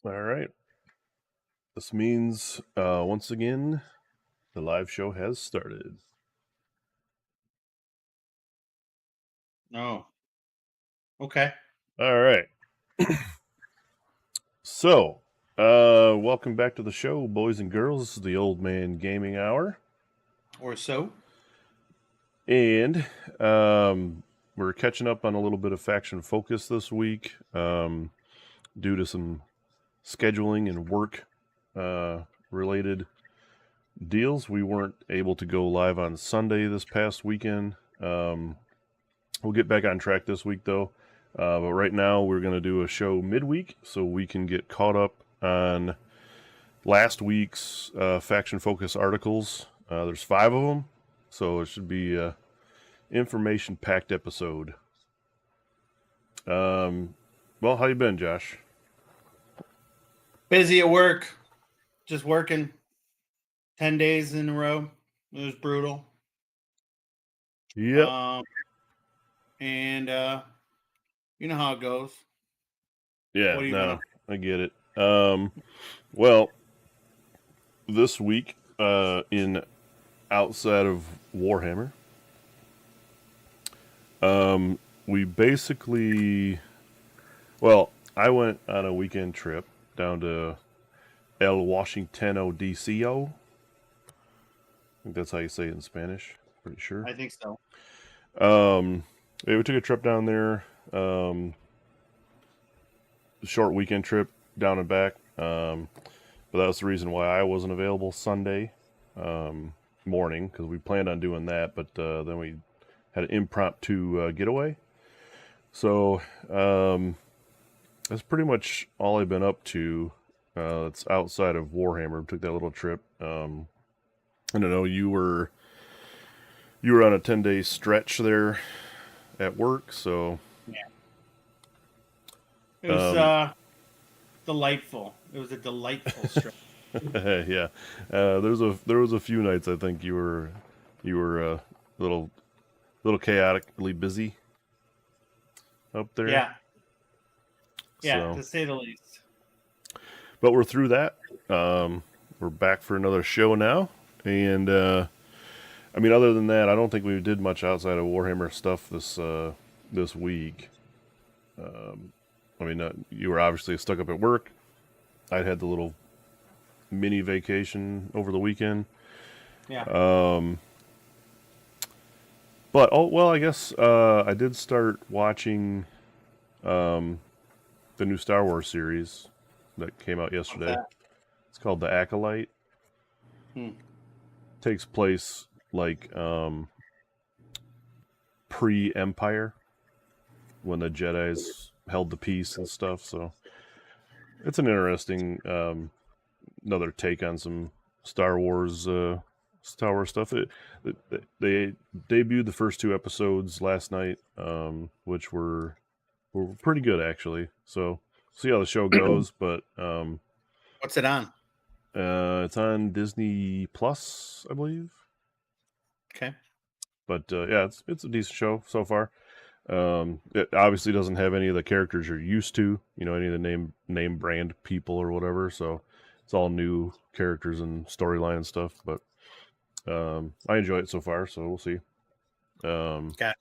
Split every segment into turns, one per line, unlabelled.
All right. This means, once again, the live show has started.
Oh. Okay.
All right. So, welcome back to the show, boys and girls. This is the Old Man Gaming Hour.
Or so.
And we're catching up on a little bit of faction focus this week due to some scheduling and work related deals. We weren't able to go live on Sunday this past weekend. We'll get back on track this week, though. But right now, we're going to do a show midweek so we can get caught up on last week's faction focus articles. There's 5 of them, so it should be an information-packed episode. Well, how you been, Josh?
Busy at work. Just working 10 days in a row. It was brutal.
Yep.
And you know how it goes.
Yeah, no, I get it. Well, this week in outside of Warhammer, we basically, well, I went on a weekend trip down to El Washington DCO. I think that's how you say it in Spanish. Pretty sure.
I think so.
We took a trip down there. Short weekend trip down and back. But that was the reason why I wasn't available Sunday morning, because we planned on doing that, but then we had an impromptu getaway. So that's pretty much all I've been up to. It's outside of Warhammer. We took that little trip. I don't know, you were on a 10-day stretch there at work, so
yeah. It was delightful. It was a delightful stretch.
Yeah, there was a few nights I think you were a little chaotically busy up there.
Yeah, to say the least.
But we're through that. We're back for another show now, and I mean, other than that, I don't think we did much outside of Warhammer stuff this week. I mean, you were obviously stuck up at work. I'd had the little mini vacation over the weekend.
Yeah.
But I guess I did start watching the new Star Wars series that came out yesterday. It's called The Acolyte. Takes place like pre-Empire, when the Jedis held the peace and stuff. So it's an interesting another take on some Star Wars stuff. They debuted the first 2 episodes last night, which were pretty good actually. So see how the show goes. But
what's it on?
It's on Disney Plus, I believe.
Okay.
But yeah, it's a decent show so far. It obviously doesn't have any of the characters you're used to, any of the name brand people or whatever. So it's all new characters and storyline and stuff. But I enjoy it so far, so we'll see.
Gotcha.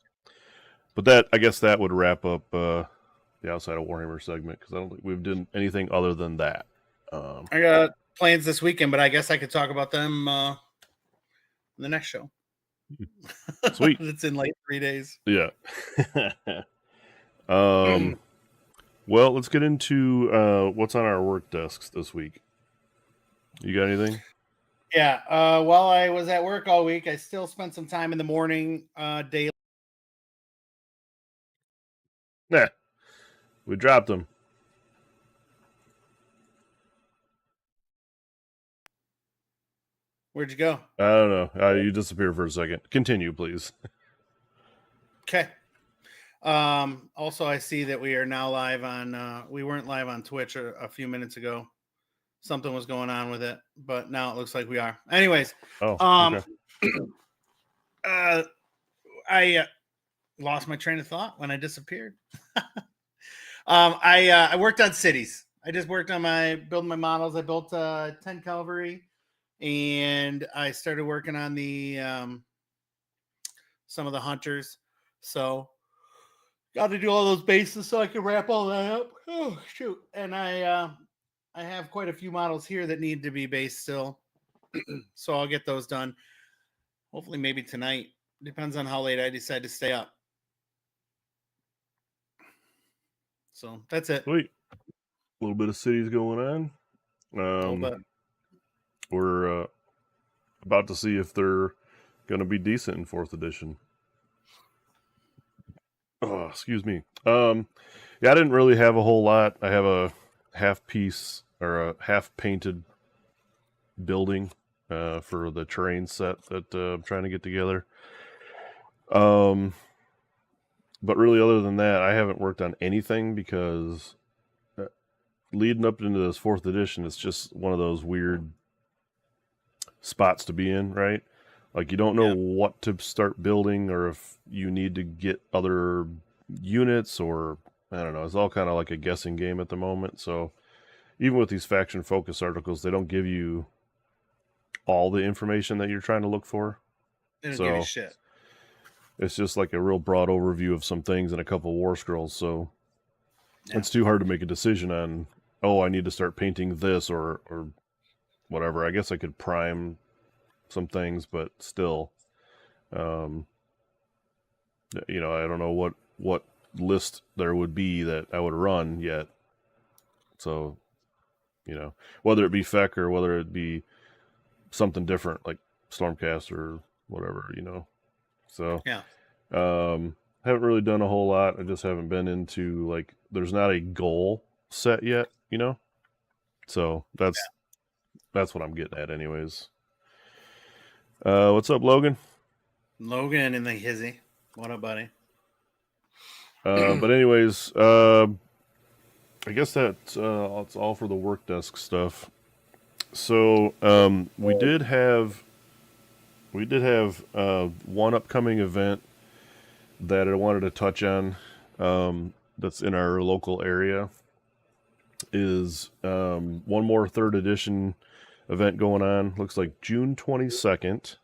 But I guess that would wrap up the outside of Warhammer segment, because I don't think we've done anything other than that.
I got plans this weekend, but I guess I could talk about them in the next show.
Sweet.
It's in like 3 days.
Yeah. Well, let's get into what's on our work desks this week. You got anything?
Yeah. While I was at work all week, I still spent some time in the morning daily.
Nah. We dropped them.
Where'd you go?
I don't know. You disappeared for a second. Continue, please.
Okay. Also, I see that we are now live on, we weren't live on Twitch a few minutes ago. Something was going on with it, but now it looks like we are. Anyways.
Okay.
I lost my train of thought when I disappeared. I worked on cities. I just worked on building my models. I built 10 cavalry, and I started working on the some of the hunters. So got to do all those bases so I can wrap all that up. Oh shoot! And I have quite a few models here that need to be based still, so I'll get those done. Hopefully, maybe tonight. Depends on how late I decide to stay up. So that's it.
Sweet. A little bit of cities going on. We're about to see if they're going to be decent in 4th edition. Oh, excuse me. Yeah, I didn't really have a whole lot. I have a half piece or a half painted building for the terrain set that I'm trying to get together. But really, other than that, I haven't worked on anything because leading up into this 4th edition, it's just one of those weird spots to be in, right? Like you don't know what to start building or if you need to get other units or I don't know. It's all kind of like a guessing game at the moment. So even with these faction focus articles, they don't give you all the information that you're trying to look for.
They don't give you shit.
It's just like a real broad overview of some things and a couple of war scrolls. So it's too hard to make a decision on, oh, I need to start painting this or whatever. I guess I could prime some things, but still, I don't know what list there would be that I would run yet. So, whether it be FEC or whether it be something different like Stormcast or whatever, So, haven't really done a whole lot. I just haven't been into like, there's not a goal set yet, So that's what I'm getting at, anyways. What's up, Logan?
Logan in the hizzy. What up, buddy?
But anyways, I guess that's it's all for the work desk stuff. So we did have one upcoming event that I wanted to touch on. That's in our local area. Is one more 3rd edition event going on. Looks like June 22nd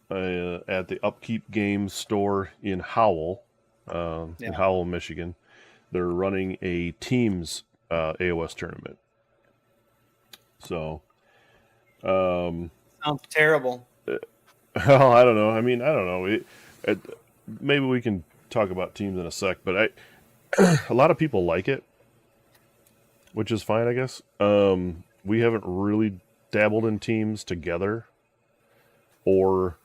at the Upkeep Games store in Howell, in Howell, Michigan. They're running a teams AoS tournament. So,
sounds terrible.
Well, I don't know. I mean, I don't know. Maybe we can talk about teams in a sec, but a lot of people like it, which is fine, I guess. We haven't really dabbled in teams together or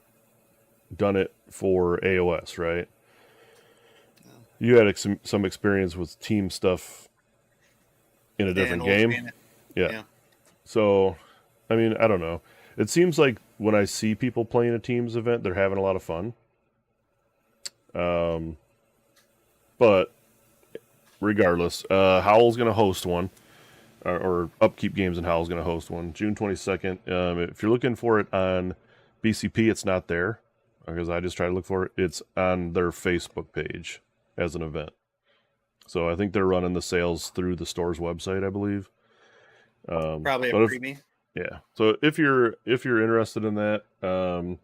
done it for AoS, right? You had some experience with team stuff in a different game. Yeah. So, I mean, I don't know. It seems like when I see people playing a teams event, they're having a lot of fun. But regardless, Howell's going to host one. Or Upkeep Games and Howell's going to host one, June 22nd. If you're looking for it on BCP, it's not there because I just tried to look for it. It's on their Facebook page as an event. So I think they're running the sales through the store's website, I believe.
Probably a freebie.
Yeah. So if you're interested in that, go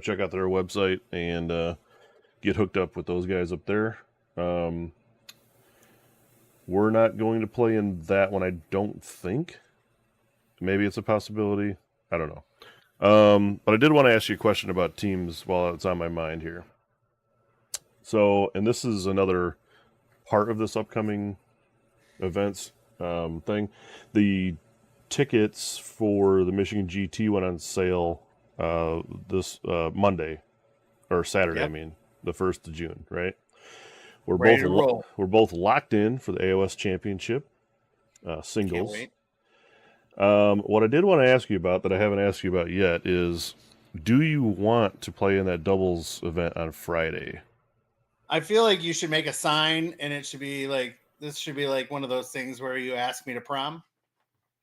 check out their website and get hooked up with those guys up there. We're not going to play in that one, I don't think. Maybe it's a possibility. I don't know. But I did want to ask you a question about teams while it's on my mind here. So, and this is another part of this upcoming events thing. The tickets for the Michigan GT went on sale this Monday, or Saturday, I mean, the 1st of June, right? We're both locked in for the AoS Championship singles.
Can't
wait. What I did want to ask you about that I haven't asked you about yet is, do you want to play in that doubles event on Friday?
I feel like you should make a sign, and it should be like, this should be like one of those things where you ask me to prom.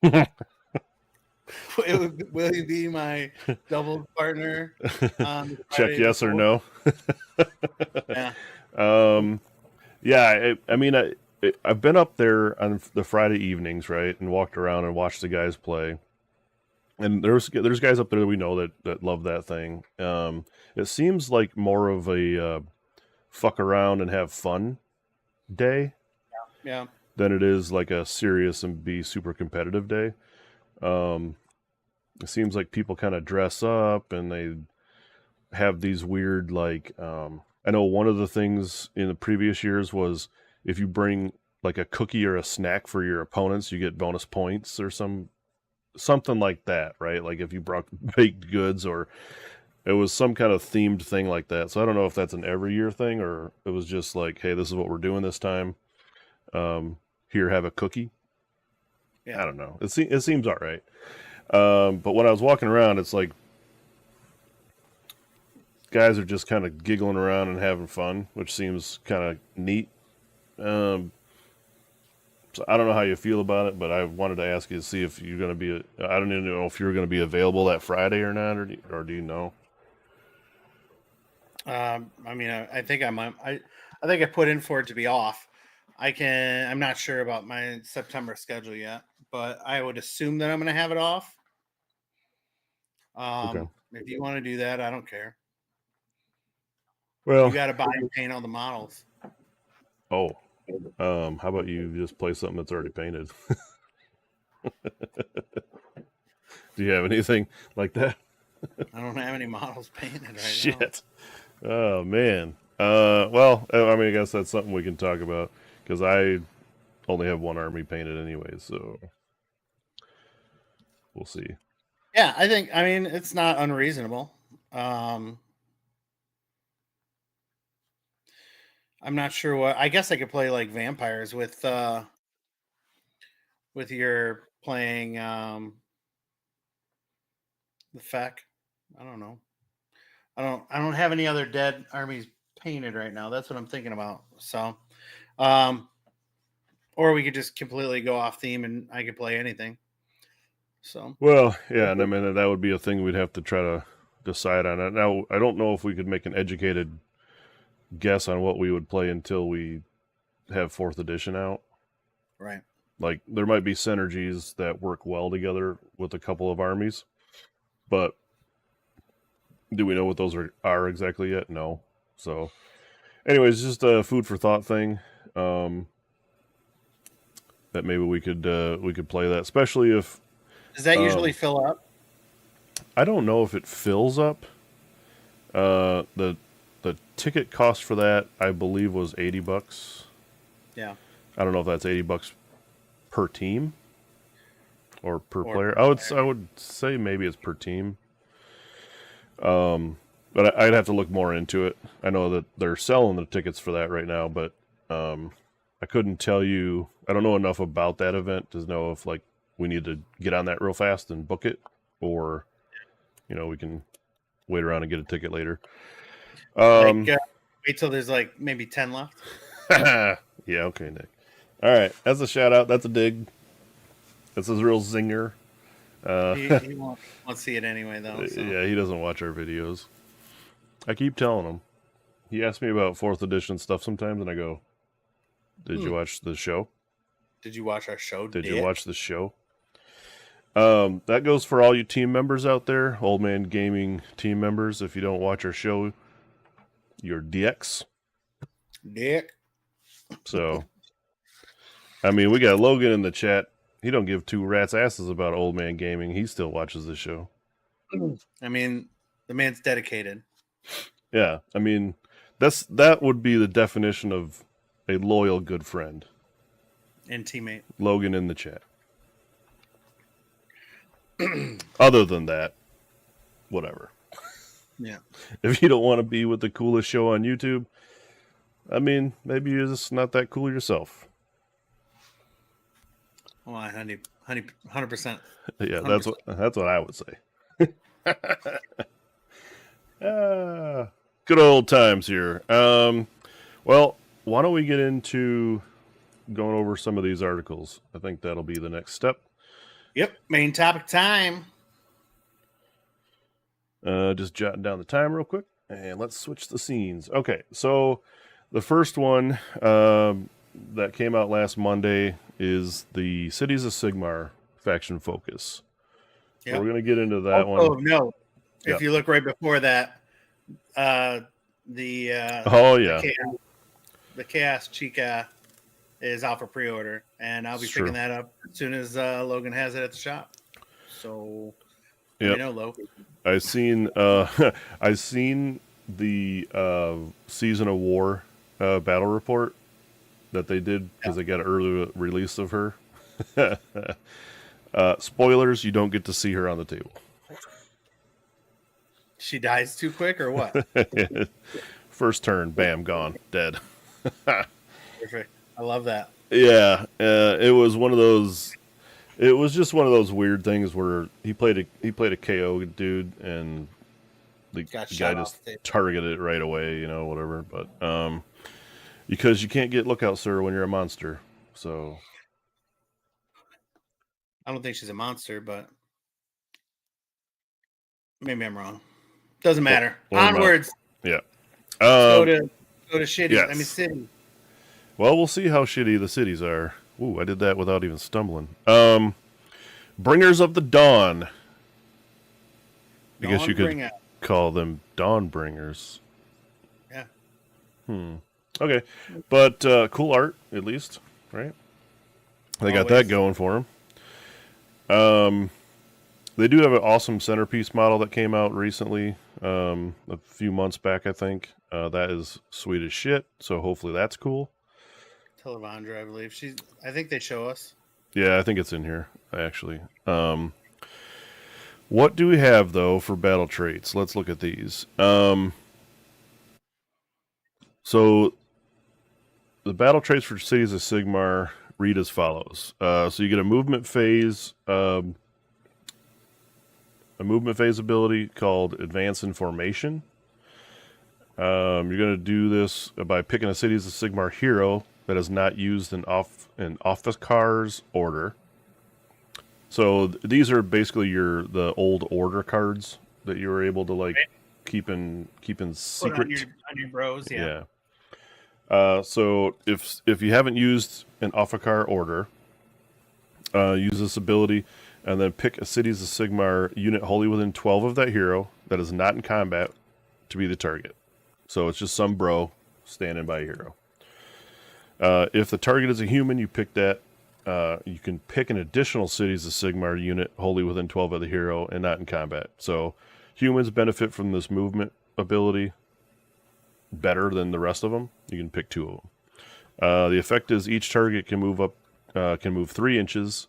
Will you be my doubles partner?
Check yes or no.
Yeah.
Yeah, I mean, I've been up there on the Friday evenings, right, and walked around and watched the guys play. And there's guys up there that we know that love that thing. It seems like more of a fuck around and have fun day
Yeah.
than it is like a serious and be super competitive day. It seems like people kind of dress up and they have these weird I know one of the things in the previous years was if you bring like a cookie or a snack for your opponents, you get bonus points or something like that, right? Like if you brought baked goods, or it was some kind of themed thing like that. So I don't know if that's an every year thing or it was just like, hey, this is what we're doing this time. Here, have a cookie.
Yeah.
I don't know. It seems all right. But when I was walking around, it's like guys are just kind of giggling around and having fun, which seems kind of neat. So I don't know how you feel about it, but I wanted to ask you to see if you're going to be. I don't even know if you're going to be available that Friday or not, or do you know?
I mean, I think I think I put in for it to be off. I'm not sure about my September schedule yet, but I would assume that I'm going to have it off.
Okay.
If you want to do that, I don't care.
Well,
You got to buy and paint all the models.
oh, how about you just play something that's already painted? Do you have anything like that?
I don't have any models painted right
Shit. Oh man. Well, I mean, I guess that's something we can talk about because I only have one army painted anyway, so we'll see.
Yeah, I mean, it's not unreasonable. I'm not sure what. I guess I could play like vampires with your playing the FEC. I don't know. I don't have any other dead armies painted right now. That's what I'm thinking about. So, or we could just completely go off theme and I could play anything. So,
Well, yeah, and I mean that would be a thing we'd have to try to decide on. It. Now, I don't know if we could make an educated guess on what we would play until we have 4th edition out.
right.
Like there might be synergies that work well together with a couple of armies, but do we know what those are exactly yet? No. So, anyways, just a food for thought thing. That maybe we could play that, especially if
Does that usually fill up?
I don't know if it fills up. The ticket cost for that I believe was $80.
Yeah.
I don't know if that's $80 per team or per player.
Per
I would say maybe it's per team. But I'd have to look more into it. I know that they're selling the tickets for that right now, but I couldn't tell you. I don't know enough about that event to know if like we need to get on that real fast and book it, or we can wait around and get a ticket later.
Wait till there's like maybe 10 left.
Yeah, okay, Nick. All right, that's a shout out. That's a dig. This is a real zinger.
He won't see it anyway, though. So.
Yeah, he doesn't watch our videos. I keep telling him. He asks me about 4th edition stuff sometimes, and I go, "Did you watch the show?
Did you watch our show?
Did you watch the show?" That goes for all you team members out there, Old Man Gaming team members. If you don't watch our show, you're DX.
Dick.
So, I mean, we got Logan in the chat. He don't give two rats' asses about Old Man Gaming. He still watches the show.
I mean, the man's dedicated.
Yeah, I mean, that would be the definition of a loyal good friend
and teammate.
Logan in the chat. Other than that, whatever.
Yeah.
If you don't want to be with the coolest show on YouTube, I mean, maybe you're just not that cool yourself.
Well, 100%.
Yeah, 100%. That's what I would say. Good old times here. Well, why don't we get into going over some of these articles? I think that'll be the next step.
Yep, main topic time.
Just jotting down the time real quick, and let's switch the scenes. Okay, so the first one, that came out last Monday is the Cities of Sigmar faction focus. So
Yep.
we're going to get into that
Oh
one.
no!
Yep.
If you look right before that, the Chaos Chica is out for pre-order, and I'll be picking that up as soon as Logan has it at the shop. So let me know, Logan.
I seen the Season of War battle report that they did because they got an early release of her. Spoilers: you don't get to see her on the table.
She dies too quick, or what?
First turn, bam, gone, dead.
Perfect. I love that.
Yeah, it was one of those. It was just one of those weird things where he played a KO dude, and the guy just targeted it right away, whatever. But because you can't get lookout, sir, when you're a monster. So
I don't think she's a monster, but maybe I'm wrong. Doesn't matter. Onwards.
Yeah.
Go to shitty.
Yes.
I mean, city.
Well, we'll see how shitty the cities are. Ooh, I did that without even stumbling. Bringers of the Dawn. I guess you could call them Dawn Bringers.
Yeah.
Okay. But cool art, at least, right? They got that going for them. They do have an awesome centerpiece model that came out recently, a few months back, I think. That is sweet as shit, so hopefully that's cool.
Televandra, I believe. I think they show us.
Yeah, I think it's in here, actually. What do we have, though, for battle traits? Let's look at these. So, the battle traits for Cities of Sigmar read as follows. So you get a movement phase ability called Advance in Formation. You're going to do this by picking a Cities of Sigmar hero that is not used in Officar's order. So these are basically the old order cards that you were able to keep in secret.
Put on your bros, yeah.
So if you haven't used an Officar order, use this ability and then pick a Cities of Sigmar unit wholly within 12 of that hero that is not in combat to be the target. So it's just some bro standing by a hero. If the target is a human, you pick that. You can pick an additional Cities of Sigmar unit wholly within 12 of the hero and not in combat. So humans benefit from this movement ability better than the rest of them. You can pick 2 of them. The effect is each target can move 3 inches.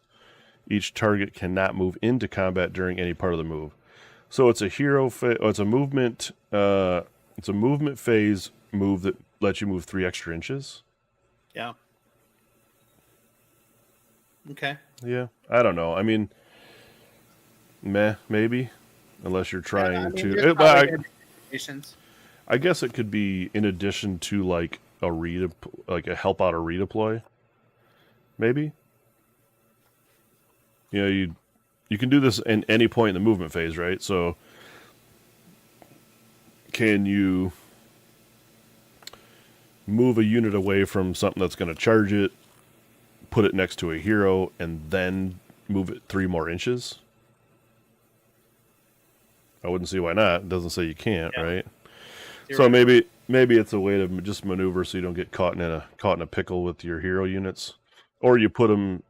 Each target cannot move into combat during any part of the move. So it's a it's a movement. It's a movement phase move that lets you move 3 extra inches.
Yeah. Okay.
Yeah, I don't know. I mean, maybe, unless you're trying to. I guess it could be in addition to like a help out a redeploy. Maybe. You can do this in any point in the movement phase, right? So, can you move a unit away from something that's going to charge it, put it next to a hero, and then move it 3 more inches? I wouldn't see why not. It doesn't say you can't, right? So maybe it's a way to just maneuver so you don't get caught in a pickle with your hero units, or you put them,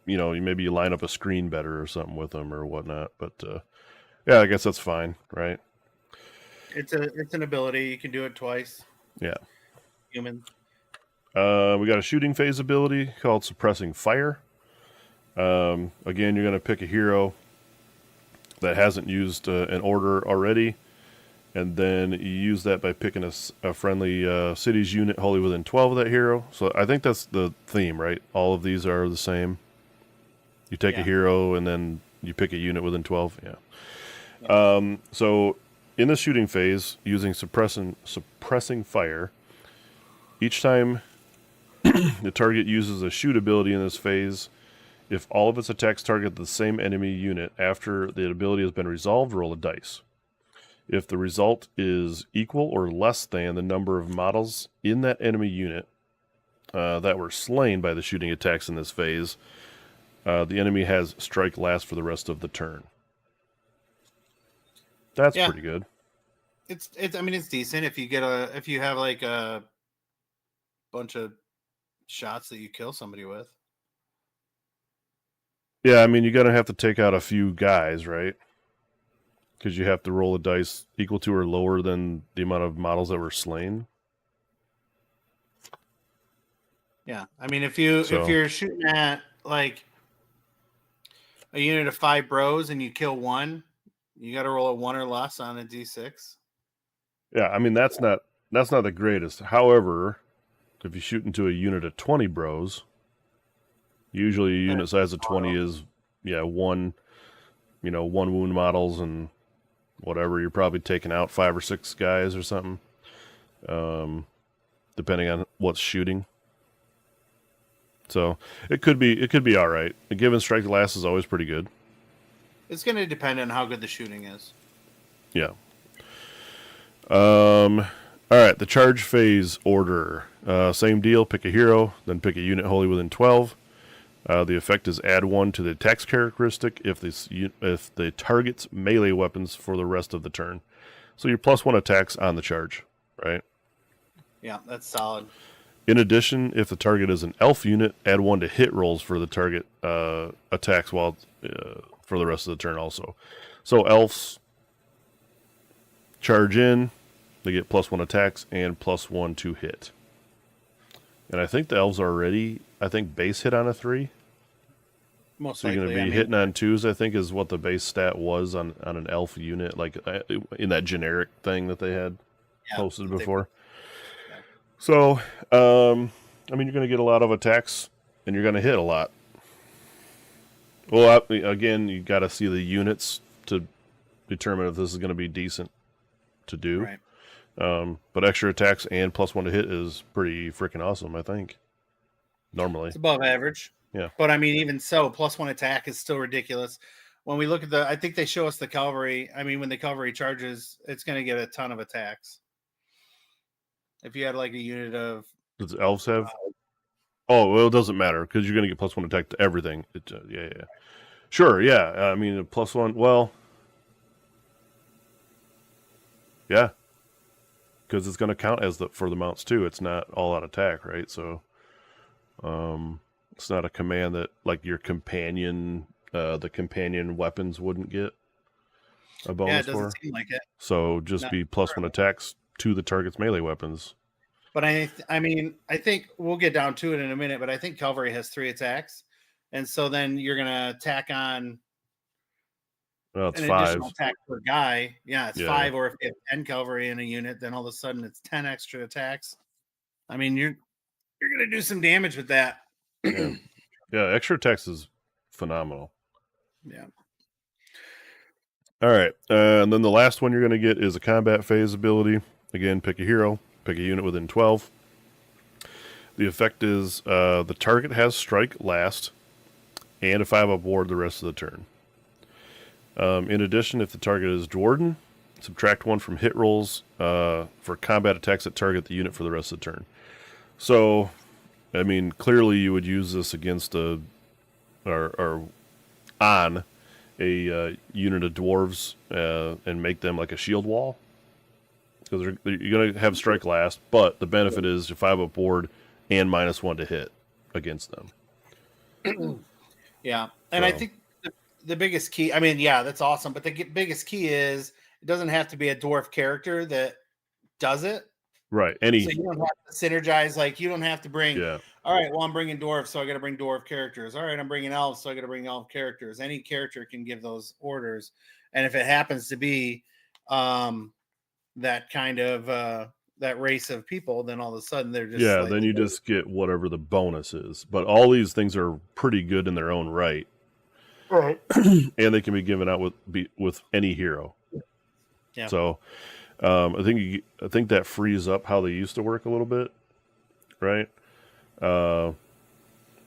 maybe you line up a screen better or something with them or whatnot. But yeah, I guess that's fine, right?
It's an ability. You can do it twice.
Yeah.
Human.
We got a shooting phase ability called Suppressing Fire. Again, you're going to pick a hero that hasn't used an order already, and then you use that by picking a friendly cities unit wholly within 12 of that hero. So I think that's the theme, right? All of these are the same. You take a hero, and then you pick a unit within 12. Yeah. So in the shooting phase, using suppressing fire, each time the target uses a shoot ability in this phase, if all of its attacks target the same enemy unit after the ability has been resolved, roll a dice. If the result is equal or less than the number of models in that enemy unit, that were slain by the shooting attacks in this phase, the enemy has strike last for the rest of the turn. That's pretty good.
It's I mean, it's decent if you have like a bunch of shots that you kill somebody with.
Yeah, I mean, you're gonna have to take out a few guys, right? Because you have to roll a dice equal to or lower than the amount of models that were slain.
Yeah, I mean, if you're shooting at like a unit of 5 bros and you kill one, you got to roll a 1 or less on a d6.
Yeah, I mean that's not the greatest. However, if you shoot into a unit of 20 bros, usually a unit size of 20 is one wound models and whatever. You're probably taking out 5 or 6 guys or something, depending on what's shooting. So it could be all right. A given strike last is always pretty good.
It's going to depend on how good the shooting is.
Yeah. All right. The charge phase order. Same deal. Pick a hero, then pick a unit wholly within 12. The effect is add 1 to the attacks characteristic if the target's melee weapons for the rest of the turn. So your +1 attacks on the charge, right?
Yeah, that's solid.
In addition, if the target is an elf unit, add 1 to hit rolls for the target attacks while for the rest of the turn also. So elves charge in, they get +1 attacks and +1 to hit. And I think the elves are already, base hit on a 3.
Most
so you're going to be hitting on 2s, I think, is what the base stat was on an elf unit, like in that generic thing that they had posted before. So, I mean, you're going to get a lot of attacks, and you're going to hit a lot. Well, again, you got to see the units to determine if this is going to be decent to do.
Right.
But extra attacks and +1 to hit is pretty freaking awesome, I think. Normally.
It's above average.
Yeah.
But I mean, even so, +1 attack is still ridiculous. When we look at I think they show us the cavalry. I mean, when the cavalry charges, it's going to get a ton of attacks. If you had like a unit of...
Does elves have? Oh, well, it doesn't matter because you're going to get +1 attack to everything. Yeah. Sure, yeah. I mean, a +1, well... Yeah. Because it's going to count as for the mounts too. It's not all out attack, right? So, it's not a command that like your companion, the companion weapons wouldn't get a bonus
yeah, it doesn't
for.
seem like it.
So just be +1 attacks to the target's melee weapons.
But I mean, I think we'll get down to it in a minute. But I think cavalry has 3 attacks, and so then you're going to tack on.
Well, it's
an
5
additional attack per guy. Yeah, it's 5. Or if you have 10 cavalry in a unit, then all of a sudden it's 10 extra attacks. I mean, you're going to do some damage with that.
Yeah, extra attacks is phenomenal.
Yeah.
All right, and then the last one you're going to get is a combat phase ability. Again, pick a hero, pick a unit within 12. The effect is the target has strike last and a 5 up ward the rest of the turn. In addition, if the target is Dwarden, subtract 1 from hit rolls for combat attacks that target the unit for the rest of the turn. So, I mean, clearly you would use this against or on a unit of dwarves and make them like a shield wall. Because you're going to have strike last, but the benefit is your 5 up ward and -1 to hit against them.
Yeah, and I think the biggest key, I mean, yeah, that's awesome. But the biggest key is it doesn't have to be a dwarf character that does it.
Right.
So you don't have to synergize. Like, you don't have to bring, all right, well, I'm bringing dwarves, so I got to bring dwarf characters. All right, I'm bringing elves, so I got to bring elf characters. Any character can give those orders. And if it happens to be that kind of that race of people, then all of a sudden they're just
then you just get whatever the bonus is. But all these things are pretty good in their own right.
Right.
And they can be given out with any hero.
Yeah.
So I think that frees up how they used to work a little bit, right? The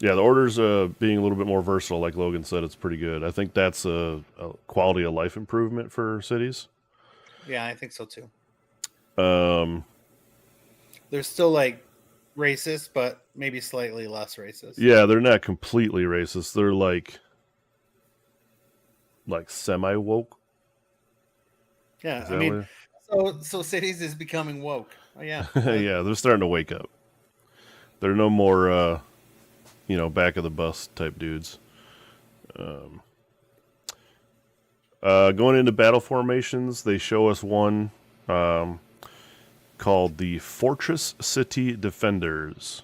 orders being a little bit more versatile, like Logan said, it's pretty good. I think that's a quality of life improvement for cities.
Yeah, I think so too.
There's
still like racist, but maybe slightly less racist.
Yeah, they're not completely racist. They're like semi woke.
Yeah,
Is
I
that
mean,
what?
so cities is becoming woke. Oh yeah,
Yeah, they're starting to wake up. They're no more, back of the bus type dudes. Going into battle formations, they show us one called the Fortress City Defenders.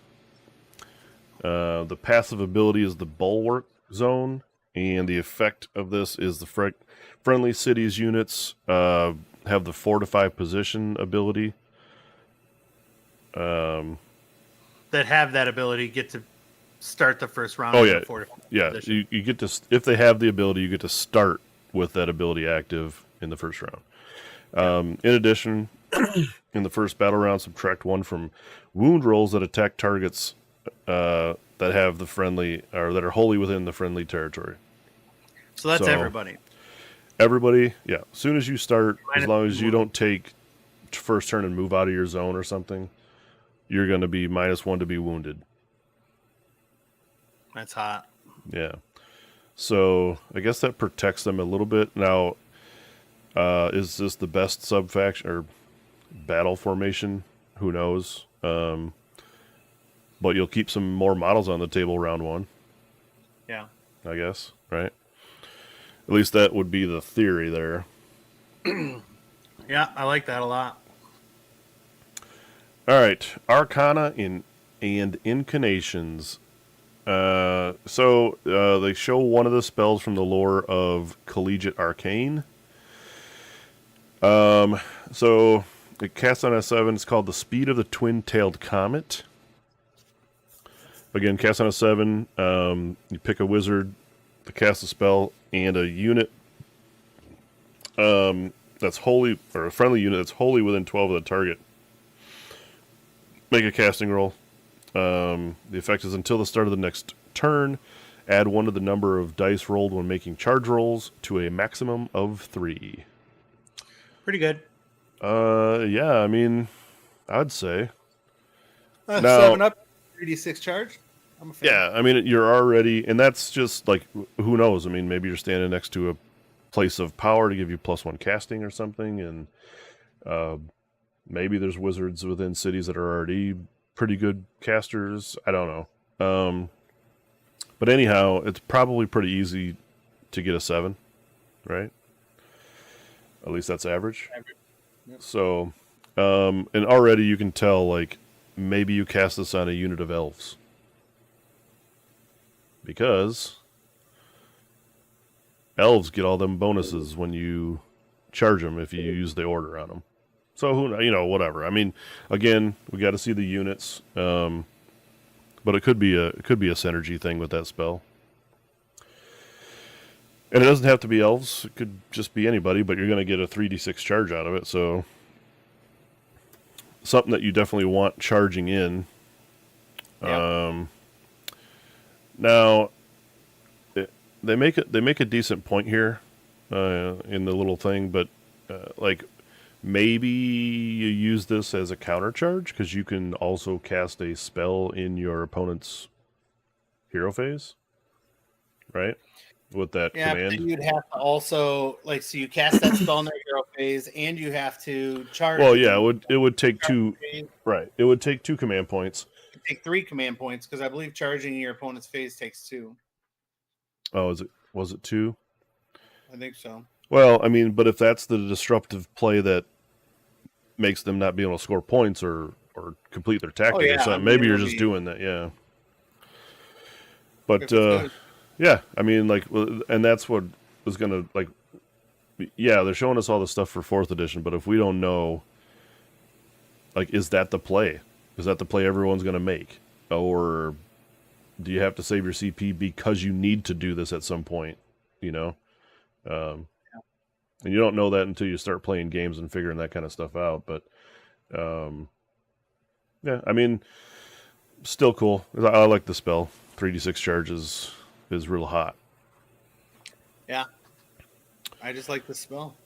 The passive ability is the Bulwark Zone, and the effect of this is the friendly cities units have the fortify position ability.
that have that ability get to start the first round.
Oh
in
yeah,
a fortified
yeah.
position.
You get to, if they have the ability, you get to start with that ability active in the first round. In addition, in the first battle round, subtract 1 from wound rolls that attack targets that have the friendly or that are wholly within the friendly territory.
So that's everybody.
Everybody, yeah. As soon as you start, as
Minus
long as you
one.
don't take first turn and move out of your zone or something, you're going to be -1 to be wounded.
That's hot.
Yeah. So I guess that protects them a little bit. Now, is this the best sub faction or battle formation? Who knows? But you'll keep some more models on the table round 1.
Yeah.
I guess, right? At least that would be the theory there.
Yeah, I like that a lot.
All right, Arcana and Inclinations. So they show one of the spells from the lore of Collegiate Arcane. So it casts on S7. It's called the Speed of the Twin-Tailed Comet. Again, cast on a 7. You pick a wizard to cast a spell, and a unit that's wholly, or a friendly unit that's wholly within 12 of the target. Make a casting roll. The effect is until the start of the next turn. Add 1 to the number of dice rolled when making charge rolls to a maximum of 3.
Pretty good.
Yeah, I mean, I'd say. Now,
7 up, 3d6 charge. I'm a fan.
Yeah, I mean, you're already, and that's just like, who knows? I mean, maybe you're standing next to a place of power to give you +1 casting or something, and maybe there's wizards within cities that are already pretty good casters. I don't know. But anyhow, it's probably pretty easy to get a 7, right? At least that's average.
Yep.
So, and already you can tell, like, maybe you cast this on a unit of elves. Because elves get all them bonuses when you charge them if you use the order on them. So whatever. I mean, again, we got to see the units, but it could be a synergy thing with that spell. And it doesn't have to be elves; it could just be anybody. But you're going to get a 3d6 charge out of it, so something that you definitely want charging in.
Yeah.
Now, they make a decent point here in the little thing, but like maybe you use this as a counter charge because you can also cast a spell in your opponent's hero phase, right? With that command.
But then you'd have to also so you cast that spell in their hero phase, and you have to charge.
Well, yeah, it would take 2. Right, it would take 2 command points.
Take 3 command points because I believe charging your opponent's phase takes 2.
Oh, was it 2?
I think so.
Well, I mean, but if that's the disruptive play that makes them not be able to score points or complete their tactic or something, maybe you're just doing that, yeah. But yeah, I mean, and that's what was gonna yeah, they're showing us all the stuff for 4th edition, but if we don't know, is that the play? Is that the play everyone's gonna make, or do you have to save your CP because you need to do this at some point? And you don't know that until you start playing games and figuring that kind of stuff out. But yeah, I mean, still cool. I like the spell. 3d6 charges is real hot.
Yeah, I just like the spell.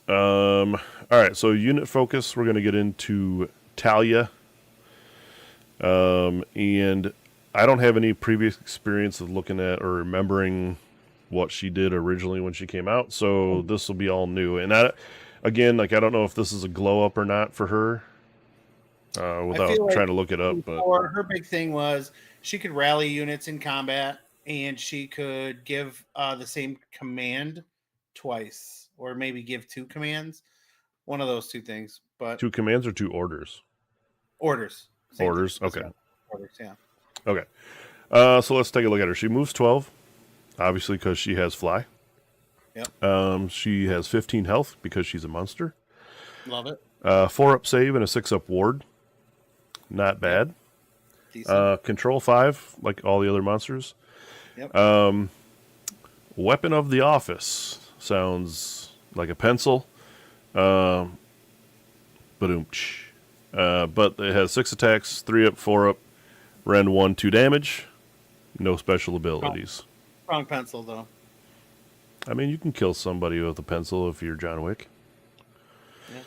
All right, so unit focus. We're gonna get into Talia. And I don't have any previous experience of looking at or remembering what she did originally when she came out, so this will be all new. And again, like I don't know if this is a glow up or not for her.
I
Without
feel
trying
like
to look it up, but
before, her big thing was she could rally units in combat, and she could give the same command twice, or maybe give 2 commands. One of those 2 things, but
2 commands or 2 orders?
orders. Same thing.
Orders.
That's
Okay.
right. Orders, yeah.
Okay. So let's take a look at her. She moves 12, obviously because she has fly.
Yep.
She has 15 health because she's a monster.
Love it.
4-up save and a 6-up ward. Not bad.
Decent.
Control 5, like all the other monsters.
Yep.
Weapon of the Office sounds like a pencil. But it has 6 attacks, 3-up, 4-up, Ren 1, 2 damage. No special abilities.
Wrong pencil, though.
I mean, you can kill somebody with a pencil if you're John Wick.
Yeah.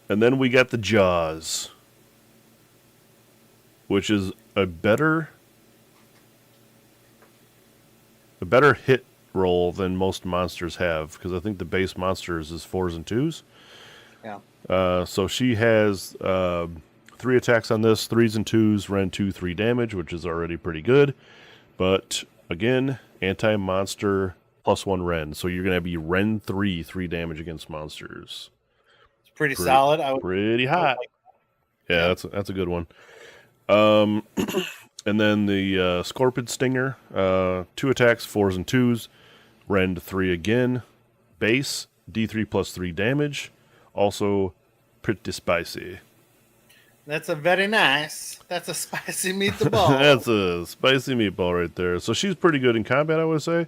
And then we got the Jaws, which is a better hit roll than most monsters have, because I think the base monsters is 4s and 2s.
Yeah.
So she has 3 attacks on this, 3s and 2s, Ren 2, 3 damage, which is already pretty good. But again, anti-monster +1 Ren. So you're going to be Ren 3, 3 damage against monsters.
It's pretty solid.
Pretty hot. Yeah, that's a good one. And then the Scorpion Stinger, 2 attacks, 4s and 2s, Ren 3 again, base, D3 +3 damage, also pretty spicy.
That's a very nice. That's a spicy meatball.
That's a spicy meatball right there. So she's pretty good in combat, I would say.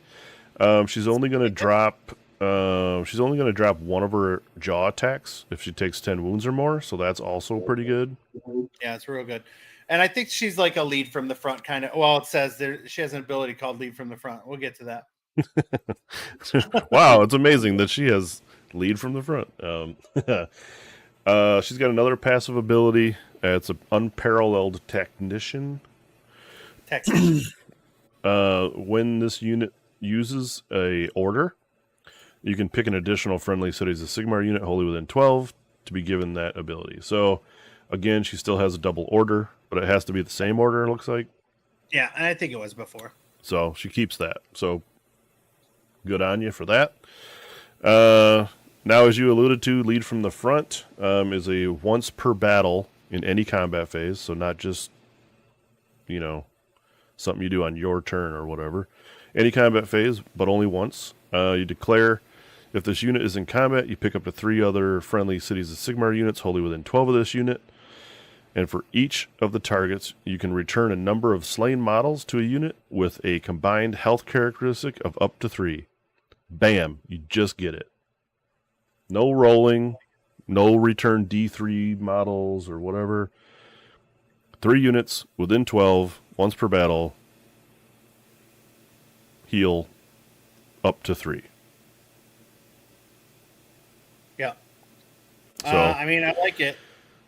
She's only going to drop. She's only going to drop 1 of her jaw attacks if she takes 10 wounds or more. So that's also pretty good.
Yeah, it's real good. And I think she's like a lead from the front kind of. Well, it says she has an ability called lead from the front. We'll get to that.
Wow, it's amazing that she has lead from the front. She's got another passive ability. It's an unparalleled technician. When this unit uses a order, you can pick an additional friendly Cities of Sigmar unit wholly within 12 to be given that ability. So, again, she still has a double order, but it has to be the same order, it looks like.
Yeah, and I think it was before.
So she keeps that. So good on you for that. Now, as you alluded to, lead from the front is a once per battle in any combat phase. So not just, something you do on your turn or whatever. Any combat phase, but only once. You declare if this unit is in combat, you pick up to 3 other friendly Cities of Sigmar units wholly within 12 of this unit. And for each of the targets, you can return a number of slain models to a unit with a combined health characteristic of up to 3. Bam, you just get it. No rolling, no return D3 models or whatever. 3 units within 12, once per battle. Heal up to 3.
Yeah.
So
I mean, I like it.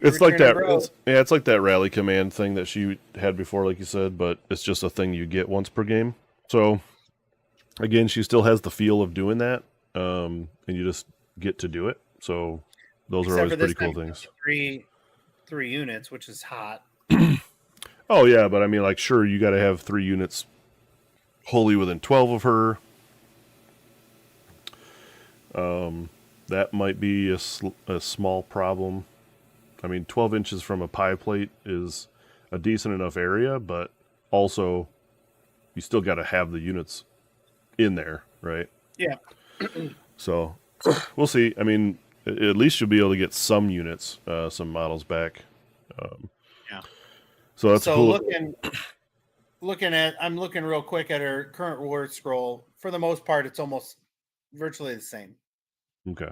It's like that. It's like that rally command thing that she had before, like you said, but it's just a thing you get once per game. So again, she still has the feel of doing that, and you just get to do it. So those are always pretty cool things.
3 units, which is hot.
Oh yeah, but I mean, like, sure, you got to have 3 units wholly within 12 of her. That might be a small problem. I mean, 12 inches from a pie plate is a decent enough area, but also you still got to have the units in there, right?
Yeah.
So we'll see. I mean, at least you'll be able to get some units, some models back.
Yeah.
So that's cool.
I'm looking real quick at her current reward scroll. For the most part, it's almost virtually the same.
Okay.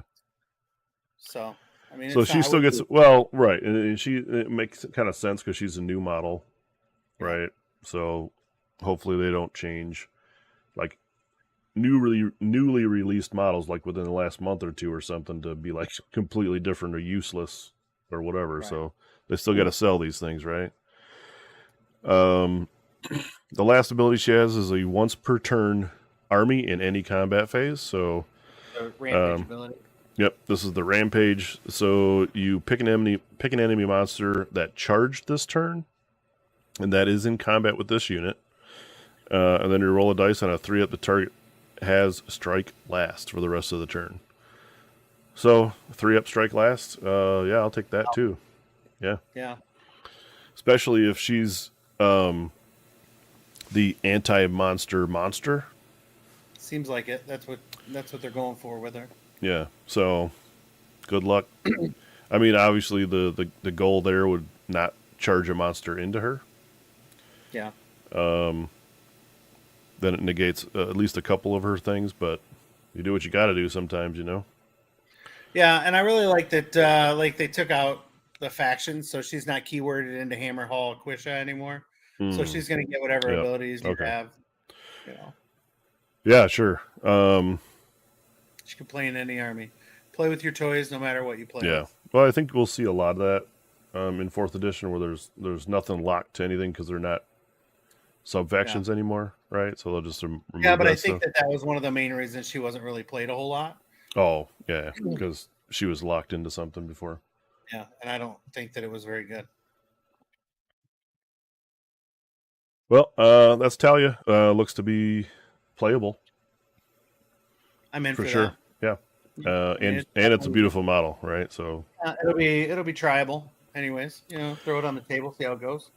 So, I mean,
so she still gets right, and it makes kind of sense because she's a new model, right? So hopefully they don't change. Like, newly released models, like within the last month or two or something, to be like completely different or useless or whatever.
Right.
So they still got to sell these things, right? The last ability she has is a once per turn army in any combat phase. So
The rampage ability.
Yep, this is the rampage. So you pick an enemy monster that charged this turn, and that is in combat with this unit. And then you roll a dice on a 3-up. The target has strike last for the rest of the turn. So 3-up strike last. Yeah, I'll take that too. Yeah.
Yeah.
Especially if she's the anti-monster monster.
Seems like it. That's what they're going for with her.
Yeah. So good luck. I mean, obviously the goal there would not charge a monster into her.
Yeah.
Then it negates at least a couple of her things, but you do what you got to do sometimes, you know?
Yeah, and I really like that like they took out the factions, so she's not keyworded into Hammer Hall Quisha anymore. So she's going to get whatever abilities you have, you know.
Yeah, sure.
She can play in any army. Play with your toys no matter what you play with.
Well, I think we'll see a lot of that in 4th edition, where there's nothing locked to anything because they're not sub-factions anymore, right? So they'll just remove
but I think that was one of the main reasons she wasn't really played a whole lot.
Oh, yeah, because she was locked into something before.
Yeah, and I don't think that it was very good.
Well, that's Talia. Looks to be playable.
I'm in for
sure.
That.
Yeah. And it's a beautiful model, right? So
it'll be tryable. Anyways, you know, throw it on the table, see how it goes.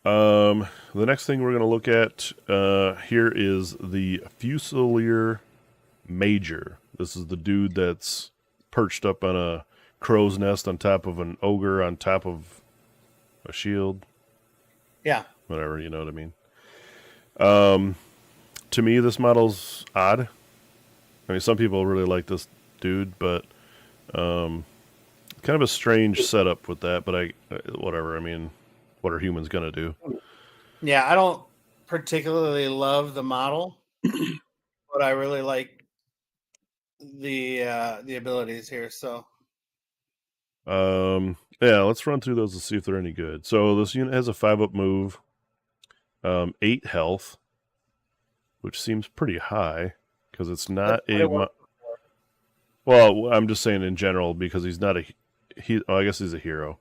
The next thing we're going to look at here is the Fusilier Major. This is the dude that's perched up on a crow's nest on top of an ogre on top of a shield.
Yeah.
Whatever, you know what I mean. To me, this model's odd. I mean, some people really like this dude, but kind of a strange setup with that. But whatever. I mean, what are humans gonna do?
Yeah, I don't particularly love the model, but I really like the abilities here. So,
yeah, let's run through those to see if they're any good. So this unit has a 5-up move, 8 health, which seems pretty high because it's not well, I'm just saying in general because he's not I guess he's a hero.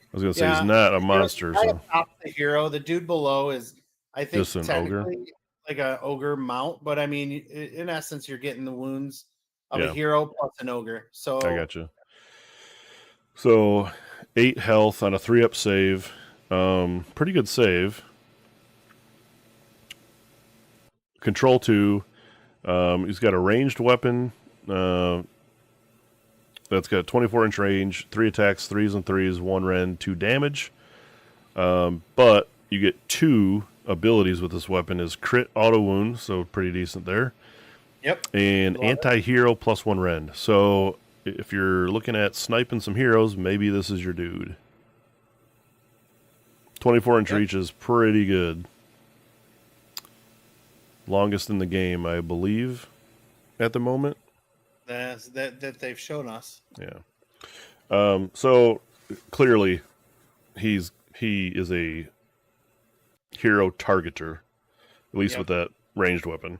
I was gonna say he's not a monster. So
the hero, the dude below is, I think,
just an ogre,
like an ogre mount. But I mean, in essence, you're getting the wounds of a hero plus an ogre. So
I gotcha. So 8 health on a 3-up save, pretty good save. Control 2. He's got a ranged weapon. That's got 24-inch range, 3 attacks, 3s and 3s, 1 rend, 2 damage. But you get 2 abilities with this weapon: is crit auto wound, so pretty decent there.
Yep.
And anti-hero plus 1 rend. So if you're looking at sniping some heroes, maybe this is your dude. 24-inch reach is pretty good. Longest in the game, I believe, at the moment.
That they've shown us.
Yeah. So clearly, he is a hero targeter, at least with that ranged weapon.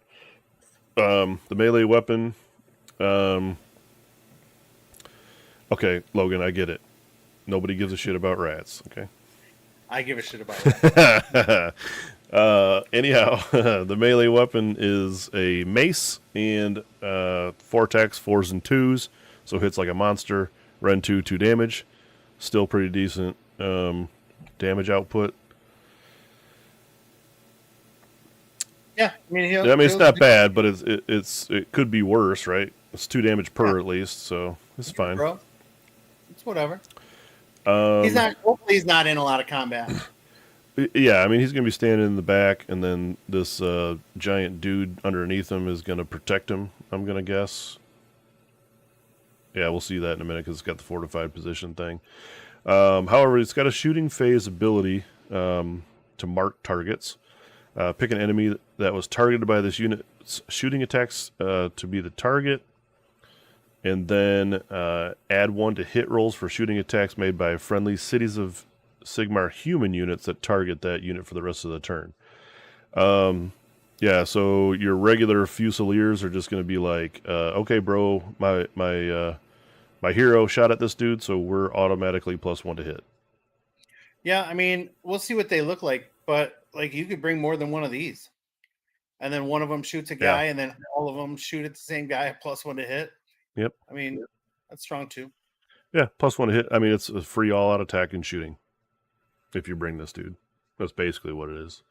The melee weapon. Okay, Logan, I get it. Nobody gives a shit about rats. Okay.
I give a shit about rats.
Anyhow, the melee weapon is a mace and 4 attacks, 4s and 2s, so hits like a monster. Rend 2, 2 damage. Still pretty decent damage output.
Yeah, I mean,
it's not bad, but it could be worse, right? It's 2 damage per at least, so it's fine.
Bro. It's whatever. Hopefully he's not in a lot of combat.
Yeah, I mean, he's going to be standing in the back, and then this giant dude underneath him is going to protect him, I'm going to guess. Yeah, we'll see that in a minute because it's got the fortified position thing. However, it's got a shooting phase ability to mark targets. Pick an enemy that was targeted by this unit shooting attacks to be the target, and then add 1 to hit rolls for shooting attacks made by friendly Cities of Sigmar human units that target that unit for the rest of the turn. Yeah, so your regular Fusiliers are just going to be like, okay, bro, my hero shot at this dude, so we're automatically +1 to hit.
Yeah, I mean, we'll see what they look like, but like you could bring more than one of these, and then one of them shoots a guy, and then all of them shoot at the same guy, +1 to hit.
Yep.
I mean, that's strong too.
Yeah, +1 to hit. I mean, it's a free all-out attack and shooting if you bring this dude. That's basically what it is.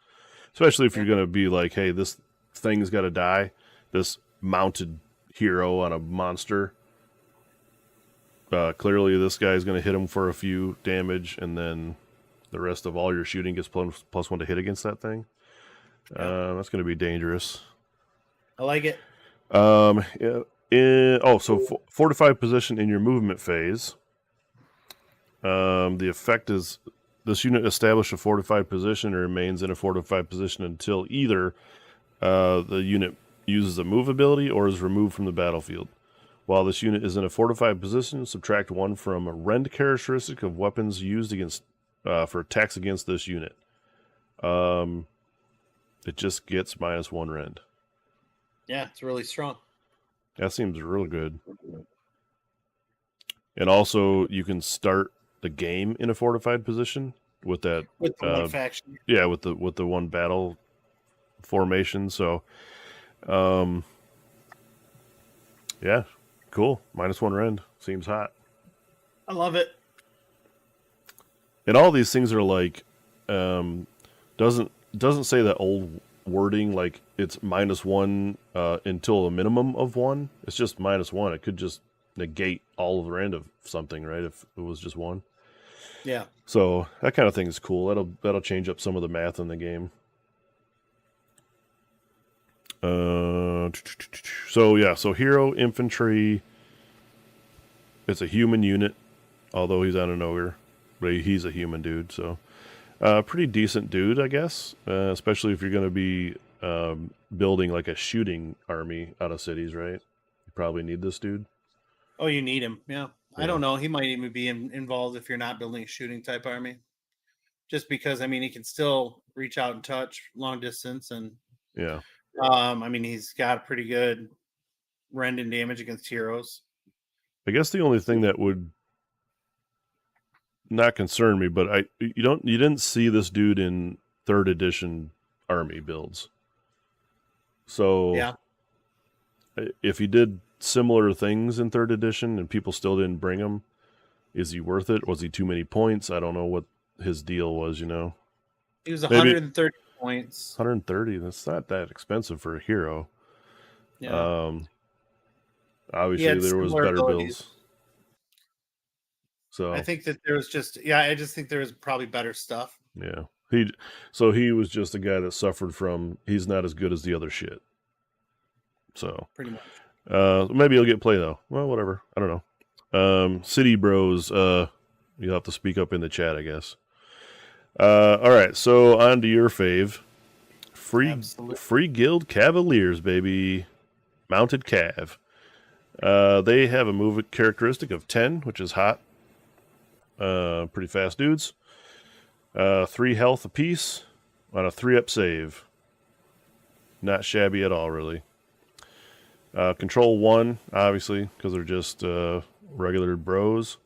Especially if you're going to be like, hey, this thing's got to die. This mounted hero on a monster. Clearly, this guy's going to hit him for a few damage, and then the rest of all your shooting gets +1 to hit against that thing. That's going to be dangerous.
I like it.
So fortified position in your movement phase. The effect is this unit establishes a fortified position and remains in a fortified position until either the unit uses a move ability or is removed from the battlefield. While this unit is in a fortified position, subtract 1 from a rend characteristic of weapons used against for attacks against this unit. It just gets -1 rend.
Yeah, it's really strong.
That seems real good. And also, you can start the game in a fortified position with that.
With the one faction.
Yeah, with the one battle formation. So, yeah, cool. -1 rend seems hot.
I love it.
And all these things are like, doesn't say that old wording like it's -1 until a minimum of 1. It's just -1. It could just negate all of the rend of something, right? If it was just 1.
Yeah.
So that kind of thing is cool. That'll change up some of the math in the game. So hero infantry. It's a human unit, although he's on an ogre, but he's a human dude. So pretty decent dude, I guess. Especially if you're going to be building like a shooting army out of cities, right? You probably need this dude.
Oh, you need him. Yeah. I don't know. He might even be involved if you're not building a shooting type army. Just because, I mean, he can still reach out and touch long distance. And,
yeah.
I mean, he's got pretty good rend and damage against heroes.
I guess the only thing that would not concern me, but you didn't see this dude in 3rd edition army builds. So
yeah,
if he did similar things in 3rd edition and people still didn't bring him, is he worth it? Was he too many points? I don't know what his deal was, you know.
He was 130 points.
130. That's not that expensive for a hero.
Yeah.
Obviously there was better builds. So
I think that there was I just think there was probably better stuff.
Yeah. He was just a guy that suffered from he's not as good as the other shit. So
pretty much.
Maybe he'll get play though. Well, whatever. I don't know. City Bros, you'll have to speak up in the chat, I guess. All right, so on to your fave. Free Guild Cavaliers, baby. Mounted Cav. They have a move characteristic of 10, which is hot. Pretty fast dudes. 3 health apiece on a 3-up save. Not shabby at all, really. Control 1, obviously, because they're just regular bros.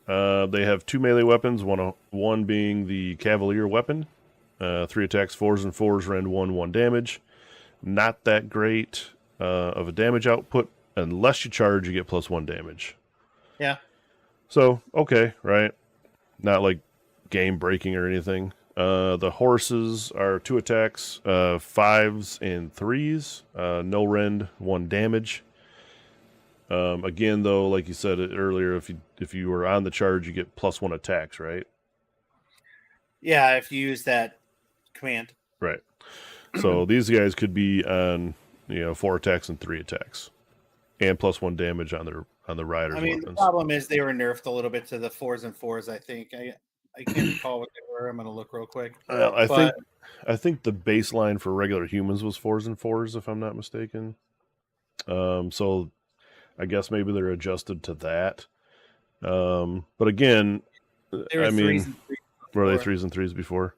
They have 2 melee weapons, one being the Cavalier weapon. 3 attacks, 4s and 4s, rend 1 damage. Not that great of a damage output. Unless you charge, you get +1 damage.
Yeah.
So, okay, right? Not like game breaking or anything. The horses are 2 attacks, 5s and 3s. No rend, 1 damage. Again, though, like you said earlier, if you were on the charge, you get +1 attacks, right?
Yeah, if you use that command.
Right. So these guys could be on 4 attacks and 3 attacks, and +1 damage on the riders.
I mean,
weapons.
The problem is they were nerfed a little bit to the 4s and 4s. I think I can't recall what they were. I'm gonna look real quick.
Well,
But
I think the baseline for regular humans was 4s and 4s, if I'm not mistaken. So I guess maybe they're adjusted to that. But again,
they were
I
threes
mean,
and threes
were they
before.
3s and 3s before?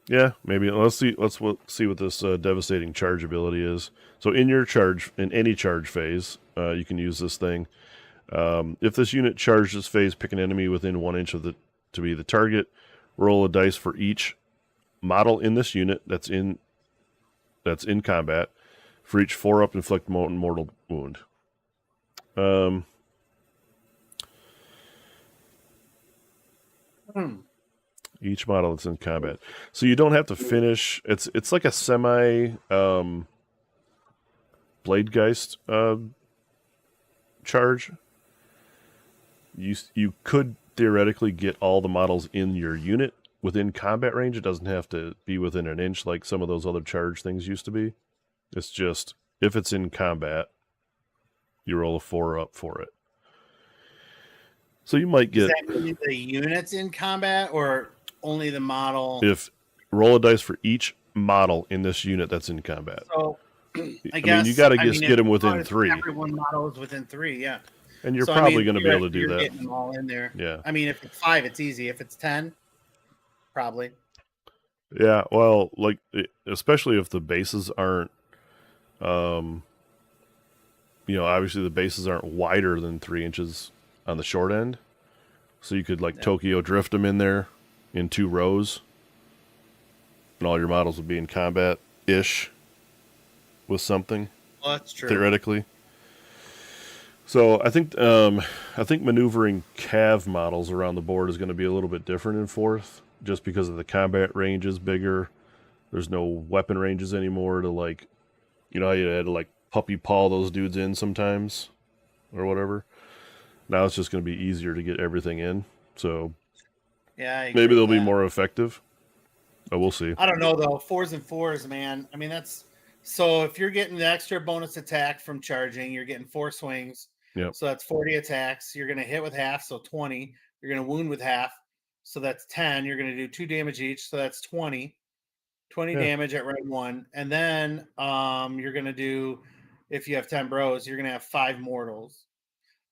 Yeah, maybe. Let's see what this devastating charge ability is. So in any charge phase, you can use this thing. If this unit charges phase, pick an enemy within 1 inch to be the target. Roll a dice for each model in this unit that's in combat. For each 4-up, inflict mortal wound. Each model that's in combat. So you don't have to finish. It's like a semi Bladegeist charge. You could theoretically get all the models in your unit within combat range. It doesn't have to be within an inch like some of those other charge things used to be. It's just if it's in combat, you roll a 4-up for it. So you might get.
Is that only the units in combat or only the model?
If roll a dice for each model in this unit that's in combat.
So
I mean, you got to get them within 3.
Everyone model is within 3, yeah.
And you're probably going to be able to do
you're
that.
Getting them all in there.
Yeah.
I mean, if it's 5, it's easy. If it's 10, probably.
Yeah. Well, like especially if the bases aren't, obviously the bases aren't wider than 3 inches on the short end, so you could Tokyo drift them in there in 2 rows, and all your models would be in combat-ish with something.
Well, that's true.
Theoretically. So I think maneuvering cav models around the board is going to be a little bit different in 4th, just because of the combat range is bigger. There's no weapon ranges anymore to how you had to puppy paw those dudes in sometimes or whatever. Now it's just going to be easier to get everything in. So
yeah,
maybe they'll be more effective. Oh, we'll see.
I don't know though. 4s and 4s, man. I mean, that's so if you're getting the extra bonus attack from charging, you're getting 4 swings.
Yep.
So that's 40 attacks. You're going to hit with half, so 20. You're going to wound with half, so that's 10. You're going to do 2 damage each, so that's 20. 20 damage at round 1. And then you're going to do, if you have 10 bros, you're going to have 5 mortals.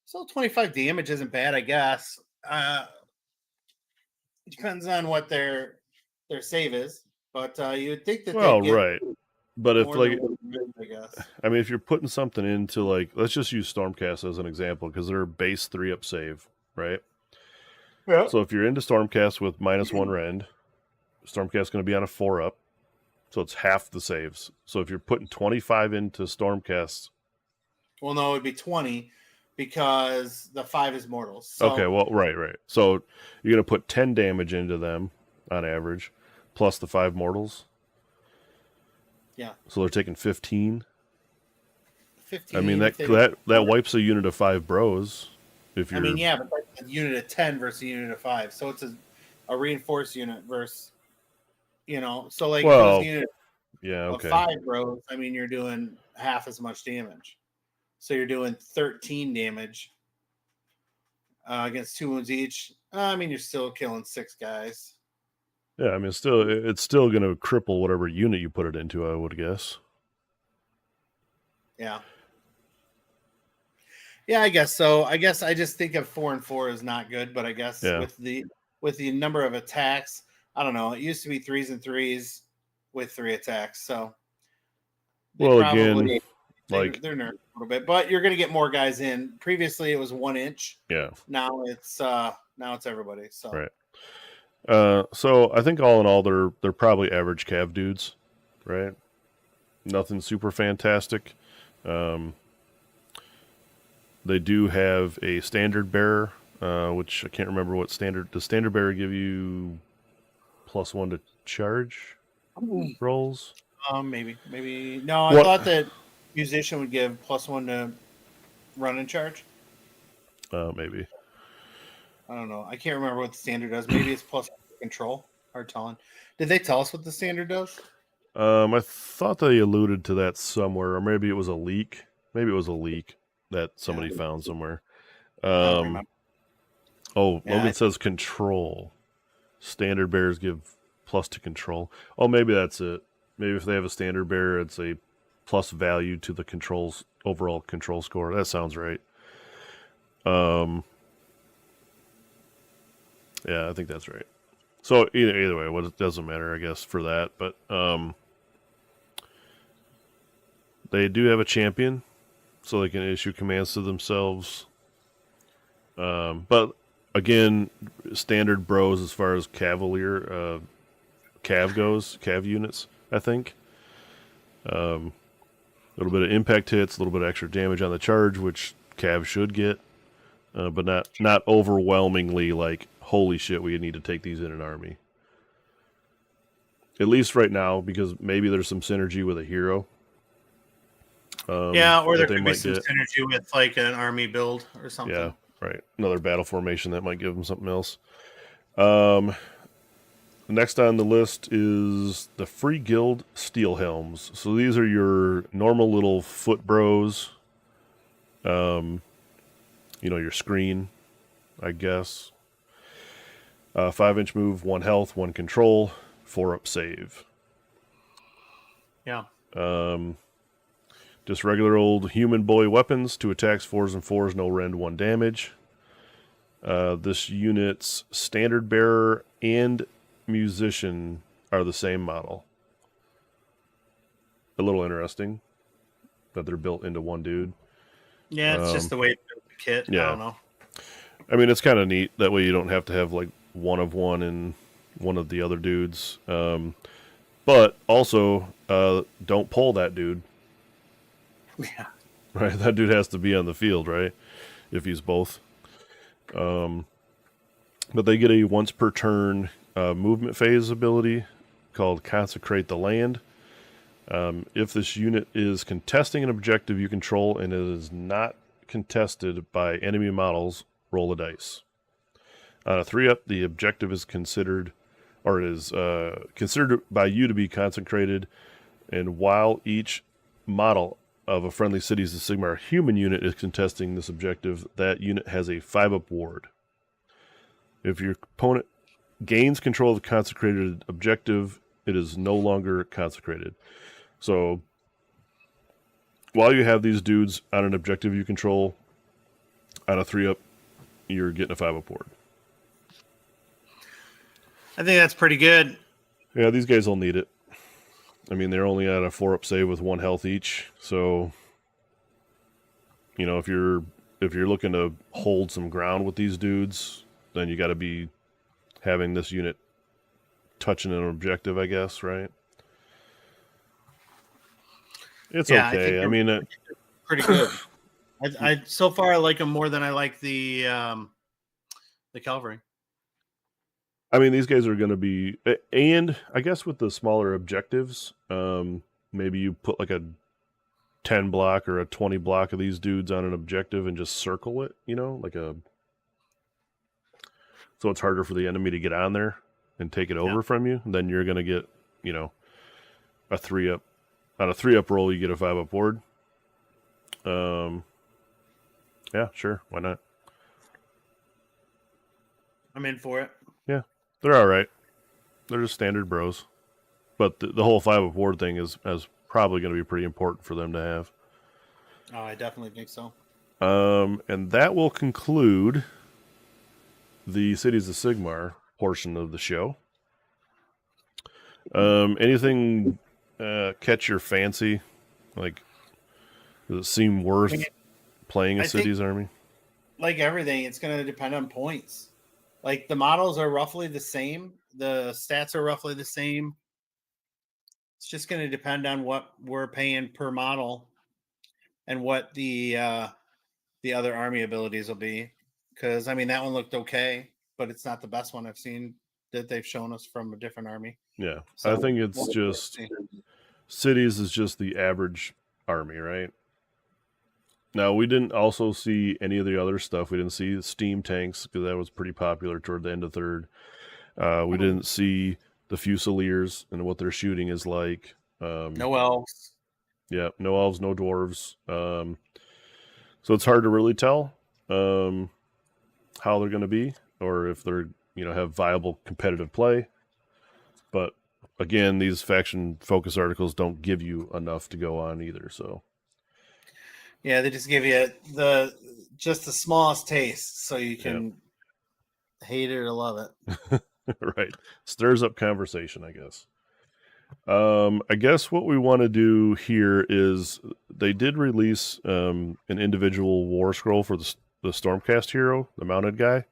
So 25 damage isn't bad, I guess. It depends on what their save is, but you would think that
well, right. But if
I guess.
I mean, if you're putting something into let's just use Stormcast as an example because they're base 3-up save, right?
Yeah.
So if you're into Stormcast with -1 rend, Stormcast is going to be on a 4-up, so it's half the saves. So if you're putting 25 into Stormcast,
well, no, it'd be 20 because the 5 is mortals. So.
Okay, well, right. So you're going to put 10 damage into them on average, plus the 5 mortals.
Yeah.
So they're taking 15.
15.
I mean that wipes a unit of 5 bros. If you're.
I mean, yeah, but that's a unit of 10 versus a unit of 5, so it's a reinforced unit versus, so if it was a unit of 5 bros, I mean, you're doing half as much damage. So you're doing 13 damage against 2 wounds each. I mean, you're still killing 6 guys.
Yeah, I mean, it's still going to cripple whatever unit you put it into, I would guess.
Yeah. Yeah, I guess so. I guess I just think of 4 and 4 is not good, but I guess with the number of attacks, I don't know. It used to be 3s and 3s with 3 attacks, so
they're nerfed
a little bit, but you're going to get more guys in. Previously, it was 1 inch.
Yeah.
Now it's everybody. So
right. So I think all in all, they're probably average cav dudes, right? Nothing super fantastic. They do have a standard bearer, which I can't remember what standard. Does standard bearer give you +1 to charge rolls?
Maybe. No, I thought that musician would give +1 to run and charge.
Maybe.
I don't know. I can't remember what the standard does. Maybe it's +1 control. Hard telling. Did they tell us what the standard does?
I thought they alluded to that somewhere, or maybe it was a leak. Maybe it was a leak that somebody found somewhere. Oh,
Yeah,
Logan says control. Standard bears give plus to control. Oh, maybe that's it. Maybe if they have a standard bear, it's a plus value to the control's overall control score. That sounds right. Yeah, I think that's right. So either way, it doesn't matter, I guess, for that. But they do have a champion, so they can issue commands to themselves. But again, standard bros as far as Cavalier Cav goes, Cav units, I think. A little bit of impact hits, a little bit of extra damage on the charge, which Cav should get, but not overwhelmingly like, holy shit, we need to take these in an army. At least right now, because maybe there's some synergy with a hero.
yeah, or there
that they
could be
might
some
get.
synergy with like an army build or something.
Yeah, right. Another battle formation that might give them something else. Next on the list is the Free Guild Steel Helms. So these are your normal little foot bros. Your screen, I guess. 5-inch move, 1 health, 1 control, 4-up save.
Yeah.
Just regular old human boy weapons, 2 attacks, 4s and 4s, no rend, 1 damage. This unit's standard bearer and musician are the same model. A little interesting that they're built into one dude.
Yeah, it's just the way it built the kit.
Yeah.
I don't know.
I mean, it's kind of neat. That way you don't have to have like one of one and one of the other dudes. But also, don't pull that dude.
Yeah.
Right? That dude has to be on the field, right? If he's both. But they get a once per turn movement phase ability called Consecrate the Land. If this unit is contesting an objective you control and it is not contested by enemy models, roll a dice. On a 3-up, the objective is considered by you to be consecrated, and while each model of a friendly Cities of Sigmar human unit is contesting this objective, that unit has a 5-up ward. If your opponent gains control of the consecrated objective, it is no longer consecrated. So, while you have these dudes on an objective you control, on a 3-up, you're getting a 5-up ward.
I think that's pretty good.
Yeah, these guys will need it. I mean, they're only at a 4-up save with 1 health each, so if you're looking to hold some ground with these dudes, then you got to be having this unit touching an objective, I guess, right? It's okay. I mean,
pretty good. I so far I like them more than I like the cavalry.
I mean, these guys are going to be, and I guess with the smaller objectives, maybe you put like a 10 block or a 20 block of these dudes on an objective and just circle it, so it's harder for the enemy to get on there and take it over from you. Then you're going to get, a 3-up. On a 3-up roll, you get a 5-up ward. Yeah, sure. Why not?
I'm in for it.
Yeah, they're all right. They're just standard bros. But the whole 5-up ward thing is probably going to be pretty important for them to have.
Oh, I definitely think so.
And that will conclude the Cities of Sigmar portion of the show. Anything catch your fancy? Like, does it seem worth playing a Cities army?
Like everything, it's going to depend on points. Like the models are roughly the same. The stats are roughly the same. It's just going to depend on what we're paying per model and what the other army abilities will be. Because, I mean, that one looked okay, but it's not the best one I've seen that they've shown us from a different army.
Yeah, so I think it's just Cities is just the average army, right? Now, we didn't also see any of the other stuff. We didn't see steam tanks because that was pretty popular toward the end of third. We didn't see the Fusiliers and what their shooting is like.
No elves.
Yeah, no elves, no dwarves. So it's hard to really tell how they're going to be. or if they're have viable competitive play. But again, these faction focus articles don't give you enough to go on either. So
yeah, they just give you the smallest taste, so you can hate it or love it.
Right, stirs up conversation, I guess. I guess what we want to do here is they did release an individual war scroll for the Stormcast hero, the mounted guy,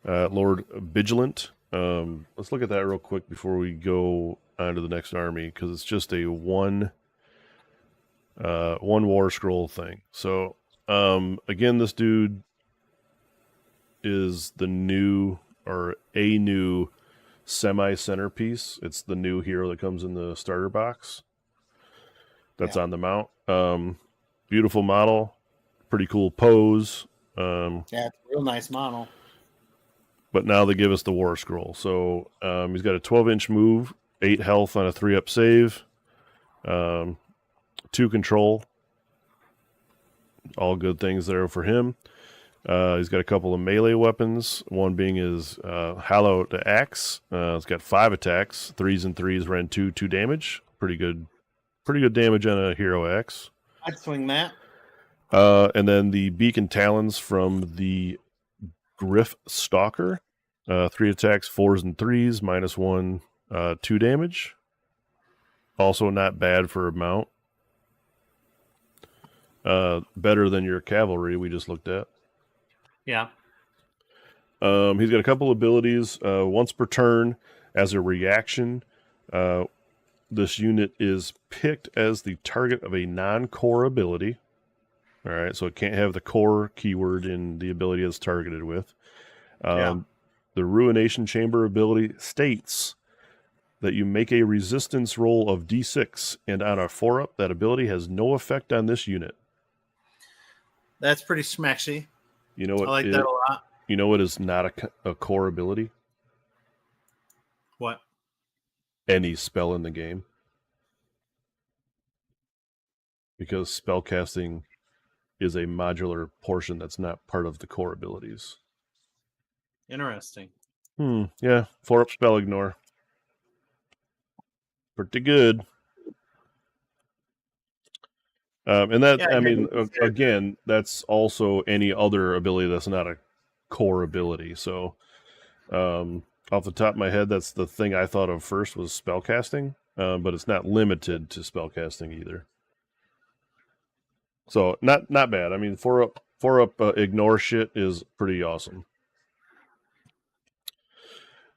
Lord Vigilant. Let's look at that real quick before we go on to the next army, because it's just a one war scroll thing. So again, this dude is the new semi-centerpiece. It's the new hero that comes in the starter box that's on the mount. Beautiful model, pretty cool pose.
It's a real nice model.
But now they give us the war scroll. So he's got a 12-inch move, 8 health on a 3-up save, 2 control. All good things there for him. He's got a couple of melee weapons, one being his Hallowed Axe. It's got 5 attacks, 3s and 3s, ran 2 damage. Pretty good damage on a hero axe.
I'd swing that.
And then the Beacon Talons from the Griff Stalker. 3 attacks, 4s and 3s, -1, 2 damage. Also not bad for a mount. Better than your cavalry we just looked at.
Yeah.
He's got a couple abilities. Once per turn, as a reaction, this unit is picked as the target of a non-core ability. All right, so it can't have the core keyword in the ability it's targeted with. The Ruination Chamber ability states that you make a resistance roll of D6, and on a 4-up, that ability has no effect on this unit.
That's pretty smashy.
You know what?
I like that a lot.
You know what is not a core ability?
What?
Any spell in the game. Because spellcasting is a modular portion that's not part of the core abilities.
Interesting.
Yeah. 4-up spell ignore. Pretty good. And that, again, that's also any other ability that's not a core ability. So, off the top of my head, that's the thing I thought of first was spellcasting, but it's not limited to spellcasting either. So, not bad. I mean, 4-up ignore shit is pretty awesome.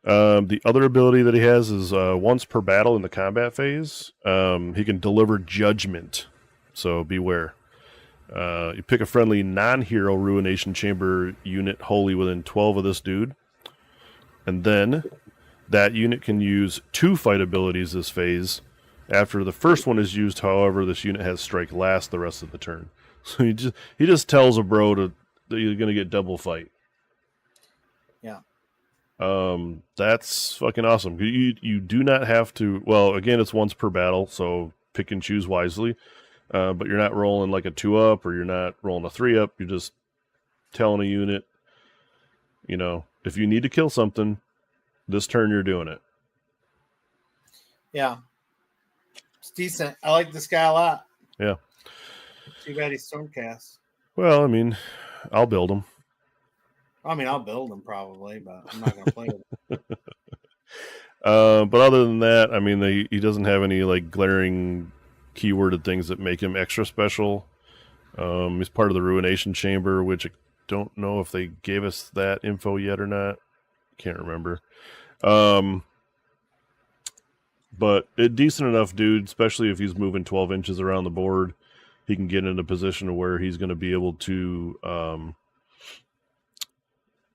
The other ability that he has is once per battle in the combat phase, he can deliver judgment. So beware. You pick a friendly non-hero Ruination Chamber unit wholly within 12 of this dude. And then that unit can use 2 fight abilities this phase. After the first one is used, however, this unit has strike last the rest of the turn. So he just tells a bro that you're going to get double fight.
Yeah.
That's fucking awesome. You do not have to... Well, again, it's once per battle, so pick and choose wisely. But you're not rolling like a 2-up or you're not rolling a 3-up. You're just telling a unit, if you need to kill something, this turn you're doing it.
Yeah. It's decent. I like this guy a lot.
Yeah.
Too bad he's Stormcast.
Well, I mean, I'll build him.
I'll build him probably, but I'm not going to play with him.
But other than that, I mean, he doesn't have any like glaring keyworded things that make him extra special. He's part of the Ruination Chamber, which I don't know if they gave us that info yet or not. Can't remember. But a decent enough dude, especially if he's moving 12 inches around the board. He can get in a position where he's going to be able to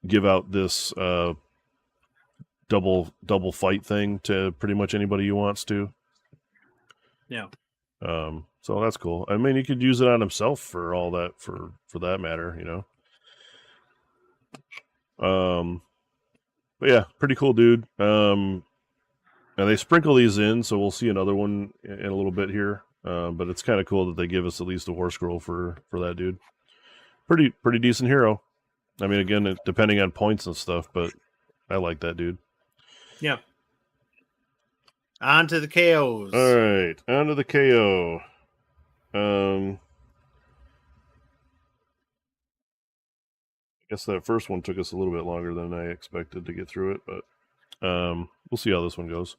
give out this double fight thing to pretty much anybody he wants to.
Yeah.
So that's cool. I mean, he could use it on himself for all that, for that matter, But yeah, pretty cool dude. And they sprinkle these in, so we'll see another one in a little bit here. But it's kind of cool that they give us at least a war scroll for that dude. Pretty decent hero. I mean, again, depending on points and stuff, but I like that, dude.
Yeah. On to the KOs.
All right, on to the KO. I guess that first one took us a little bit longer than I expected to get through it, but we'll see how this one goes.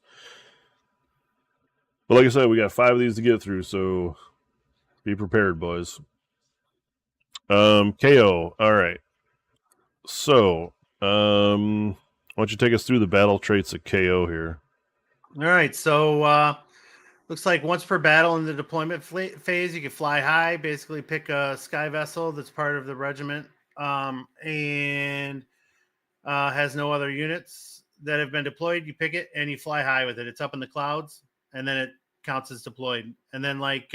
But like I said, we got 5 of these to get through, so be prepared, boys. KO. All right. So, why don't you take us through the battle traits of KO here?
All right. So, looks like once per battle in the deployment phase, you can fly high, basically pick a sky vessel that's part of the regiment, and has no other units that have been deployed. You pick it and you fly high with it. It's up in the clouds, and then it counts as deployed. And then, like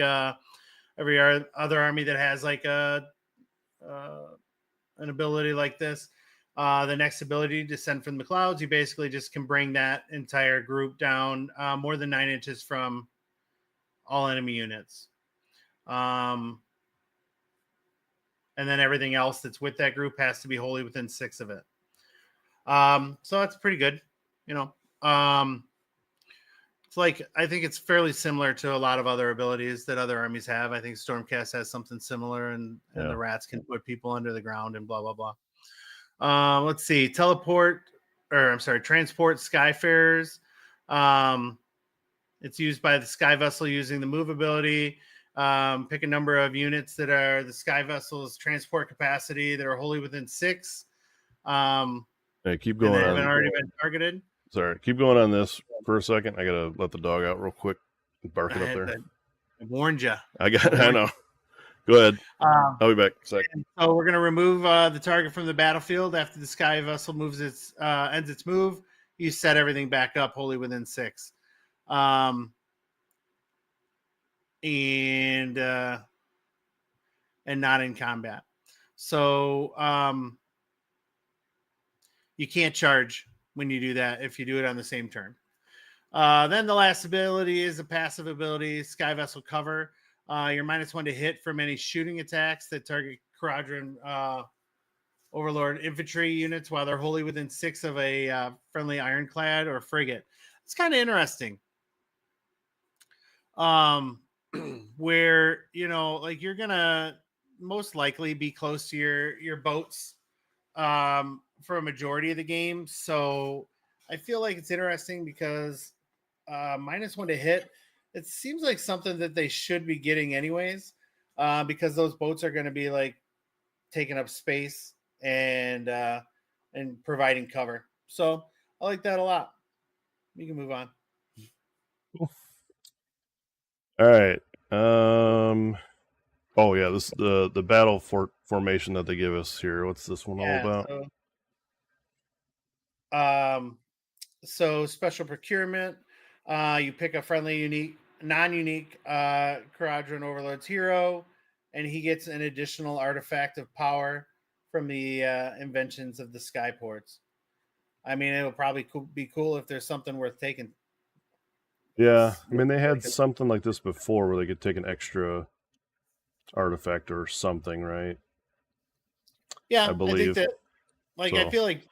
every other army that has like an ability like this, the next ability, descend from the clouds, you basically just can bring that entire group down more than 9 inches from all enemy units. And then everything else that's with that group has to be wholly within 6 of it. So that's pretty good. It's like, I think it's fairly similar to a lot of other abilities that other armies have. I think Stormcast has something similar, and the rats can put people under the ground and blah, blah, blah. Let's see. Transport Skyfarers. It's used by the sky vessel using the move ability. Pick a number of units that are the sky vessel's transport capacity that are wholly within 6.
Hey, keep going.
They haven't already been targeted.
Sorry, keep going on this for a second. I gotta let the dog out real quick. Barking up there.
I warned you.
I know. Go ahead. I'll be back in a second.
So we're gonna remove the target from the battlefield after the sky vessel ends its move. You set everything back up wholly within 6. And not in combat. So you can't charge when you do that if you do it on the same turn. Then the last ability is a passive ability, Sky Vessel Cover. You're -1 to hit from any shooting attacks that target Quadrant Overlord infantry units while they're wholly within 6 of a friendly ironclad or frigate. It's kind of interesting. Where, like you're going to most likely be close to your boats for a majority of the game. So I feel like it's interesting because -1 to hit, it seems like something that they should be getting anyways, because those boats are going to be like taking up space and providing cover. So I like that a lot. You can move on.
Cool. All right. Oh yeah, this the battle formation that they give us here. What's this one all
about? So special procurement. You pick a friendly, non-unique Quadrant Overlord's hero, and he gets an additional artifact of power from the inventions of the Skyports. I mean, it'll probably be cool if there's something worth taking.
Yeah, I mean, they had something like this before where they could take an extra artifact or something, right?
Yeah,
I believe.
I think that, I feel like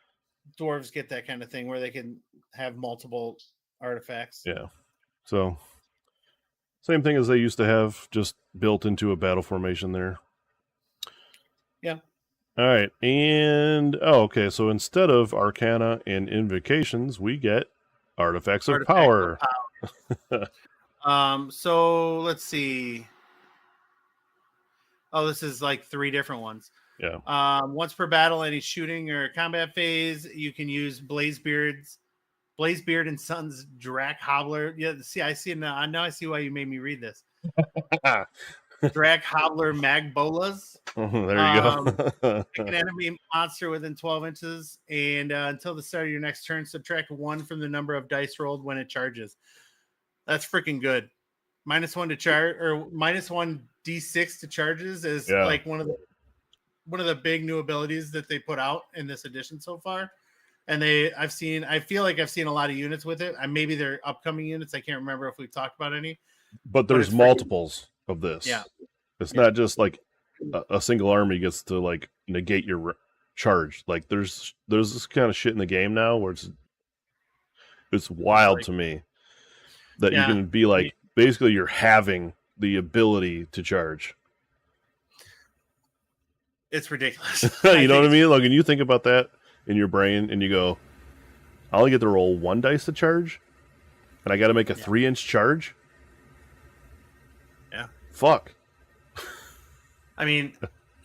dwarves get that kind of thing where they can have multiple artifacts.
Yeah. So, same thing as they used to have, just built into a battle formation there.
Yeah.
All right. And, okay. So, instead of Arcana and Invocations, we get Artifacts of Power.
So, let's see. Oh, this is like 3 different ones.
Yeah.
Once per battle, any shooting or combat phase, you can use Blazebeard and Sons Drac Hobbler. Yeah, see, I see now. Now I see why you made me read this. Drac Hobbler Magbolas.
There you go.
Pick an enemy monster within 12 inches, and until the start of your next turn, subtract 1 from the number of dice rolled when it charges. That's freaking good. -1 to charge, or -1 D6 to charges is like one of the big new abilities that they put out in this edition so far. And I feel like I've seen a lot of units with it. Maybe they're upcoming units. I can't remember if we've talked about any.
But there's multiples of this.
Yeah.
It's not just like a single army gets to like negate your charge. Like there's this kind of shit in the game now where it's wild to me that you can be like, basically you're having the ability to charge.
It's ridiculous.
You know what I mean? Like when you think about that in your brain and you go, I only get to roll 1 dice to charge, and I got to make a 3-inch charge.
Yeah.
Fuck.
I mean,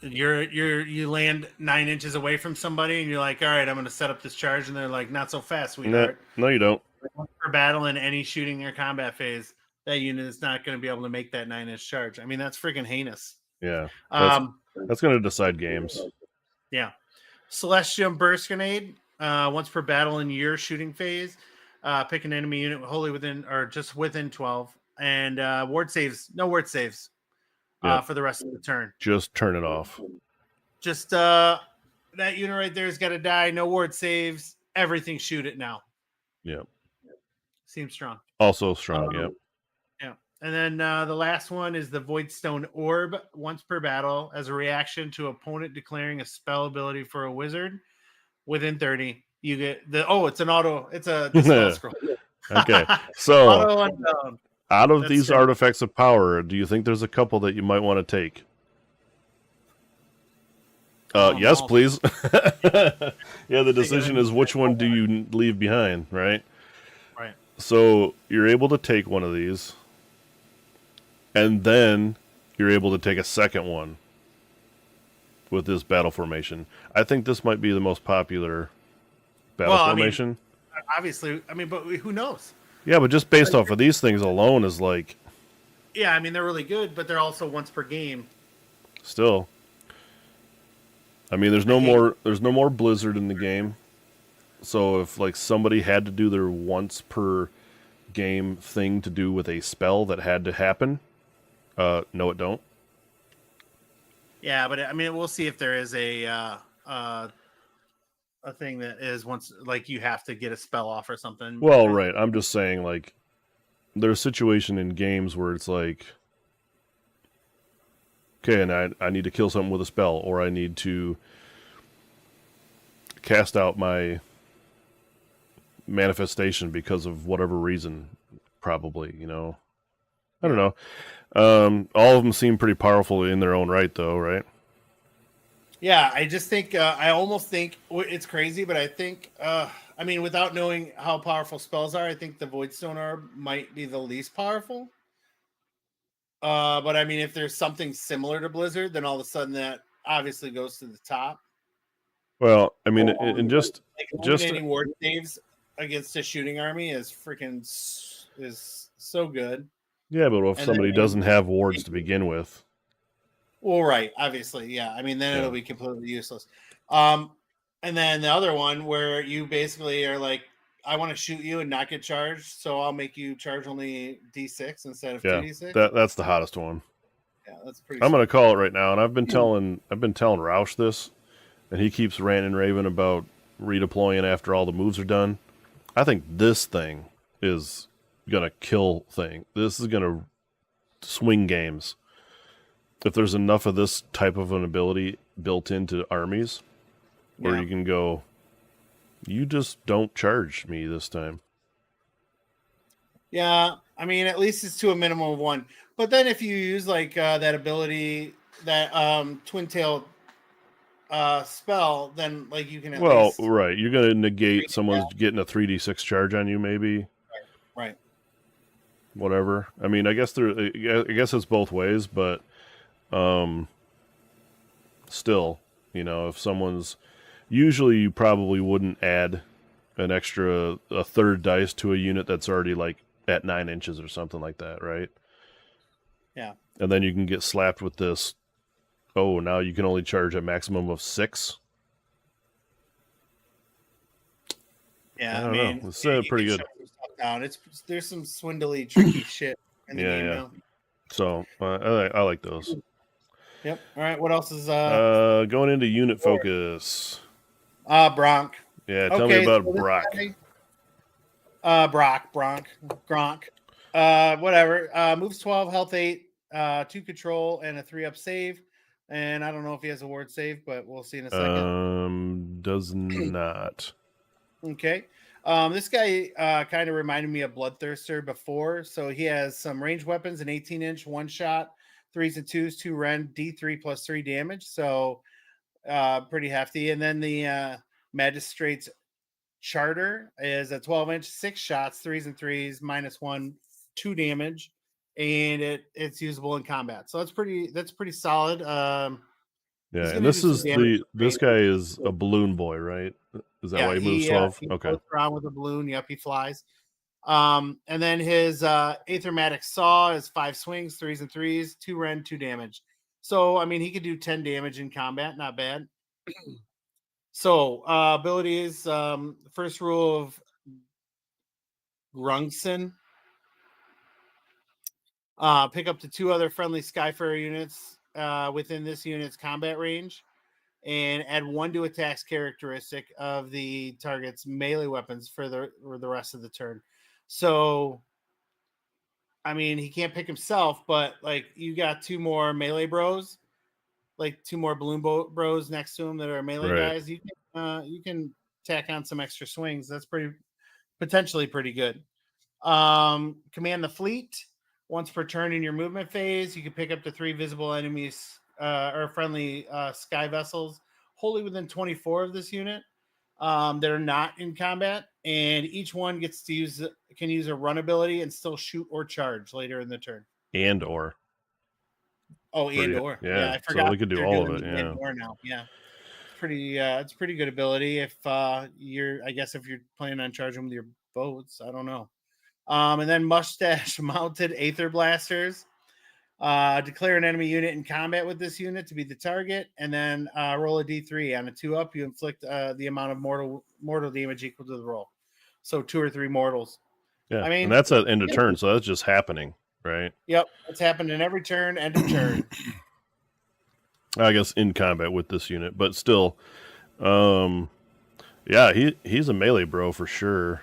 you land 9 inches away from somebody, and you're like, all right, I'm going to set up this charge, and they're like, not so fast, sweetheart.
No, you don't.
For battle in any shooting or combat phase, that unit is not going to be able to make that 9-inch charge. I mean, that's freaking heinous.
Yeah. That's going to decide games.
Yeah. Celestial Burst Grenade. Once per battle in your shooting phase, pick an enemy unit wholly within or just within 12. And ward saves. No ward saves for the rest of the turn.
Just turn it off.
Just that unit right there has got to die. No ward saves. Everything shoot it now.
Yeah.
Seems strong.
Also strong, yeah.
Yeah. And then the last one is the Voidstone Orb. Once per battle, as a reaction to opponent declaring a spell ability for a wizard within 30, you get it's an auto. It's a spell scroll.
Okay. So out of these artifacts of power, do you think there's a couple that you might want to take? Yes, please. Yeah, the decision is which one do you leave behind, right?
Right.
So you're able to take one of these, and then you're able to take a second one with this battle formation. I think this might be the most popular battle formation.
I mean, obviously, but who knows?
Yeah, but just based off of these things alone is like...
Yeah, I mean, they're really good, but they're also once per game.
Still. I mean, there's no more Blizzard in the game. So if like somebody had to do their once per game thing to do with a spell that had to happen, no, it don't.
Yeah, but I mean, we'll see if there is a thing that is once like you have to get a spell off or something.
Well, right. I'm just saying like there's a situation in games where it's like, okay, and I need to kill something with a spell, or I need to cast out my manifestation because of whatever reason, probably, you know. I don't know. All of them seem pretty powerful in their own right, though, right?
Yeah, I just think I almost think it's crazy, but I think I mean, without knowing how powerful spells are, I think the Voidstone Orb might be the least powerful. But I mean, if there's something similar to Blizzard, then all of a sudden that obviously goes to the top.
Well, I mean, and just
eliminating ward saves against a shooting army is so good.
Yeah, but if somebody doesn't have wards to begin with.
Well, right, obviously, yeah. I mean, then it'll be completely useless. And then the other one where you basically are like, I want to shoot you and not get charged, so I'll make you charge only D6 instead of 2D6.
That's the hottest one.
Yeah, that's pretty.
I'm gonna call it right now, and I've been telling Roush this, and he keeps ranting and raving about redeploying after all the moves are done. I think this thing is gonna kill thing. This is gonna swing games. If there's enough of this type of an ability built into armies, where you can go, you just don't charge me this time.
Yeah, I mean, at least it's to a minimum of 1. But then if you use like that ability, that Twin Tail spell, then like you can at least...
right. You're going to negate someone's getting a 3d6 charge on you, maybe.
Right.
Whatever. I mean, I guess it's both ways, but still, you know, if someone's... Usually you probably wouldn't add a third dice to a unit that's already like at 9 inches or something like that, right?
Yeah.
And then you can get slapped with this, now you can only charge a maximum of 6.
Yeah,
I don't know. It's pretty good.
There's some swindly, tricky shit in the game now.
So I like those.
Yep. All right. What else is
going into unit focus?
Bronk.
Yeah, tell me about Brock.
Gronk. Whatever. Moves 12, health 8, 2 control, and a 3-up save. And I don't know if he has a ward save, but we'll see in a second.
Does not.
Okay. This guy kind of reminded me of Bloodthirster before. So he has some ranged weapons, an 18-inch, one shot, 3s and 2s, 2 rend, D3 plus 3 damage. So pretty hefty. And then the Magistrate's Charter is a 12-inch, 6 shots, 3s and 3s, -1, 2 damage. And it's usable in combat. So that's pretty solid.
Yeah, and this guy is a balloon boy, right? Is that why he moves 12?
He
okay.
floats around with a balloon. Yep, he flies. And then his Aethermatic Saw is 5 swings, 3s and 3s, 2 rend, 2 damage. So, I mean, he could do 10 damage in combat. Not bad. So, abilities. First rule of Grungson. Pick up to 2 other friendly Skyfarer units within this unit's combat range, and add 1 to attack's characteristic of the target's melee weapons for the rest of the turn. So, I mean, he can't pick himself, but like you got 2 more melee bros, like 2 more balloon bros next to him that are melee guys. You can tack on some extra swings. That's potentially pretty good. Command the fleet. Once per turn in your movement phase, you can pick up to 3 visible enemies or friendly sky vessels wholly within 24 of this unit that are not in combat, and each one can use a run ability and still shoot or charge later in the turn.
Yeah, I forgot. So we could do all of it. Yeah.
Now. Yeah. It's pretty good ability if if you're planning on charging with your boats. I don't know. And then mustache mounted Aether Blasters. Declare an enemy unit in combat with this unit to be the target, and then roll a D3. On a 2-up, you inflict the amount of mortal damage equal to the roll. So 2 or 3 mortals.
Yeah, I mean, and that's at end of turn, so that's just happening, right?
Yep, it's happening every turn, end of turn.
I guess in combat with this unit, but still, yeah, he's a melee bro for sure.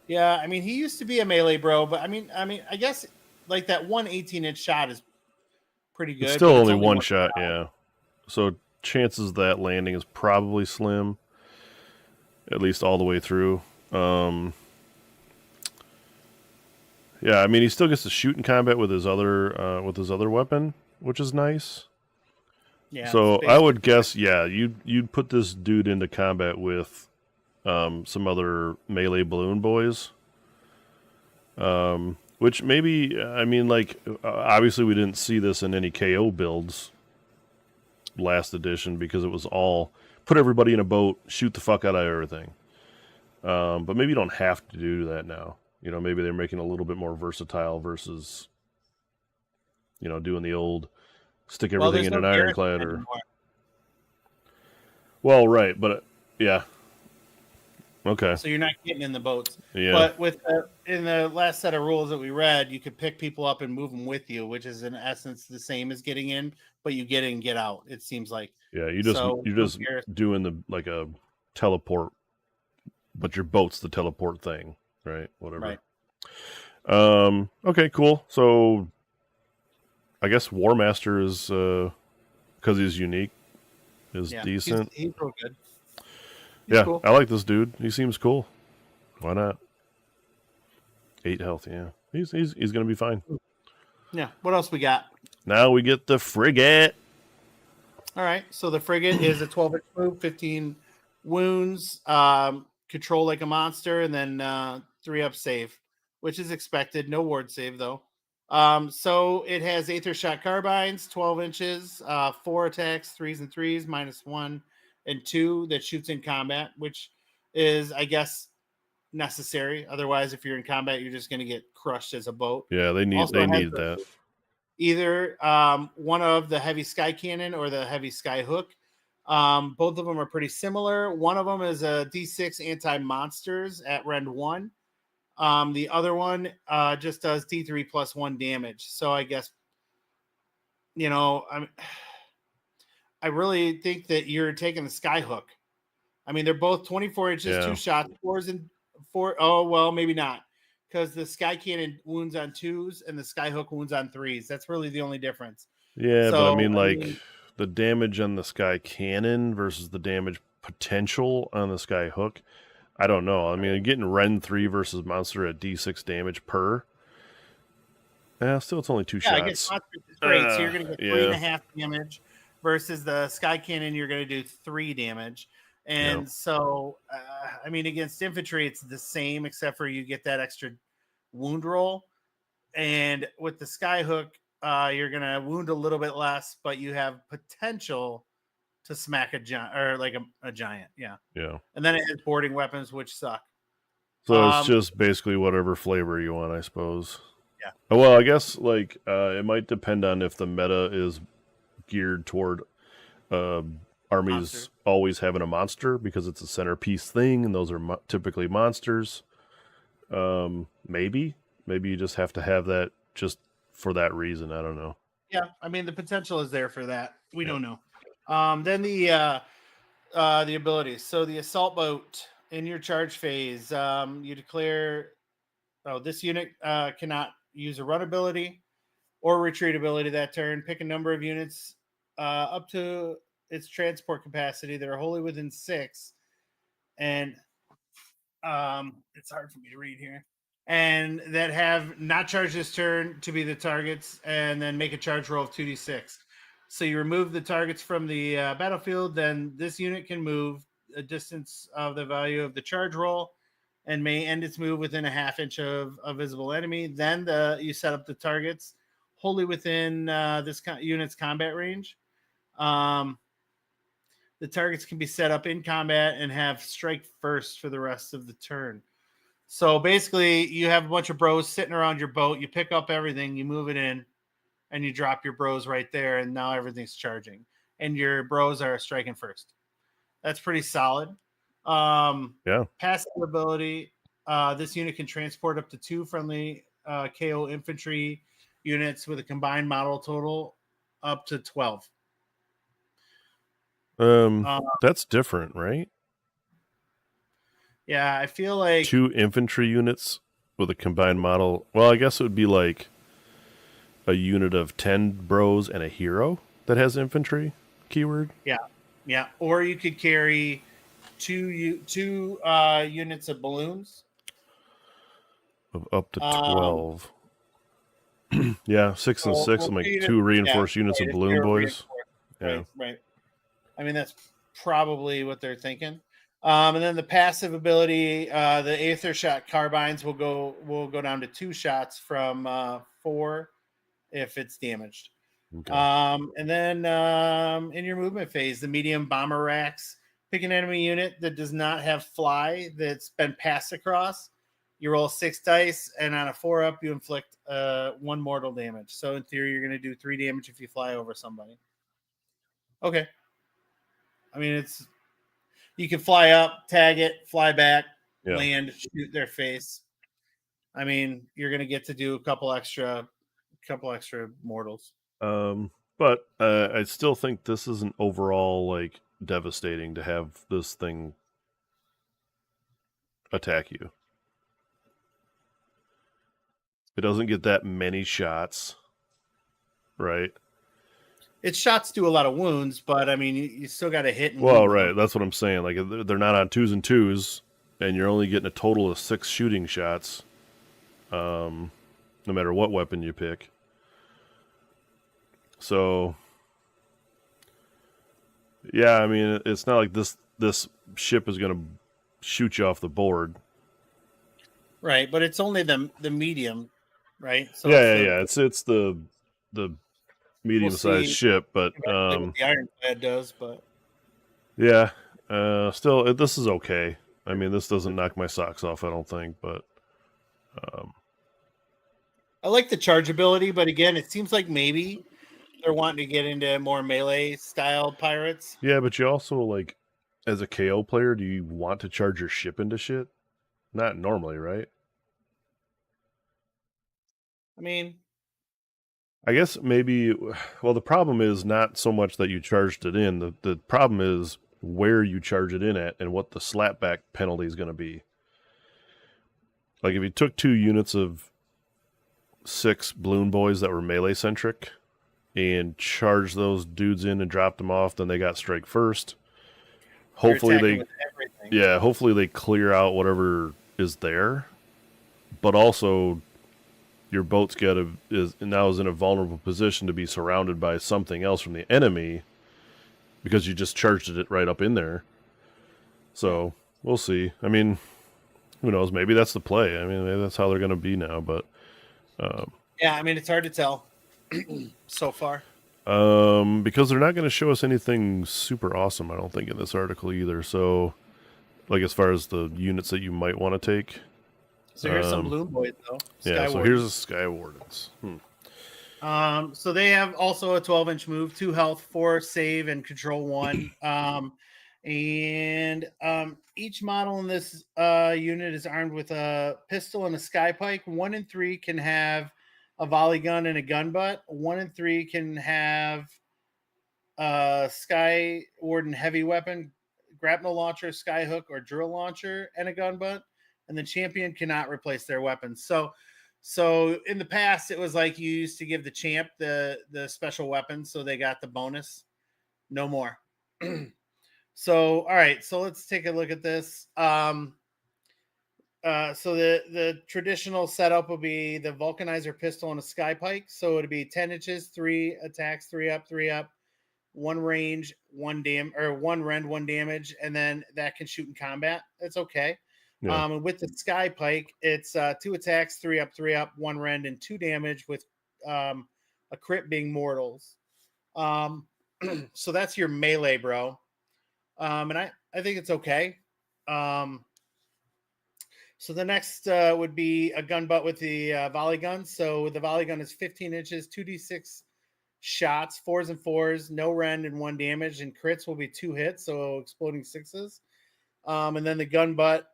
Yeah, I mean, he used to be a melee bro, but I mean, I guess like that 1 18-inch shot is pretty good.
It's still only one shot, yeah. So chances that landing is probably slim, at least all the way through. Yeah, I mean, he still gets to shoot in combat with his other weapon, which is nice. Yeah. So I would guess, yeah, you'd put this dude into combat with some other melee balloon boys. Which maybe, I mean, like, obviously we didn't see this in any KO builds last edition because it was all put everybody in a boat, shoot the fuck out of everything. But maybe you don't have to do that now. You know, maybe they're making it a little bit more versatile versus, you know, doing the old stick everything in an ironclad or. Well, right, but yeah. Okay.
So you're not getting in the boats.
Yeah.
But in the last set of rules that we read, you could pick people up and move them with you, which is in essence the same as getting in, but you get in and get out. It seems like.
Yeah, you're just doing like a teleport, but your boat's the teleport thing, right? Whatever. Right. Okay, cool. So I guess War Master is because he's unique, is decent.
He's real good.
He's cool. I like this dude. He seems cool. Why not? 8 health, yeah. He's gonna be fine.
Yeah. What else we got?
Now we get the frigate.
All right. So the frigate is a 12-inch move, 15 wounds, control like a monster, and then 3-up save, which is expected. No ward save though. So it has Aether Shot carbines, 12 inches, 4 attacks, 3s and 3s, -1 and 2 that shoots in combat, which is, I guess, necessary. Otherwise, if you're in combat, you're just going to get crushed as a boat.
Yeah, they need that.
Either one of the heavy sky cannon or the heavy sky hook. Both of them are pretty similar. One of them is a D6 anti-monsters at rend 1. The other one just does D3 plus 1 damage. So I guess, you know, I really think that you're taking the Skyhook. I mean, they're both 24 inches, 2 shots, 4s and 4. Oh, well, maybe not, because the Sky Cannon wounds on 2s and the Skyhook wounds on 3s. That's really the only difference.
Yeah, so, but I mean, the damage on the Sky Cannon versus the damage potential on the Sky Hook. I don't know. I mean, getting Ren 3 versus Monster at D6 damage per. Still, it's only 2 shots.
I guess Monster is great. So you're going to get 3.5 damage versus the Sky Cannon, you're going to do 3 damage. And so, I mean, against infantry, it's the same, except for you get that extra wound roll. And with the Sky Hook, you're going to wound a little bit less, but you have potential to smack a giant, or like a giant. Yeah. And then it has boarding weapons, which suck.
So it's just basically whatever flavor you want, I suppose.
Yeah.
Well, I guess like it might depend on if the meta is geared toward armies always having a monster because it's a centerpiece thing, and those are typically monsters. Maybe you just have to have that just for that reason. I don't know.
Yeah, I mean the potential is there for that. We don't know. Then the abilities. So the assault boat in your charge phase, you declare. Oh, this unit cannot use a run ability or retreat ability that turn. Pick a number of units up to its transport capacity that are wholly within 6, and it's hard for me to read here. And that have not charged this turn to be the targets, and then make a charge roll of 2d6. So you remove the targets from the battlefield, then this unit can move a distance of the value of the charge roll and may end its move within a half-inch of a visible enemy. Then you set up the targets wholly within this unit's combat range. The targets can be set up in combat and have strike first for the rest of the turn. So basically, you have a bunch of bros sitting around your boat. You pick up everything, you move it in, and you drop your bros right there, and now everything's charging. And your bros are striking first. That's pretty solid. Passive ability. This unit can transport up to 2 friendly KO infantry units with a combined model total up to 12.
That's different, right?
Yeah, I feel like
2 infantry units with a combined model. Well, I guess it would be like a unit of 10 bros and a hero that has infantry keyword.
Yeah. Or you could carry 2 units of balloons
of up to 12. Yeah, 6 and 6 will make 2 reinforced units of balloon boys.
Right. I mean, that's probably what they're thinking. And then the passive ability, the Aether Shot carbines will go down to 2 shots from 4 if it's damaged. Okay. And then in your movement phase, the medium bomber racks, pick an enemy unit that does not have fly that's been passed across. You roll 6 dice, and on a 4-up, you inflict 1 mortal damage. So in theory, you're going to do 3 damage if you fly over somebody. Okay. I mean, you can fly up, tag it, fly back, land, shoot their face. I mean, you're going to get to do a couple extra mortals.
But I still think this isn't overall like devastating to have this thing attack you. It doesn't get that many shots, right?
Its shots do a lot of wounds, but I mean, you still got to hit.
Right. That's what I'm saying. Like they're not on 2s and 2s, and you're only getting a total of 6 shooting shots, no matter what weapon you pick. So, yeah, I mean, it's not like this ship is going to shoot you off the board.
Right, but it's only the medium, right?
So it's the medium-sized ship, but
what the Ironclad does, but
yeah, still this is okay. I mean, this doesn't knock my socks off, I don't think, but
I like the charge ability, but again, it seems like maybe they're wanting to get into more melee style pirates.
Yeah, but you also like, as a KO player, do you want to charge your ship into shit? Not normally, right?
I mean,
I guess maybe, well, the problem is not so much that you charged it in. The problem is where you charge it in at and what the slapback penalty is going to be. Like if you took 2 units of 6 balloon boys that were melee centric, and charge those dudes in and drop them off. Then they got strike first.
You're
Hopefully
attacking
they,
with everything.
yeah, hopefully they clear out whatever is there. But also, your boat's is in a vulnerable position to be surrounded by something else from the enemy because you just charged it right up in there. So we'll see. I mean, who knows? Maybe that's the play. I mean, maybe that's how they're going to be now. But
yeah, I mean, it's hard to tell so far.
Because they're not going to show us anything super awesome, I don't think, in this article either. So, like, as far as the units that you might want to take.
So here's some Loom Boys, though.
Yeah, so here's the Sky Wardens.
So they have also a 12-inch move, 2 health, 4 save, and control 1. Each model in this unit is armed with a pistol and a sky pike. 1 and 3 can have a volley gun and a gun butt. 1 and 3 can have a Sky Warden heavy weapon, grapnel launcher, sky hook, or drill launcher, and a gun butt. And the champion cannot replace their weapons. So in the past, it was like you used to give the champ the special weapons, so they got the bonus. No more. So all right, so let's take a look at this. So the traditional setup will be the vulcanizer pistol and a sky pike. So it'd be 10 inches, 3 attacks, 3 up, 1 range, 1 rend, 1 damage, and then that can shoot in combat. That's okay.
Yeah.
And with the sky pike, it's 2 attacks, 3 up, 1 rend, and 2 damage with a crit being mortals. So that's your melee, bro. And I think it's okay. So the next would be a gun butt with the volley gun. So the volley gun is 15 inches, 2d6 shots, 4s and 4s, no rend and 1 damage, and crits will be 2 hits, so exploding 6s. And then the gun butt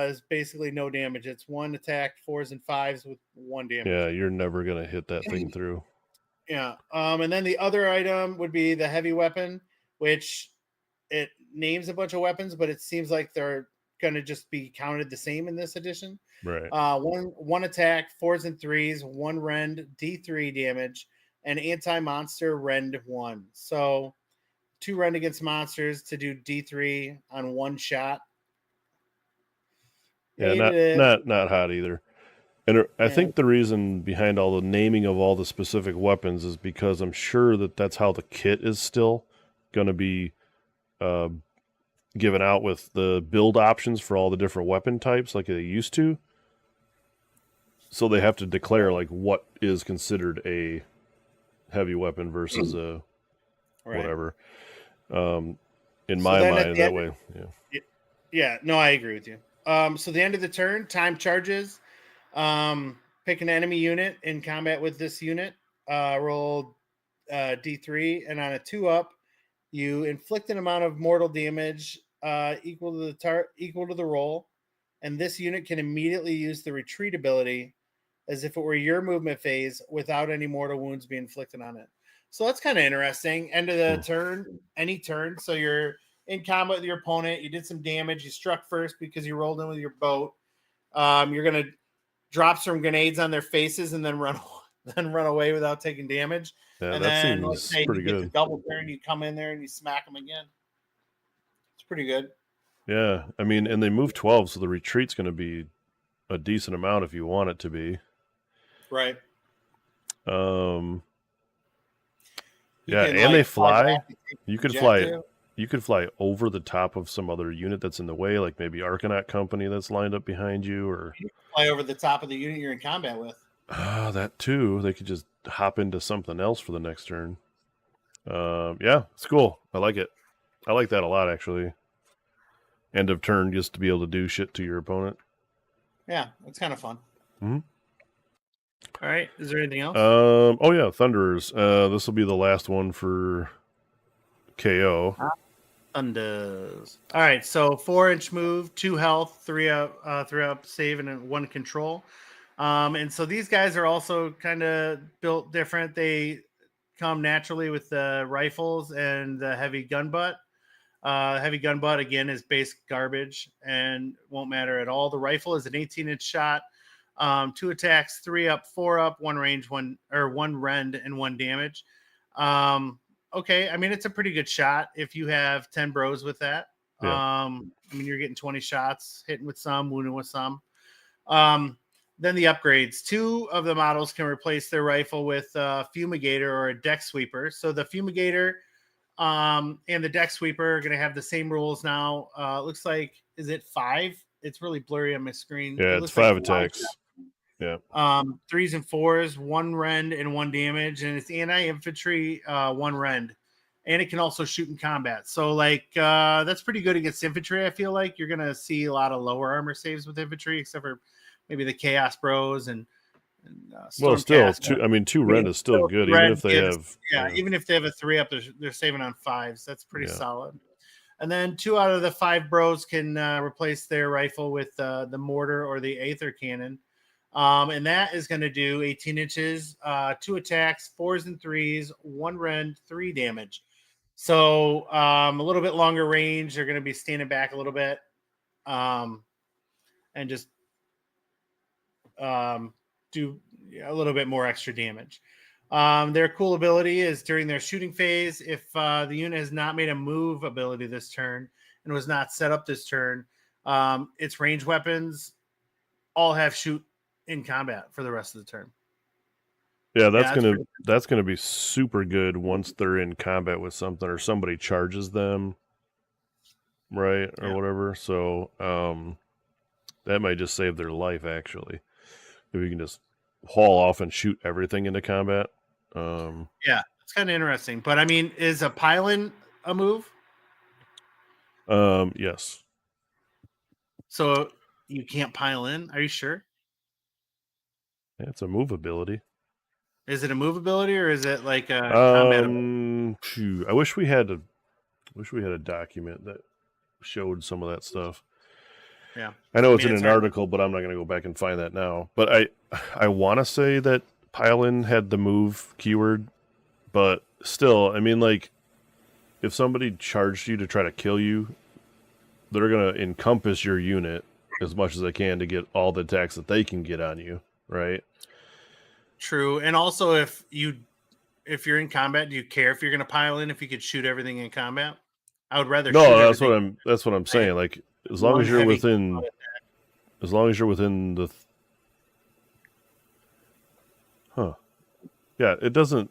is basically no damage. It's 1 attack, 4s and 5s with 1 damage.
Yeah, you're never going to hit that thing through.
Yeah. And then the other item would be the heavy weapon, which it names a bunch of weapons, but it seems like they're going to just be counted the same in this edition.
Right.
One attack, 4s and 3s, 1 rend, D3 damage, and anti-monster rend 1. So 2 rend against monsters to do D3 on 1 shot.
Yeah, not hot either. And I think the reason behind all the naming of all the specific weapons is because I'm sure that's how the kit is still going to be given out with the build options for all the different weapon types like they used to. So they have to declare like what is considered a heavy weapon versus a whatever. In my mind, that way. Yeah.
Yeah, no, I agree with you. So the end of the turn, time charges. Pick an enemy unit in combat with this unit. Roll D3, and on a 2-up, you inflict an amount of mortal damage equal to the roll, and this unit can immediately use the retreat ability as if it were your movement phase without any mortal wounds being inflicted on it. So that's kind of interesting. End of the turn, any turn. So you're in combat with your opponent. You did some damage. You struck first because you rolled in with your boat. You're gonna drop some grenades on their faces and then run away without taking damage.
Yeah,
and
that
then
seems
let's say
pretty
you get
good.
the double turn, you come in there and you smack them again. It's pretty good.
Yeah, I mean, and they move 12, so the retreat's going to be a decent amount if you want it to be.
Right.
Yeah, and they fly. You could fly. You could fly over the top of some other unit that's in the way, like maybe Arcanaut Company that's lined up behind you, or
you can fly over the top of the unit you're in combat with.
That too. They could just hop into something else for the next turn. Yeah, it's cool. I like it. I like that a lot, actually. End of turn, just to be able to do shit to your opponent.
Yeah, it's kind of fun.
Mm-hmm.
All right. Is there anything else?
Oh yeah, Thunderers. This will be the last one for KO.
Thunders. All right, so 4-inch move, 2 health, 3 up, save, and 1 control. And so these guys are also kind of built different. They come naturally with the rifles and the heavy gun butt. Heavy gun butt again is base garbage and won't matter at all. The rifle is an 18-inch shot. 2 attacks, 3 up, 4 up, 1 range, 1 rend, and 1 damage. Okay, I mean it's a pretty good shot if you have 10 bros with that.
Yeah.
I mean you're getting 20 shots, hitting with some, wounding with some. Then the upgrades. 2 of the models can replace their rifle with a fumigator or a deck sweeper. So the fumigator and the deck sweeper are going to have the same rules now. It looks like, is it 5? It's really blurry on my screen.
Yeah,
It
it's
looks
5
like
attacks. Yeah.
3s and 4s, 1 rend and 1 damage, and it's anti-infantry, 1 rend. And it can also shoot in combat. So, like, that's pretty good against infantry, I feel like. You're going to see a lot of lower armor saves with infantry, except for maybe the Chaos Bros and
Well, still,
Stormcast.
2 rend is still good, even if they have...
even if they have a 3 up, they're saving on 5s. That's pretty solid. And then 2 out of the 5 bros can replace their rifle with the mortar or the Aether cannon. And that is going to do 18 inches, 2 attacks, 4s and 3s, 1 rend, 3 damage. So a little bit longer range. They're going to be standing back a little bit and just do a little bit more extra damage. Their cool ability is during their shooting phase. If the unit has not made a move ability this turn and was not set up this turn, its range weapons all have shoot in combat for the rest of the turn.
Yeah, that's gonna be super good once they're in combat with something or somebody charges them, right, or whatever. So that might just save their life actually, if you can just haul off and shoot everything into combat.
Yeah, it's kind of interesting. But I mean, is a pylon a move?
Yes.
So you can't pile in? Are you sure?
Yeah, it's a move ability.
Is it a move ability or is it like a combat
ability? I wish we had a document that showed some of that stuff.
Yeah,
I know it's in an article, but I'm not going to go back and find that now. But I want to say that pile-in had the move keyword, but still, I mean, like, if somebody charged you to try to kill you, they're going to encompass your unit as much as they can to get all the attacks that they can get on you, right?
True. And also, if you're in combat, do you care if you're going to pile in if you could shoot everything in combat? I would rather shoot everything.
That's what I'm saying. Like, as long as you're within the yeah, it doesn't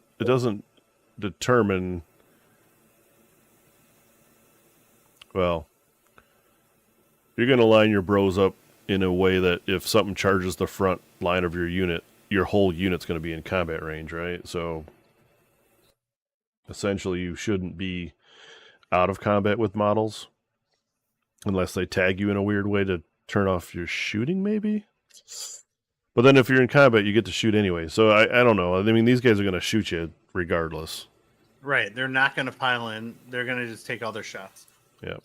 determine, well, you're going to line your bros up in a way that if something charges the front line of your unit, your whole unit's going to be in combat range, right? So essentially you shouldn't be out of combat with models unless they tag you in a weird way to turn off your shooting, maybe? But then if you're in combat, you get to shoot anyway. So I don't know. I mean, these guys are going to shoot you regardless.
Right. They're not going to pile in. They're going to just take all their shots.
Yeah.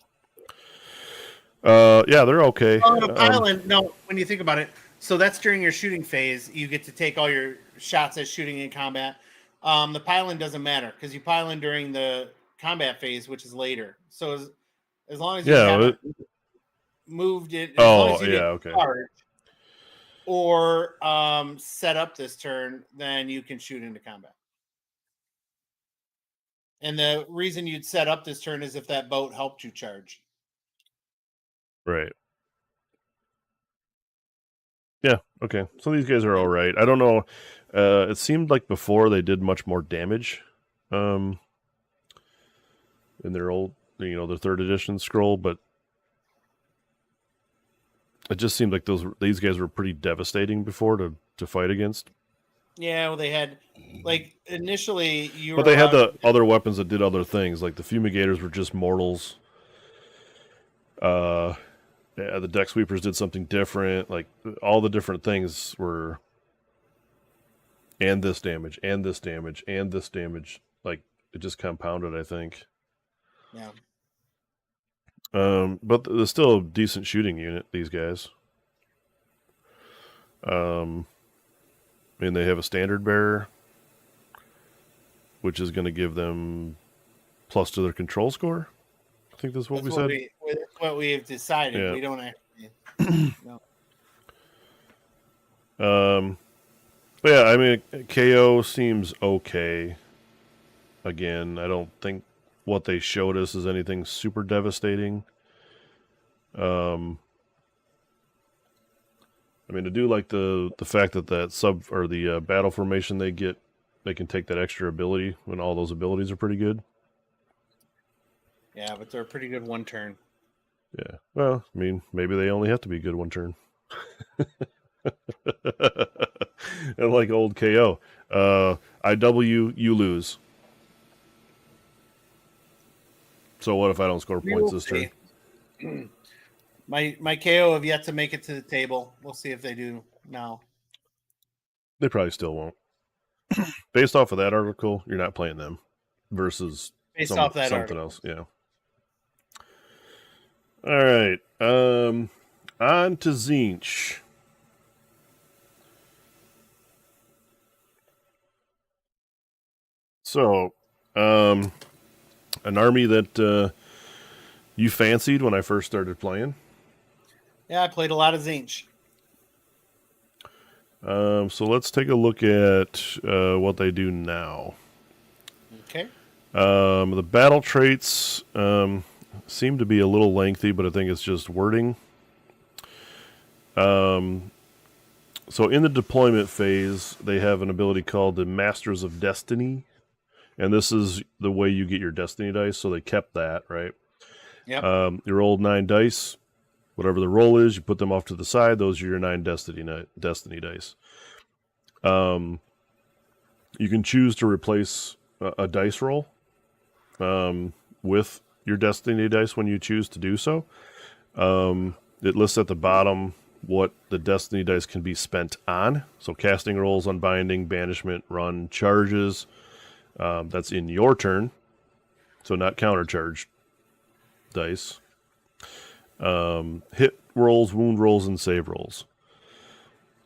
Yeah, they're okay.
Pile in, no, when you think about it, so that's during your shooting phase. You get to take all your shots as shooting in combat. The pile-in doesn't matter because you pile in during the combat phase, which is later. So as long as you haven't moved it, as long as you didn't charge or set up this turn, then you can shoot into combat. And the reason you'd set up this turn is if that boat helped you charge.
Right. Yeah, okay. So these guys are all right. I don't know. It seemed like before they did much more damage in their old, their 3rd edition scroll, but it just seemed like these guys were pretty devastating before to fight against.
Yeah, well, they had, like, initially
But they had the other weapons that did other things, like the fumigators were just mortals. Yeah, the deck sweepers did something different. Like, all the different things were, and this damage, and this damage, and this damage. Like, it just compounded, I think.
Yeah.
But they're still a decent shooting unit, these guys. I mean, they have a standard bearer, which is going to give them plus to their control score. I think that's what we said.
That's what we have decided. Yeah. We don't actually.
No. But yeah, I mean, KO seems okay. again, I don't think what they showed us is anything super devastating. I mean, I do like the fact that the battle formation they get, they can take that extra ability when all those abilities are pretty good.
Yeah, but they're a pretty good one turn.
Yeah. Well, I mean, maybe they only have to be good one turn. And like old KO, I W, you lose. So what if I don't score points this turn?
My KO have yet to make it to the table. We'll see if they do now.
They probably still won't. Based off of that article, you're not playing them versus
Based off that
something
article.
else. Yeah. All right. On to Tzeentch. So, an army that you fancied when I first started playing.
Yeah, I played a lot of Tzeentch.
So let's take a look at what they do now.
Okay.
The battle traits seem to be a little lengthy, but I think it's just wording. So in the deployment phase, they have an ability called the Masters of Destiny. And this is the way you get your Destiny dice, so they kept that, right?
Yep.
You rolled 9 dice. Whatever the roll is, you put them off to the side. Those are your 9 Destiny dice. You can choose to replace a dice roll with your Destiny dice when you choose to do so. It lists at the bottom what the Destiny dice can be spent on. So casting rolls, unbinding, banishment, run, charges. That's in your turn. So not countercharged dice. Hit rolls, wound rolls, and save rolls.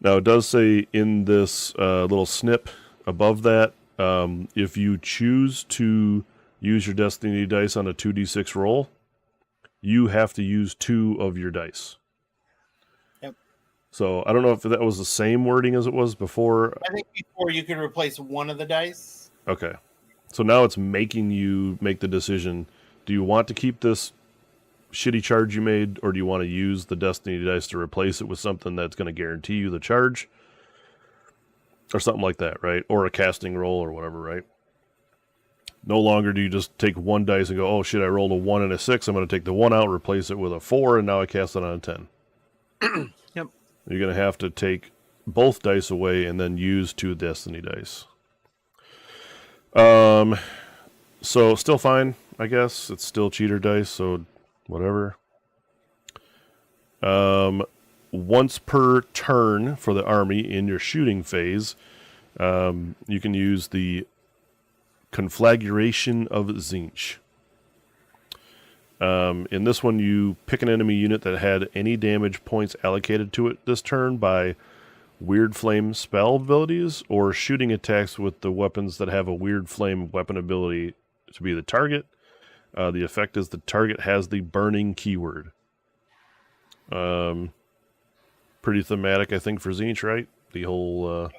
Now it does say in this little snip above that, if you choose to use your Destiny dice on a 2d6 roll, you have to use 2 of your dice.
Yep.
So I don't know if that was the same wording as it was before.
I think before you could replace one of the dice.
Okay. So now it's making you make the decision. Do you want to keep this shitty charge you made, or do you want to use the Destiny dice to replace it with something that's going to guarantee you the charge? Or something like that, right? Or a casting roll or whatever, right? No longer do you just take one dice and go, oh shit, I rolled a 1 and a 6. I'm going to take the 1 out, replace it with a 4, and now I cast it on a 10.
Yep.
You're going to have to take both dice away and then use 2 Destiny dice. So still fine, I guess. It's still cheater dice, so whatever. Once per turn for the army in your shooting phase, you can use the Conflagration of Tzeentch. In this one, you pick an enemy unit that had any damage points allocated to it this turn by Weird Flame spell abilities or shooting attacks with the weapons that have a Weird Flame weapon ability to be the target. The effect is the target has the burning keyword. Pretty thematic, I think, for Tzeentch, right? The whole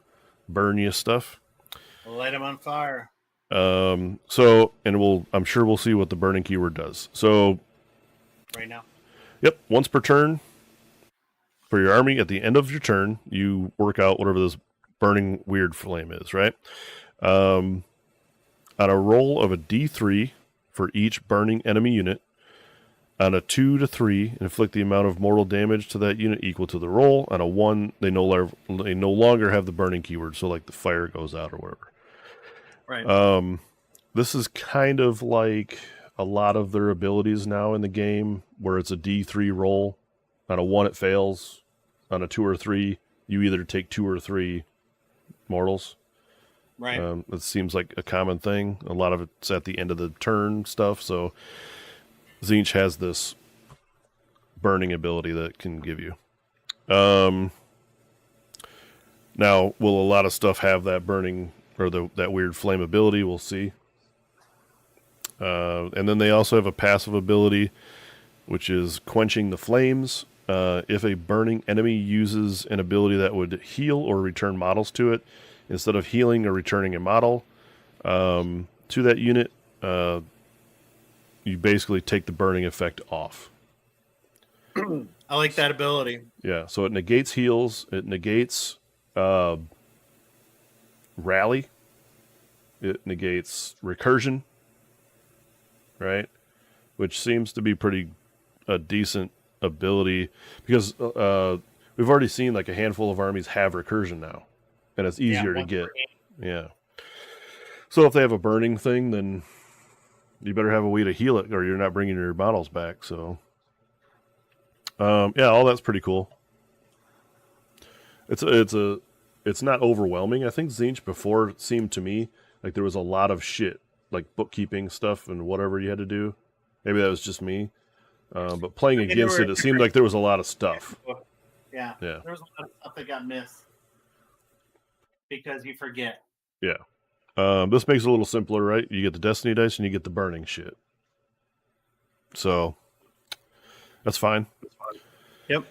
burn you stuff.
Light them on fire.
I'm sure we'll see what the burning keyword does. So,
right now.
Yep, once per turn for your army. At the end of your turn, you work out whatever this burning weird flame is, right? On a roll of a D3 for each burning enemy unit, on a 2 to 3, inflict the amount of mortal damage to that unit equal to the roll. On a 1, they no longer have the burning keyword, so like the fire goes out or whatever.
Right.
This is kind of like a lot of their abilities now in the game, where it's a D3 roll. On a 1, it fails. On a 2 or 3, you either take 2 or 3 mortals.
Right.
It seems like a common thing. A lot of it's at the end of the turn stuff, so Tzeentch has this burning ability that can give you. Now, will a lot of stuff have that burning or that weird flame ability? We'll see. And then they also have a passive ability, which is Quenching the Flames. If a burning enemy uses an ability that would heal or return models to it, instead of healing or returning a model, to that unit, you basically take the burning effect off.
I like that ability.
Yeah, so it negates heals, it negates rally, it negates recursion, right? Which seems to be pretty a decent ability because we've already seen like a handful of armies have recursion now, and it's easier to get. Yeah. So if they have a burning thing, then you better have a way to heal it, or you're not bringing your models back. So, yeah, all that's pretty cool. It's not overwhelming. I think Tzeentch before seemed to me like there was a lot of shit, like bookkeeping stuff and whatever you had to do. Maybe that was just me. But playing against it seemed like there was a lot of stuff.
Yeah. There was a lot of stuff that got missed because you forget.
Yeah. This makes it a little simpler, right? You get the Destiny dice and you get the burning shit. So that's fine.
Yep.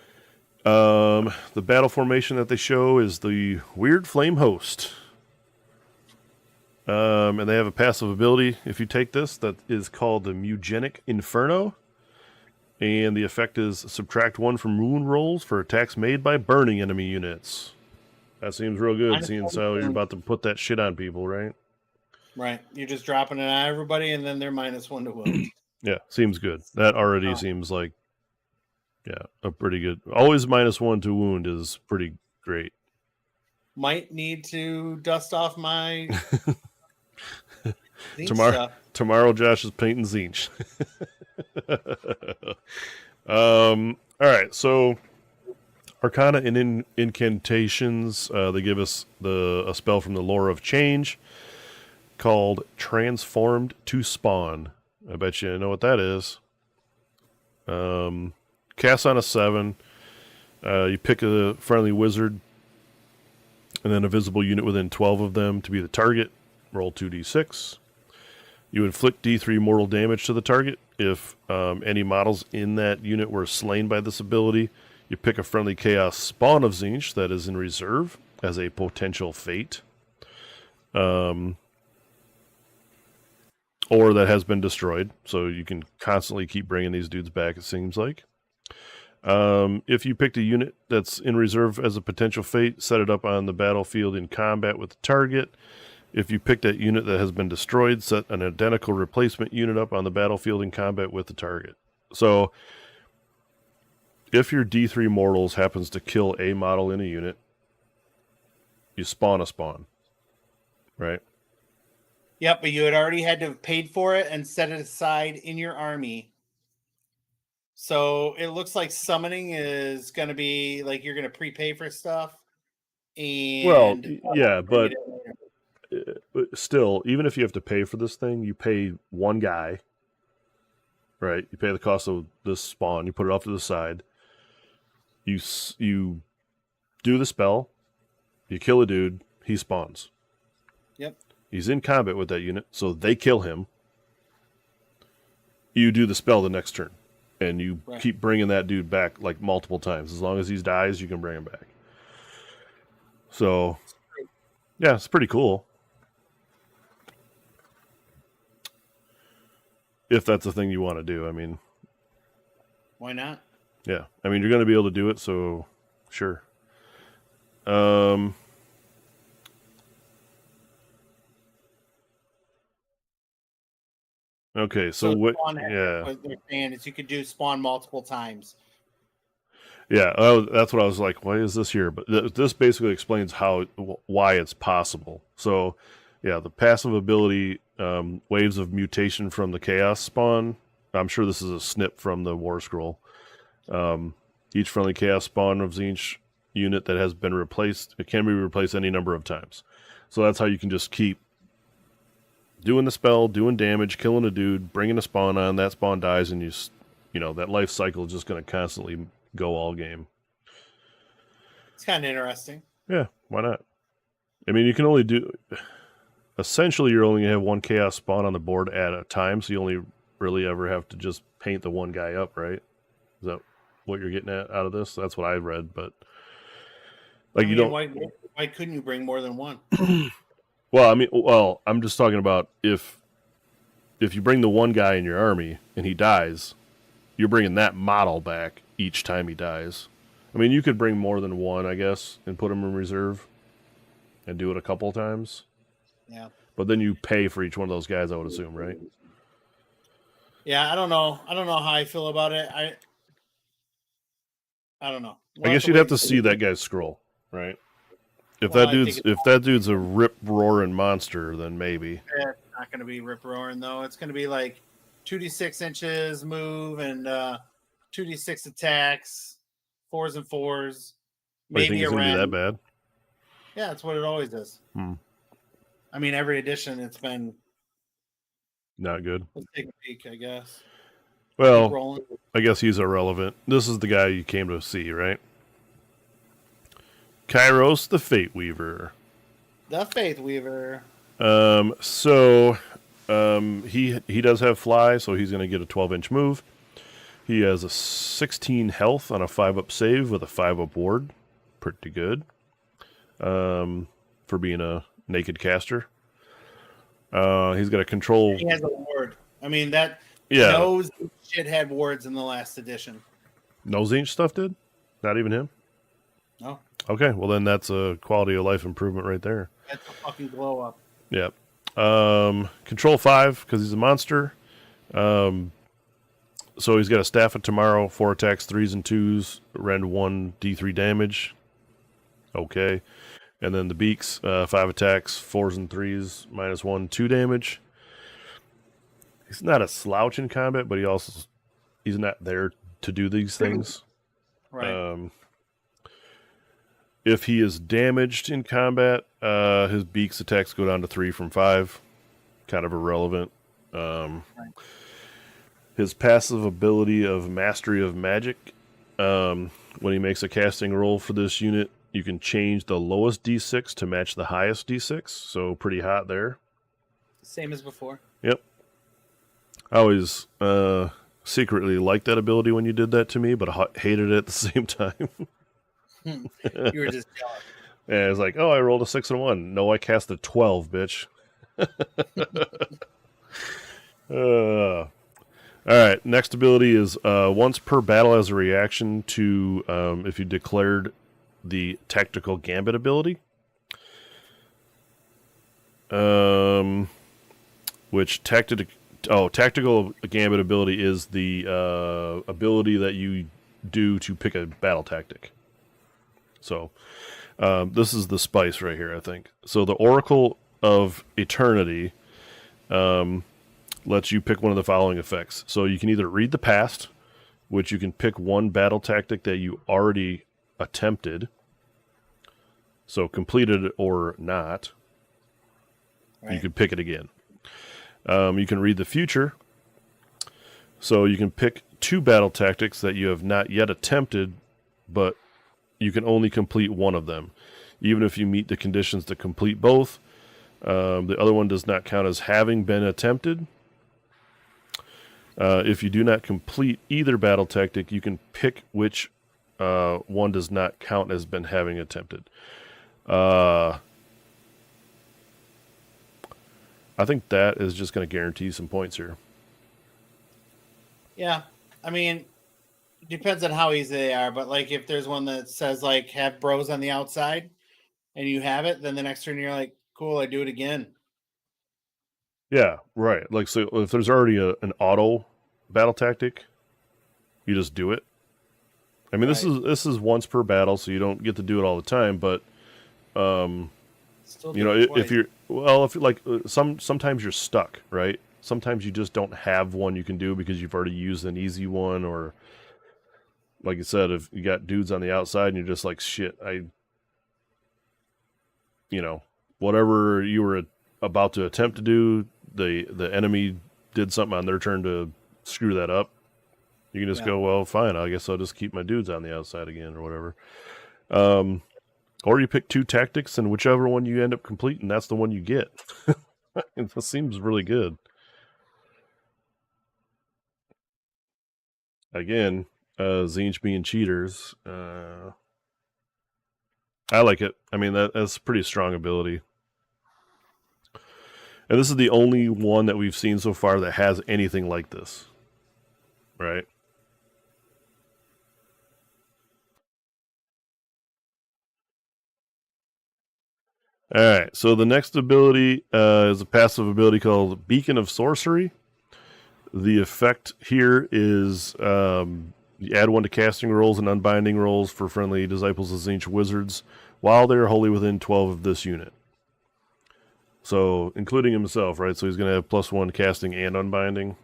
The battle formation that they show is the Weird Flame Host. And they have a passive ability, if you take this, that is called the Mugenic Inferno. And the effect is subtract 1 from wound rolls for attacks made by burning enemy units. That seems real good, seeing as how you're about to put that shit on people, right?
Right. You're just dropping it on everybody, and then they're -1 to wound.
Yeah, seems good. That already seems like, yeah, a pretty good. Always -1 to wound is pretty great.
Might need to dust off my
Tomorrow, Josh is painting Tzeentch. All right, so Arcana and Incantations. They give us a spell from the Lore of Change called Transformed to Spawn. I bet you know what that is. Cast on a 7. You pick a friendly wizard and then a visible unit within 12 of them to be the target. Roll 2d6. You inflict D3 mortal damage to the target. If any models in that unit were slain by this ability, you pick a friendly chaos spawn of Tzeentch that is in reserve as a potential fate. Or that has been destroyed. So you can constantly keep bringing these dudes back, it seems like. If you picked a unit that's in reserve as a potential fate, set it up on the battlefield in combat with the target. If you picked that unit that has been destroyed, set an identical replacement unit up on the battlefield in combat with the target. So, if your D3 Mortals happens to kill a model in a unit, you spawn a spawn. Right?
Yep, but you had already had to have paid for it and set it aside in your army. So, it looks like summoning is going to be like you're going to prepay for stuff. And
well, yeah, but still, even if you have to pay for this thing, you pay one guy, right? You pay the cost of this spawn. You put it off to the side. You do the spell. You kill a dude. He spawns.
Yep.
He's in combat with that unit, so they kill him. You do the spell the next turn, and you keep bringing that dude back like multiple times. As long as he dies, you can bring him back. So, yeah, it's pretty cool. If that's the thing you want to do, I mean.
Why not?
Yeah, I mean, you're going to be able to do it, so sure. Okay, so what? Yeah,
what they're saying is you could do spawn multiple times.
Yeah, that's what I was like. Why is this here? But this basically explains why it's possible. So, yeah, the passive ability, Waves of Mutation from the Chaos spawn. I'm sure this is a snip from the War Scroll. Each friendly Chaos spawn of Tzeentch unit that has been replaced, it can be replaced any number of times. So that's how you can just keep doing the spell, doing damage, killing a dude, bringing a spawn on. That spawn dies, and you know that life cycle is just going to constantly go all game.
It's kind of interesting.
Yeah, why not? I mean, you can only do. Essentially, you're only going to have one chaos spawn on the board at a time, so you only really ever have to just paint the one guy up, right? Is that what you're getting at out of this? That's what I read, but like you don't.
Why couldn't you bring more than one?
Well, I'm just talking about if if you bring the one guy in your army and he dies, you're bringing that model back each time he dies. I mean, you could bring more than one, I guess, and put him in reserve and do it a couple of times.
Yeah.
But then you pay for each one of those guys, I would assume, right?
Yeah, I don't know. I don't know how I feel about it. I don't know.
I guess you'd have to see that guy's scroll, right? If
Well,
that dude's a rip roaring monster, then maybe.
It's not going to be rip roaring though. It's going to be like 2d6 inches move and 2d6 attacks, 4s and 4s.
Maybe you think it's going to be that bad?
Yeah, that's what it always is. I mean, every edition it's been
not good.
Let's take a peek, I guess.
Well, I guess he's irrelevant. This is the guy you came to see, right? Kairos, the Fate Weaver.
The Faith Weaver.
He does have fly, so he's going to get a 12-inch move. He has a 16 health on a 5-up save with a 5-up ward. Pretty good. For being a naked caster. He's got a control.
He has a ward. I mean, that Nose shit had wards in the last edition.
Nose Inch stuff did? Not even him?
No.
Okay, well then that's a quality of life improvement right there.
That's a fucking glow up.
Yep. Control 5 because he's a monster. So he's got a Staff of Tomorrow, 4 attacks, 3s and 2s, rend 1 d3 damage. Okay. And then the Beaks, 5 attacks, 4s and 3s, -1, 2 damage. He's not a slouch in combat, but he's not there to do these things.
Right.
If he is damaged in combat, his Beaks attacks go down to 3 from 5. Kind of irrelevant. His passive ability of Mastery of Magic, when he makes a casting roll for this unit, you can change the lowest D6 to match the highest D6, so pretty hot there.
Same as before.
Yep. I always secretly liked that ability when you did that to me, but I hated it at the same time.
You were just jealous.
Yeah, it's like, oh, I rolled a 6 and 1. No, I cast a 12, bitch. All right, next ability is once per battle as a reaction to if you declared the Tactical Gambit ability. Which Tactical Gambit ability is the ability that you do to pick a battle tactic. So this is the spice right here, I think. So the Oracle of Eternity lets you pick one of the following effects. So you can either read the past, which you can pick one battle tactic that you already attempted. So completed or not. Right. You can pick it again. You can read the future. So you can pick 2 battle tactics that you have not yet attempted, but you can only complete one of them. Even if you meet the conditions to complete both, the other one does not count as having been attempted. If you do not complete either battle tactic, you can pick which one does not count as been having attempted. I think that is just going to guarantee some points here.
Yeah. I mean, depends on how easy they are, but like if there's one that says like have bros on the outside and you have it, then the next turn you're like, cool, I do it again.
Yeah, right. Like, so if there's already an auto battle tactic, you just do it. I mean, right. This is once per battle, so you don't get to do it all the time, but you know, if you're like sometimes you're stuck, right? Sometimes you just don't have one you can do because you've already used an easy one, or like you said, if you got dudes on the outside and you're just like, shit, whatever you were about to attempt to do, the enemy did something on their turn to screw that up. You can just go, well, fine, I guess I'll just keep my dudes on the outside again or whatever. Or you pick 2 tactics, and whichever one you end up completing, that's the one you get. It seems really good. Again, Tzeentch being cheaters. I like it. I mean, that's a pretty strong ability. And this is the only one that we've seen so far that has anything like this. Right? Alright, so the next ability is a passive ability called Beacon of Sorcery. The effect here is you add 1 to casting rolls and unbinding rolls for friendly disciples of Tzeentch wizards while they are wholly within 12 of this unit. So, including himself, right? So he's going to have +1 casting and unbinding.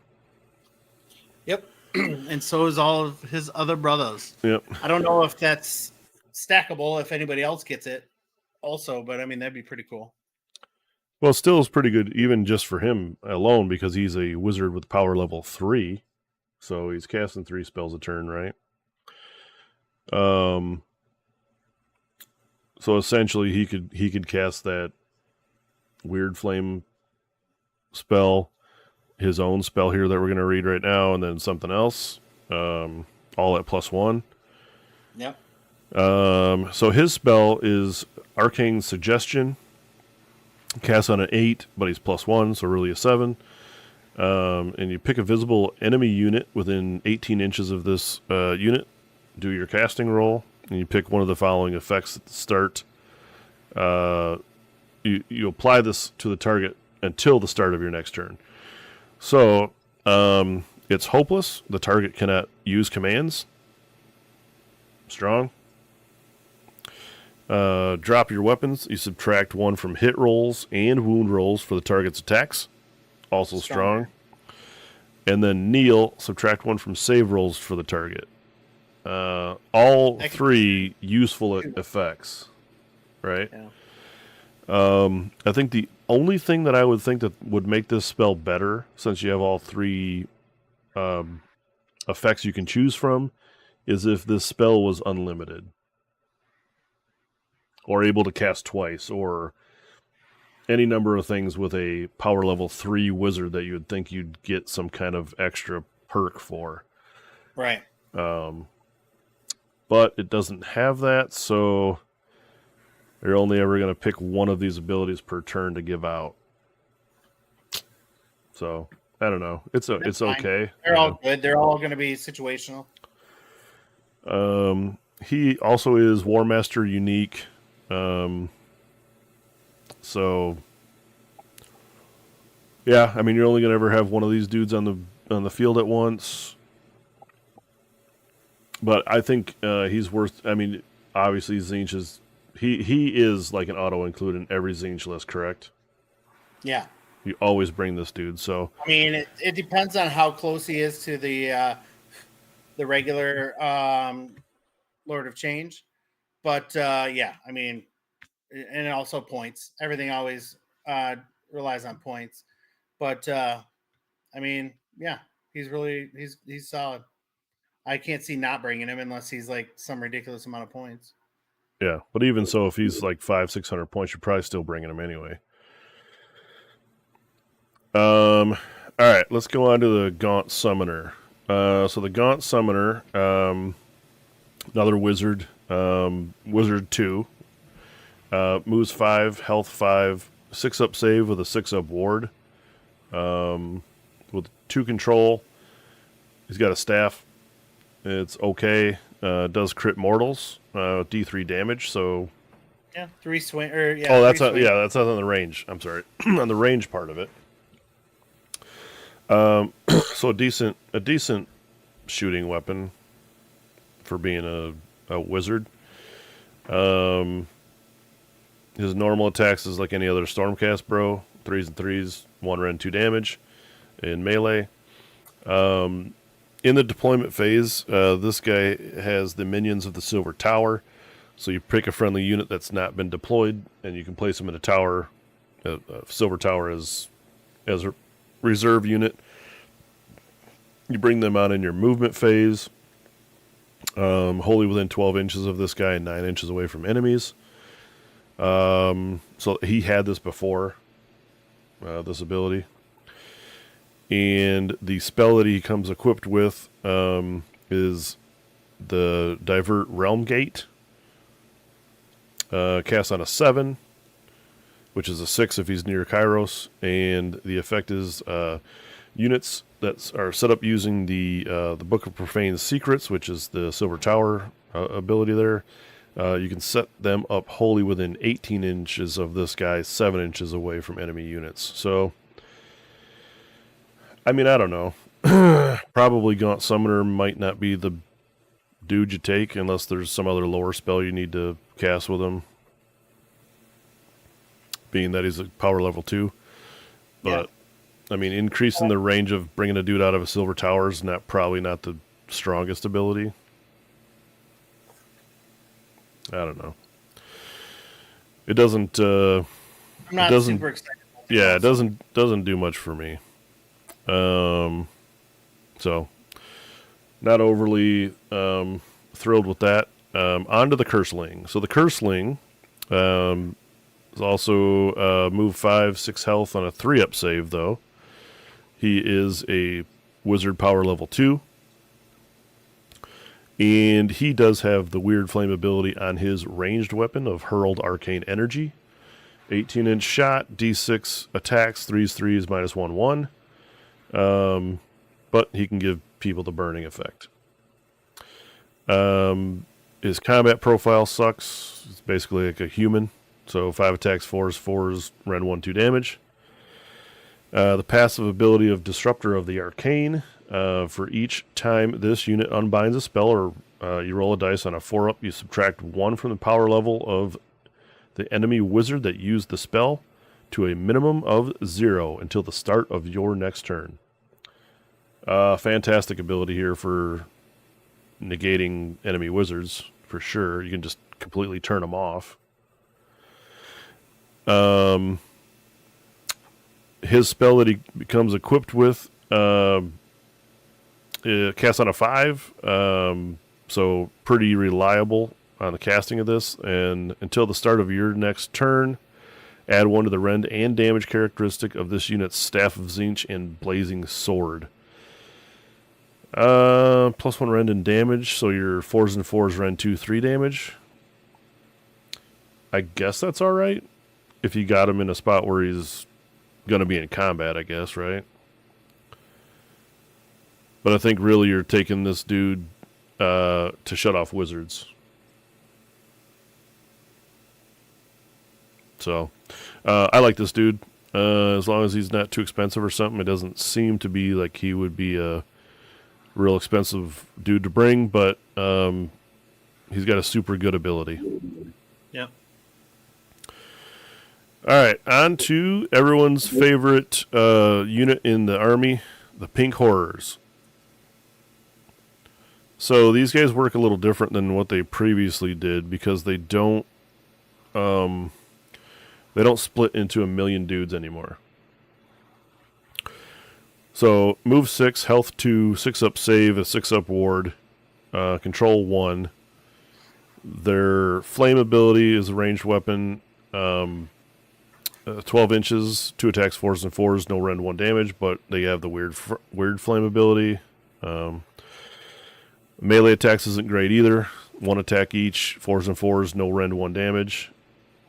Yep. And so is all of his other brothers.
Yep.
I don't know if that's stackable if anybody else gets it also, but I mean, that'd be pretty cool.
Well, still is pretty good, even just for him alone, because he's a wizard with power level 3. So he's casting 3 spells a turn, right? So essentially, he could cast that weird flame spell, his own spell here that we're going to read right now, and then something else, all at +1.
Yep.
So his spell is Arcane Suggestion. Cast on an 8, but he's +1, so really a 7. And you pick a visible enemy unit within 18 inches of this unit. Do your casting roll, and you pick one of the following effects at the start. You apply this to the target until the start of your next turn. So it's hopeless. The target cannot use commands. Strong. Drop your weapons. You subtract 1 from hit rolls and wound rolls for the target's attacks. Also strong. And then kneel. Subtract 1 from save rolls for the target. All 3 useful effects. Right?
Yeah.
I think the only thing that I would think that would make this spell better, since you have all 3 effects you can choose from, is if this spell was unlimited. Or able to cast twice, or any number of things with a power level 3 wizard that you would think you'd get some kind of extra perk for.
Right.
But it doesn't have that, so you're only ever going to pick one of these abilities per turn to give out. So, I don't know. It's okay.
They're all good. They're all going to be situational.
He also is War Master unique. So yeah, I mean, you're only gonna ever have one of these dudes on the field at once. But I think he's worth. I mean, obviously Tzeentch is he is like an auto include in every Tzeentch list, correct?
Yeah.
You always bring this dude. So
I mean, it depends on how close he is to the regular Lord of Change. But yeah, I mean, and also points. Everything always relies on points. But I mean, yeah, he's solid. I can't see not bringing him unless he's like some ridiculous amount of points.
yeah, but even so, if he's like 500-600 points, you're probably still bringing him anyway. All right, let's go on to the Gaunt Summoner. So the Gaunt Summoner, another wizard, wizard 2. Moves 5, health 5, 6-up save with a 6-up ward. With 2 control. He's got a staff. It's okay. Does crit mortals. D3 damage, so...
Yeah, 3 swing... Or, yeah,
oh, that's not on the range. I'm sorry. On the range part of it. So a decent shooting weapon for being a wizard. His normal attacks is like any other Stormcast bro. 3s and 3s, 1 rend, 2 damage in melee. In the deployment phase, this guy has the minions of the Silver Tower. So you pick a friendly unit that's not been deployed, and you can place them in a tower. Silver Tower as a reserve unit. You bring them out in your movement phase. Wholly within 12 inches of this guy and 9 inches away from enemies. So he had this before, this ability. And the spell that he comes equipped with is the Divert Realm Gate. Cast on a 7. which is a 6 if he's near Kairos, and the effect is units that are set up using the Book of Profane Secrets, which is the Silver Tower ability there. You can set them up wholly within 18 inches of this guy, 7 inches away from enemy units. So, I mean, I don't know. Probably Gaunt Summoner might not be the dude you take unless there's some other lower spell you need to cast with him, being that he's a power level 2. But, I mean, increasing the range of bringing a dude out of a Silver Tower is probably not the strongest ability. I don't know. It doesn't.
I'm not super excited.
Yeah, it doesn't do much for me. So not overly thrilled with that. On to the Curseling. So the Curseling is also move 5, 6 health on a 3-up save, though. He is a wizard power level 2. And he does have the weird flame ability on his ranged weapon of Hurled Arcane Energy. 18-inch shot, D6 attacks, 3s, -1/1. But he can give people the burning effect. His combat profile sucks. It's basically like a human. So 5 attacks, 4s, Ren 1/2 damage. The passive ability of Disruptor of the Arcane. For each time this unit unbinds a spell or you roll a dice on a 4-up, you subtract 1 from the power level of the enemy wizard that used the spell to a minimum of 0 until the start of your next turn. Fantastic ability here for negating enemy wizards, for sure. You can just completely turn them off. His spell that he becomes equipped with casts on a 5, so pretty reliable on the casting of this. And until the start of your next turn, add 1 to the rend and damage characteristic of this unit's Staff of Tzeentch and Blazing Sword. +1 rend and damage, so your 4s and 4s rend 2/3 damage. I guess that's all right if you got him in a spot where he's going to be in combat, I guess, right? But I think really you're taking this dude to shut off wizards. So I like this dude. As long as he's not too expensive or something, it doesn't seem to be like he would be a real expensive dude to bring, but he's got a super good ability.
Yeah.
All right, on to everyone's favorite unit in the army, the Pink Horrors. So these guys work a little different than what they previously did because they don't split into a million dudes anymore. So move 6, health 2, 6-up save, a 6-up ward, control 1. Their flame ability is a ranged weapon, 12 inches, 2 attacks, 4s and 4s, no rend 1 damage, but they have the weird flame ability. Melee attacks isn't great either. 1 attack each, 4s and 4s, no rend 1 damage.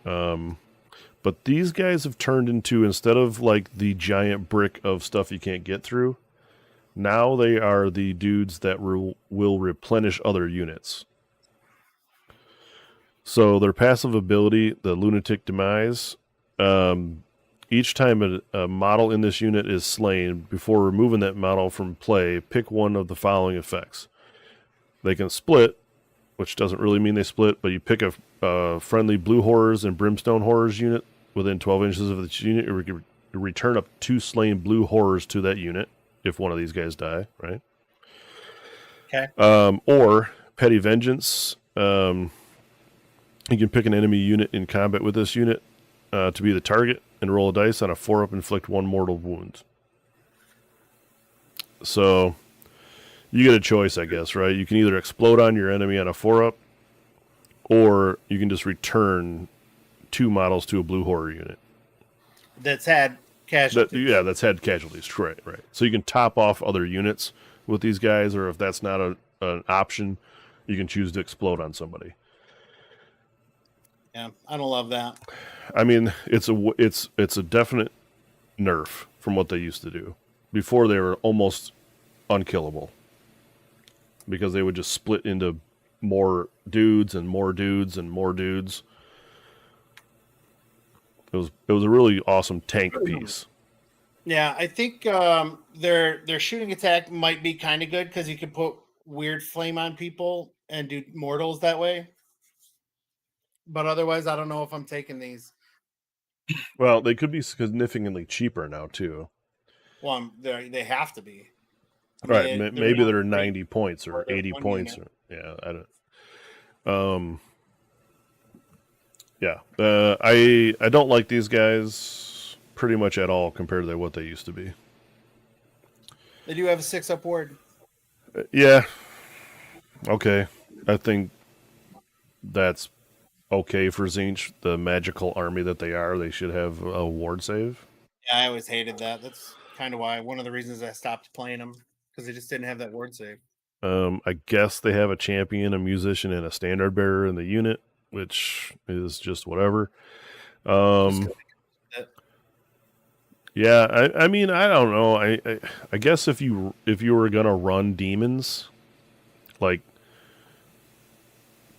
But these guys have turned into, instead of like the giant brick of stuff you can't get through, now they are the dudes that will replenish other units. So their passive ability, the Lunatic Demise, each time a model in this unit is slain, before removing that model from play, pick one of the following effects. They can split, which doesn't really mean they split, but you pick a friendly Blue Horrors and Brimstone Horrors unit within 12 inches of this unit. You return up 2 slain Blue Horrors to that unit if one of these guys die, right?
Okay.
Or Petty Vengeance. You can pick an enemy unit in combat with this unit to be the target and roll a dice on a 4-up, inflict 1 mortal wound. So you get a choice, I guess, right? You can either explode on your enemy on a 4-up, or you can just return 2 models to a Blue Horror unit.
That's had casualties.
That's had casualties, right. So you can top off other units with these guys, or if that's not an option, you can choose to explode on somebody.
Yeah, I don't love that.
I mean, it's a definite nerf from what they used to do. Before they were almost unkillable because they would just split into more dudes and more dudes and more dudes. It was a really awesome tank piece.
Yeah, I think their shooting attack might be kind of good because you can put weird flame on people and do mortals that way. But otherwise, I don't know if I'm taking these.
Well, they could be significantly cheaper now too.
Well, they have to be. I
Right,
mean,
maybe they're 90 points or 80 points.
Unit.
Yeah, I don't. Yeah, I don't like these guys pretty much at all compared to what they used to be.
They do have a 6-up ward.
Yeah. Okay. I think that's okay for Zinch, the magical army that they are. They should have a ward save.
Yeah, I always hated that. That's kind of why one of the reasons I stopped playing them because they just didn't have that ward save.
I guess they have a champion, a musician, and a standard bearer in the unit, which is just whatever. Yeah, I mean, I don't know. I guess if you were gonna run demons, like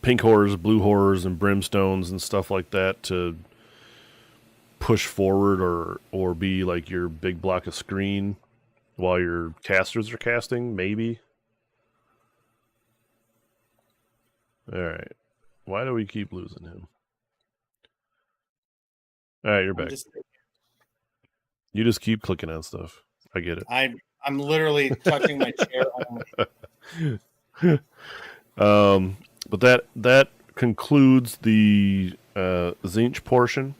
pink horrors, blue horrors, and brimstones and stuff like that, to push forward or be like your big block of screen while your casters are casting, maybe. All right. Why do we keep losing him? All right, you're back. You just keep clicking on stuff. I get it.
I'm literally touching my chair only.
But that concludes the Zinch portion.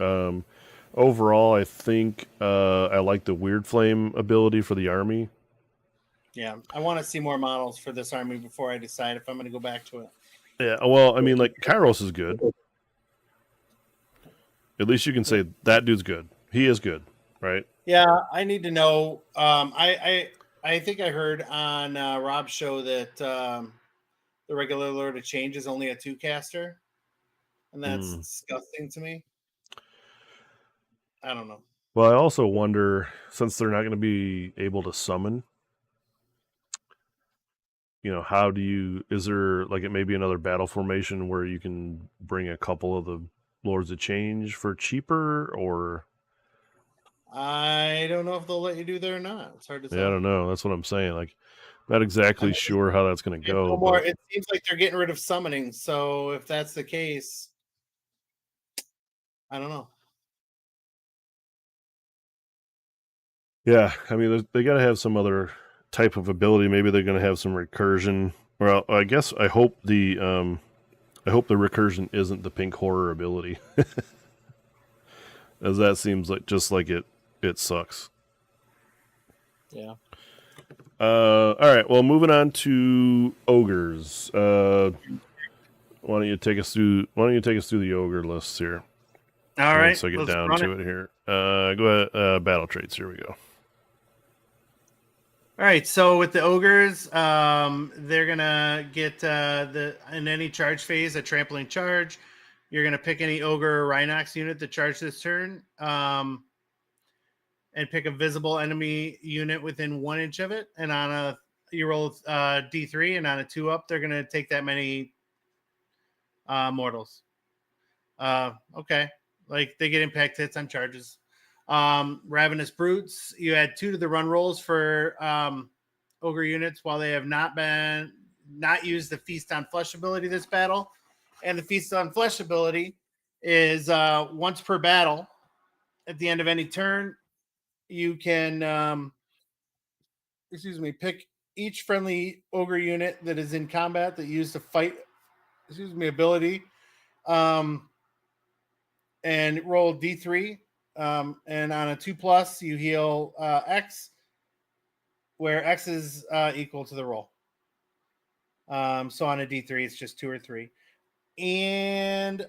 Overall, I think I like the Weird Flame ability for the army.
Yeah, I want to see more models for this army before I decide if I'm going to go back to it.
Yeah, well, I mean, like, Kairos is good. At least you can say that dude's good. He is good, right?
Yeah, I need to know. I think I heard on Rob's show that the regular Lord of Change is only a 2-caster, and that's disgusting to me. I don't know.
Well, I also wonder, since they're not going to be able to summon, how do you, is there like it may be another battle formation where you can bring a couple of the Lords of Change for cheaper, or
I don't know if they'll let you do that or not. It's hard to tell.
I don't know. That's what I'm saying. Like, not exactly sure how that's going to go.
No more. It seems like they're getting rid of summoning. So if that's the case, I don't know.
Yeah, I mean, they got to have some other type of ability. Maybe they're going to have some recursion. Well, I guess I hope the recursion isn't the pink horror ability, as that seems like just like it sucks.
Yeah.
All right. Well, moving on to ogres. Why don't you take us through the ogre lists here?
All right.
So get down to it here. Go ahead. Battle traits. Here we go.
All right, so with the ogres, they're gonna get in any charge phase a trampling charge. You're gonna pick any ogre or Rhinox unit to charge this turn, and pick a visible enemy unit within 1 inch of it. And you roll D3, and on a 2-up, they're gonna take that many mortals. Okay, like they get impact hits on charges. Ravenous Brutes, you add 2 to the run rolls for ogre units while they have not used the Feast on Flesh ability this battle. And the Feast on Flesh ability is once per battle. At the end of any turn, you can pick each friendly ogre unit that is in combat that used the fight ability, and roll D3. And on a 2+, you heal X, where X is equal to the roll. So on a D3, it's just 2 or 3. And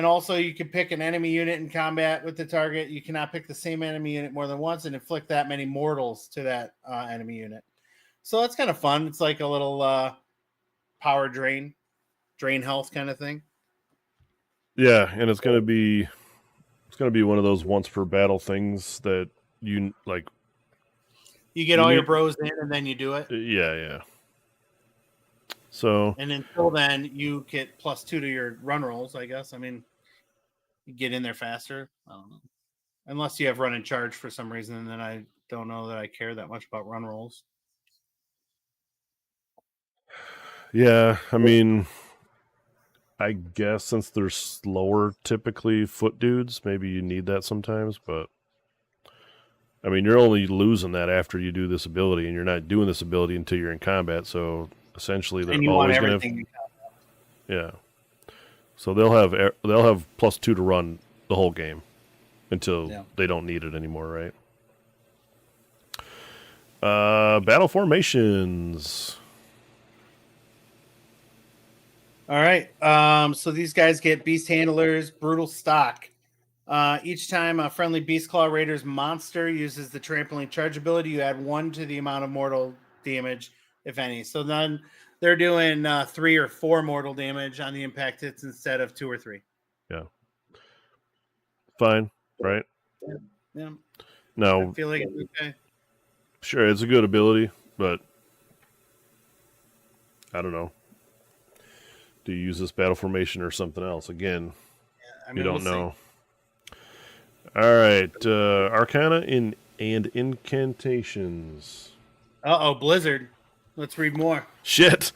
also you can pick an enemy unit in combat with the target. You cannot pick the same enemy unit more than once and inflict that many mortals to that enemy unit. So that's kind of fun. It's like a little power drain drain health kind of thing.
Yeah, and it's gonna be one of those once per battle things that you like.
You get all your bros in, and then you do it.
Yeah. So,
and until then, you get +2 to your run rolls. I guess. I mean, you get in there faster. I don't know. Unless you have run and charge for some reason, and then I don't know that I care that much about run rolls.
yeah, I mean, I guess since they're slower, typically foot dudes, maybe you need that sometimes, but I mean, you're only losing that after you do this ability, and you're not doing this ability until you're in combat, so essentially they're always going to have... Yeah. So they'll have +2 to run the whole game until they don't need it anymore, right? Battle formations.
All right. So these guys get beast handlers, brutal stock. Each time a friendly Beast Claw Raiders monster uses the trampoline charge ability, you add 1 to the amount of mortal damage, if any. So then they're doing 3 or 4 mortal damage on the impact hits instead of 2 or 3.
Yeah. Fine, right?
Yeah.
No,
I feel like it's okay.
Sure, it's a good ability, but I don't know. Do you use this battle formation or something else? Again, you don't know. All right, Arcana and incantations.
Blizzard. Let's read more.
Shit.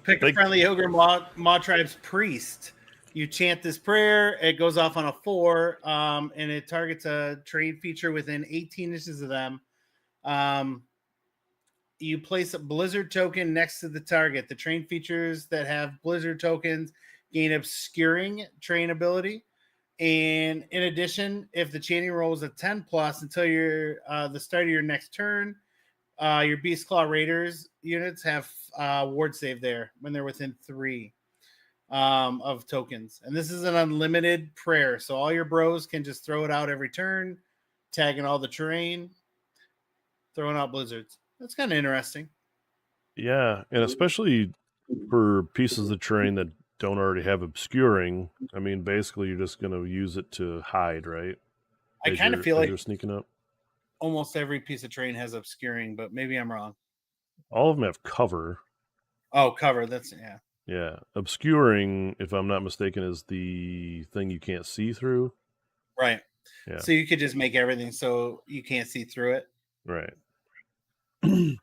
Pick a friendly Ogre Maw Tribe's priest. You chant this prayer. It goes off on a 4, and it targets a trade feature within 18 inches of them. You place a Blizzard token next to the target. The train features that have Blizzard tokens gain obscuring train ability. And in addition, if the chanting roll is a 10+ until the start of your next turn, your Beast Claw Raiders units have ward save there when they're within 3 of tokens. And this is an unlimited prayer. So all your bros can just throw it out every turn, tagging all the terrain, throwing out blizzards. That's kind of interesting.
Yeah, and especially for pieces of terrain that don't already have obscuring. I mean, basically, you're just going to use it to hide, right?
I kind of feel like
you're sneaking up.
Almost every piece of terrain has obscuring, but maybe I'm wrong.
All of them have cover.
Oh, cover. That's, yeah.
Yeah. Obscuring, if I'm not mistaken, is the thing you can't see through.
Right.
Yeah.
So you could just make everything so you can't see through it.
Right.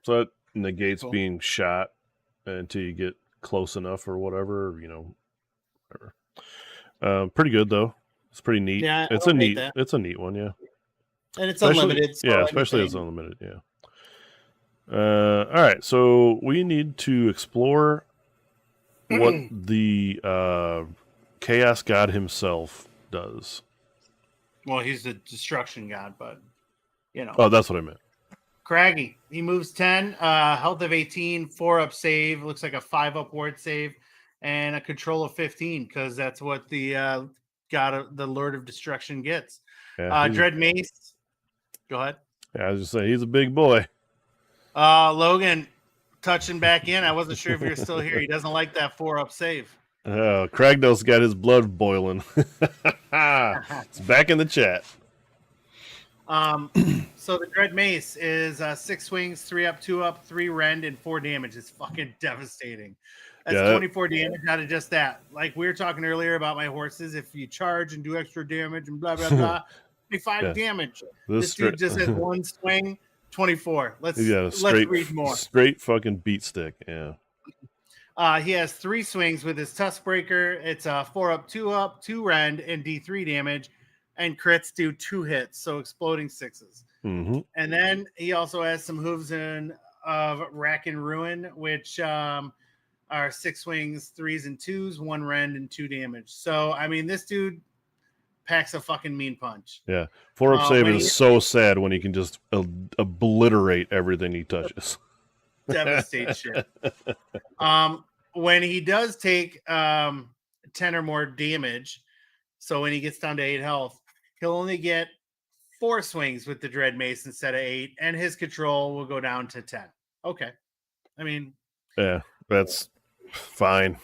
So it negates being shot until you get close enough or whatever, whatever. Pretty good though. It's pretty neat.
Yeah,
it's a neat one, yeah.
And it's unlimited.
So especially it's unlimited, yeah. All right, so we need to explore what the Chaos God himself does.
Well, he's the destruction god, but
Oh, that's what I meant.
Craggy. He moves 10, health of 18, 4-up save. Looks like a 5-up ward save, and a control of 15 because that's what the the Lord of Destruction gets.
Yeah,
Dread Mace. Go ahead.
Yeah, I was just saying he's a big boy.
Logan touching back in. I wasn't sure if you're still here. He doesn't like that 4-up save.
Cragnos got his blood boiling. It's back in the chat.
So the Dread Mace is 6 swings, 3-up, 2-up, 3 rend, and 4 damage. It's fucking devastating. That's 24 damage out of just that. Like we were talking earlier about my horses. If you charge and do extra damage and blah, blah, blah, 25 damage. This dude just has 1 swing, 24. Let's read more.
Straight fucking beat stick, yeah.
He has 3 swings with his Tusk Breaker. It's a 4-up, 2-up, 2 rend, and D3 damage. And crits do 2 hits, so exploding 6s.
Mm-hmm.
And then he also has some hooves of Rack and Ruin, which are 6 swings, 3s and 2s, 1 rend, and 2 damage. So, I mean, this dude packs a fucking mean punch.
Yeah. 4-up save is so sad when he can just obliterate everything he touches.
Devastate shit. When he does take 10 or more damage, so when he gets down to 8 health, he'll only get 4 swings with the Dread Mace instead of 8, and his control will go down to 10. Okay. I mean...
Yeah, that's Fine.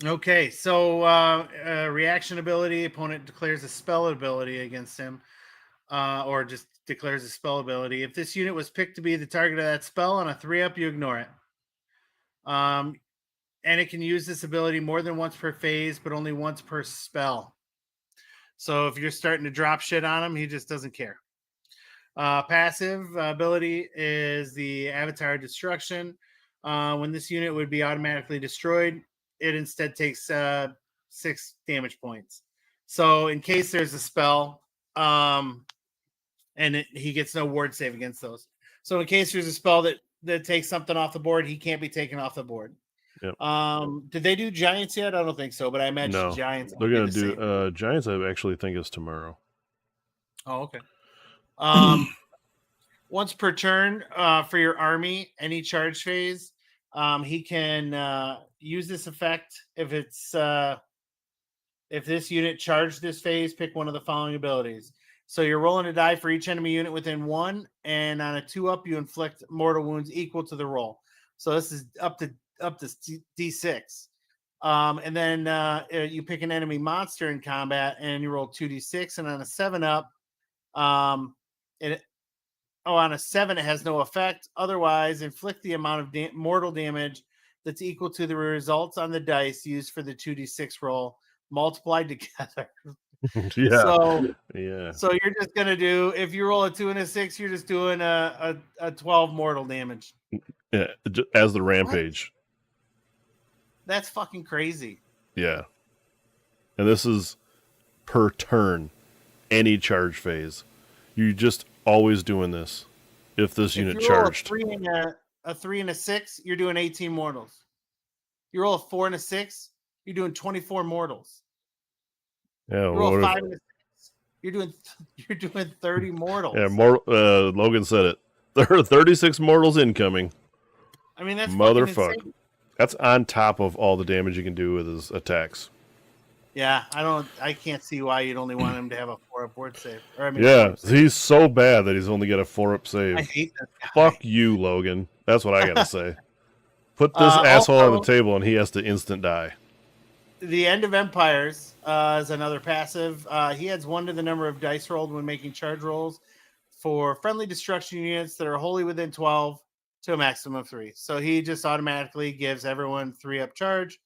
Okay, so reaction ability, opponent declares a spell ability against him, or just declares a spell ability. If this unit was picked to be the target of that spell on a 3-up, you ignore it. And it can use this ability more than once per phase, but only once per spell. So if you're starting to drop shit on him, he just doesn't care. Passive ability is the Avatar Destruction. When this unit would be automatically destroyed, it instead takes 6 damage points. So in case there's a spell, he gets no ward save against those. So in case there's a spell that takes something off the board, he can't be taken off the board.
Yep.
Did they do Giants yet? I don't think so, but I imagine Giants.
They're going to do Giants. I actually think is tomorrow.
Oh, okay. Once per turn for your army, any charge phase, he can use this effect if it's if this unit charged this phase, pick one of the following abilities. So you're rolling a die for each enemy unit within 1, and on a 2-up, you inflict mortal wounds equal to the roll. So this is up to D6. And then you pick an enemy monster in combat, and you roll 2d6. And on a 7-up, on a 7, it has no effect. Otherwise, inflict the amount of mortal damage that's equal to the results on the dice used for the 2d6 roll multiplied together.
Yeah.
So you're just gonna do, if you roll a 2 and a 6, you're just doing a 12 mortal damage.
Yeah, as the rampage.
What? That's fucking crazy.
Yeah. And this is per turn, any charge phase. You're just always doing this. If this unit charged.
A 3 and a 6, you're doing 18 mortals. You roll a 4 and a 6, you're doing 24 mortals.
Yeah,
you roll a 5 and a 6, you're doing 30 mortals.
Yeah, Logan said it. There are 36 mortals incoming.
I mean, that's
motherfucker. That's on top of all the damage you can do with his attacks.
Yeah, I can't see why you'd only want him to have a 4-up board save.
He's so bad that he's only got a 4-up save.
I hate that guy.
Fuck you, Logan. That's what I gotta say. Put this asshole on the table and he has to instant die.
The End of Empires is another passive. He adds 1 to the number of dice rolled when making charge rolls for friendly destruction units that are wholly within 12 to a maximum of 3. So he just automatically gives everyone 3-up charge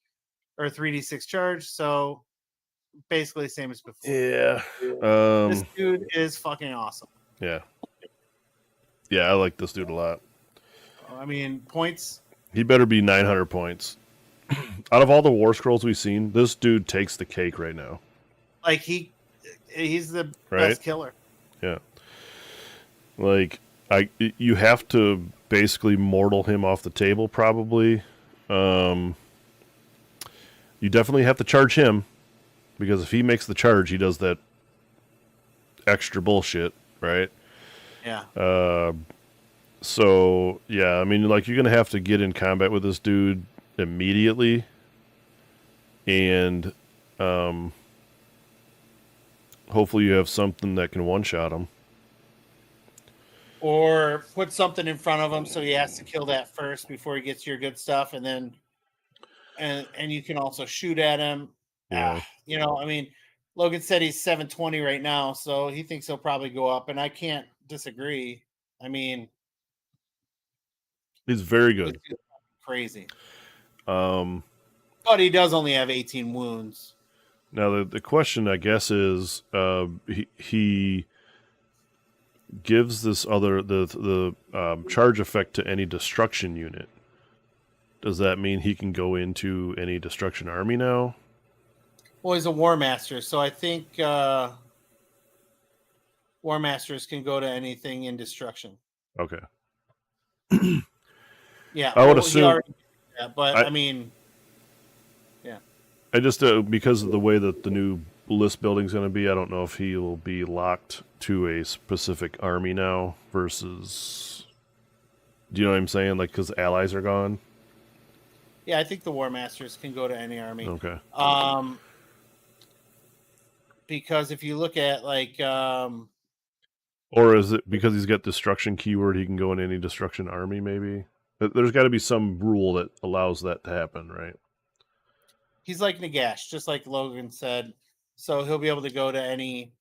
or 3d6 charge. So basically the same as before.
Yeah.
This dude is fucking awesome.
Yeah. Yeah, I like this dude a lot.
I mean, points.
He better be 900 points. Out of all the War Scrolls we've seen, this dude takes the cake right now.
Like he's the best killer.
Yeah. Like you have to basically mortal him off the table probably. You definitely have to charge him because if he makes the charge, he does that extra bullshit, right?
Yeah.
So yeah, I mean, like you're gonna have to get in combat with this dude immediately, and hopefully you have something that can one-shot him.
Or put something in front of him so he has to kill that first before he gets your good stuff, and then and you can also shoot at him.
Yeah.
I mean, Logan said he's 720 right now, so he thinks he'll probably go up, and I can't disagree. I mean,
he's very good.
Crazy. But he does only have 18 wounds.
Now the question, I guess, is he gives this other the charge effect to any destruction unit. Does that mean he can go into any destruction army now?
Well, he's a War Master, so I think War Masters can go to anything in destruction.
Okay.
Yeah,
I would assume.
But I mean, yeah.
I just because of the way that the new list building is going to be, I don't know if he will be locked to a specific army now versus. Do you know what I'm saying? Like, because allies are gone.
Yeah, I think the War Masters can go to any army.
Okay.
Because if you look at like.
Or is it because he's got destruction keyword? He can go in any destruction army, maybe. There's got to be some rule that allows that to happen, right?
He's like Nagash, just like Logan said. So he'll be able to go to any